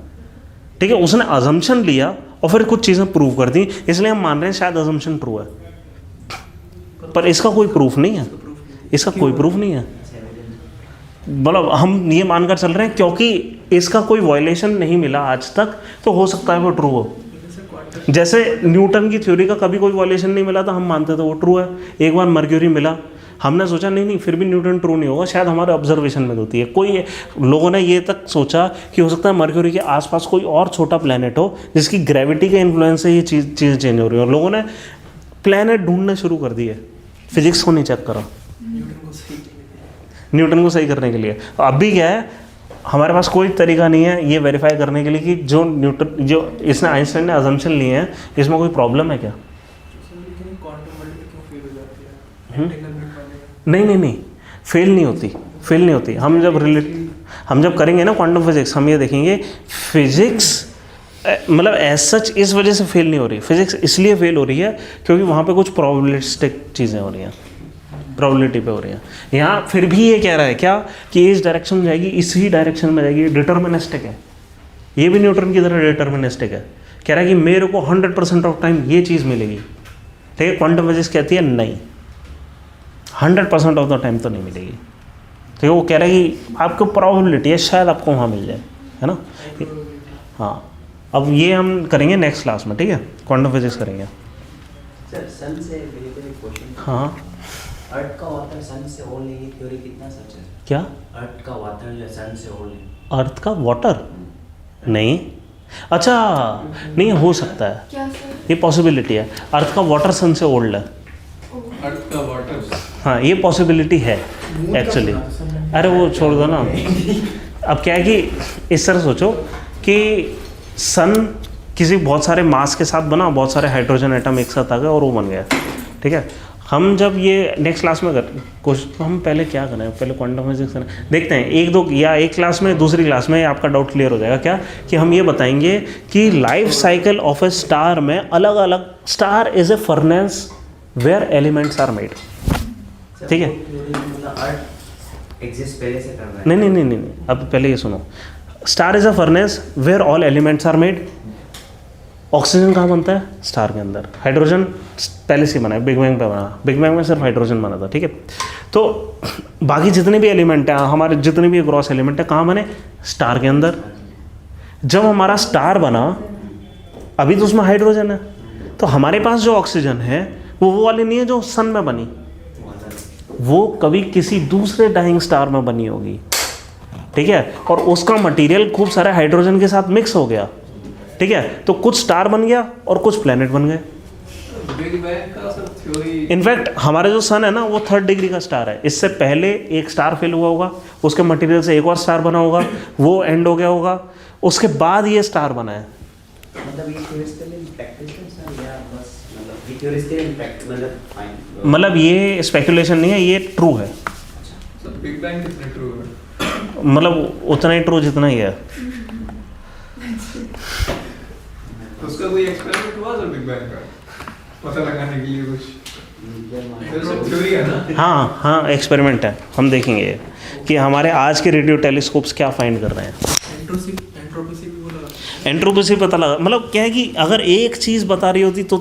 ठीक है। उसने अजम्पशन लिया और फिर कुछ चीज़ें प्रूव कर दी, इसलिए हम मान रहे हैं शायद अजम्पशन ट्रू है, पर इसका कोई प्रूफ नहीं है, इसका कोई प्रूफ नहीं है। मतलब हम ये मानकर चल रहे हैं क्योंकि इसका कोई वायलेशन नहीं मिला आज तक, तो हो सकता है वो ट्रू हो। जैसे न्यूटन की थ्योरी का कभी कोई वायलेशन नहीं मिला था, हम मानते थे वो ट्रू है। एक बार मर्क्यूरी मिला, हमने सोचा नहीं फिर भी न्यूटन ट्रू नहीं होगा, शायद हमारे ऑब्जर्वेशन में होती है। कोई लोगों ने ये तक सोचा कि हो सकता है मर्क्यूरी के आसपास कोई और छोटा प्लैनेट हो जिसकी ग्रेविटी के इन्फ्लुएंस से ये चीज़ चेंज हो रही है, और लोगों ने प्लैनेट ढूंढने शुरू कर दिए, फिजिक्स को नहीं चेक करो, न्यूटन को सही करने के लिए। अब भी क्या है, हमारे पास कोई तरीका नहीं है ये वेरीफाई करने के लिए कि जो इसने आइंस्टाइन ने अजम्पशन लिए हैं इसमें कोई प्रॉब्लम है क्या। नहीं फेल नहीं होती। हम जब करेंगे ना क्वांटम फिजिक्स, हम ये देखेंगे फिजिक्स मतलब एज सच इस वजह से फेल नहीं हो रही। फिजिक्स इसलिए फेल हो रही है क्योंकि वहाँ पे कुछ प्रोबेबिलिस्टिक चीज़ें हो रही हैं, प्रोबेबिलिटी पे हो रही हैं। यहाँ फिर भी ये कह रहा है क्या कि इस डायरेक्शन में जाएगी, इसी डायरेक्शन में जाएगी, डिटर्मिनिस्टिक है। ये भी न्यूटन की तरह डिटर्मिनिस्टिक है, कह रहा है कि मेरे को 100% ऑफ टाइम ये चीज़ मिलेगी, ठीक है। क्वांटम फिजिक्स कहती है नहीं, 100% ऑफ द टाइम तो नहीं मिलेगी, ठीक है। वो कह रहा है कि आपको प्रोबेबिलिटी है, शायद आपको वहाँ मिल जाए, है ना। हाँ, अब ये हम करेंगे नेक्स्ट क्लास में, ठीक है, क्वांटम फिजिक्स करेंगे। सर सन से रिलेटेड क्वेश्चन। हाँ, अर्थ का वाटर सन से ओल्ड है, ये थ्योरी कितना सच है? क्या? अर्थ का वाटर जो सन से ओल्ड है। अर्थ का वाटर नहीं, अच्छा नहीं हो सकता है, क्या सर? ये पॉसिबिलिटी है। अर्थ का वाटर सन से ओल्ड है, अर्थ का वाटर, हाँ ये पॉसिबिलिटी है एक्चुअली। अरे वो छोड़ दो ना। अब क्या है कि इस तरह सोचो कि सन किसी बहुत सारे मास के साथ बना, बहुत सारे हाइड्रोजन एटम एक साथ आ गए और वो बन गया, ठीक है। हम जब ये नेक्स्ट क्लास में कोशिश, तो हम पहले क्या करें, पहले क्वांटम फिजिक्स करें, देखते हैं एक दो या एक क्लास में, दूसरी क्लास में आपका डाउट क्लियर हो जाएगा। क्या कि हम ये बताएंगे कि life cycle of a star में अलग अलग, star is a furnace where elements are made, ठीक है। अर्थ एग्जिस्ट पहले से कर रहा है। नहीं, अब पहले ये सुनो। Star is a furnace where all elements are made. Oxygen कहाँ बनता है? स्टार के अंदर। हाइड्रोजन पहले से बना है, बिग बैंग पे बना, बिग बैंग में सिर्फ हाइड्रोजन बना था, ठीक है। तो बाकी जितने भी एलिमेंट हैं, हमारे जितने भी ग्रॉस एलिमेंट है, कहाँ बने? स्टार के अंदर। जब हमारा स्टार बना, अभी तो उसमें हाइड्रोजन है, तो हमारे पास जो ऑक्सीजन है वो वाली नहीं है जो सन में बनी, वो कभी किसी दूसरे डाइंग स्टार में बनी होगी, ठीक है। और उसका मटेरियल खूब सारे हाइड्रोजन के साथ मिक्स हो गया, ठीक है। तो कुछ स्टार बन गया और कुछ प्लेनेट बन गए। बिग बैंग का सब थ्योरी, इनफैक्ट हमारे जो सन है ना, वो 3rd डिग्री का स्टार है। इससे पहले एक स्टार फेल हुआ होगा, उसके मटेरियल से एक और स्टार बना होगा, वो एंड हो गया होगा, उसके बाद ये स्टार बना है। मतलब ये थ्योरिटिकल इम्पैक्ट है या बस मतलब ये थ्योरिटिकल इम्पैक्ट मतलब फाइन, मतलब ये स्पेकुलेशन नहीं है, ये ट्रू है। सब बिग बैंग कितने ट्रू है? मतलब उतना ही ट्रू जितना ही है। तो उसका कोई एक्सपेरिमेंट हुआ सर बिग बैंग का पता लगाने के लिए कुछ? ये सब थ्योरी है ना? हाँ हाँ एक्सपेरिमेंट है, हम देखेंगे ये कि हमारे आज के रेडियो टेलीस्कोप्स क्या फाइंड कर रहे हैं। एंट्रोपी से भी बोला एंट्रोपी से पता लगा, मतलब क्या है कि अगर एक चीज़ बता रही होती तो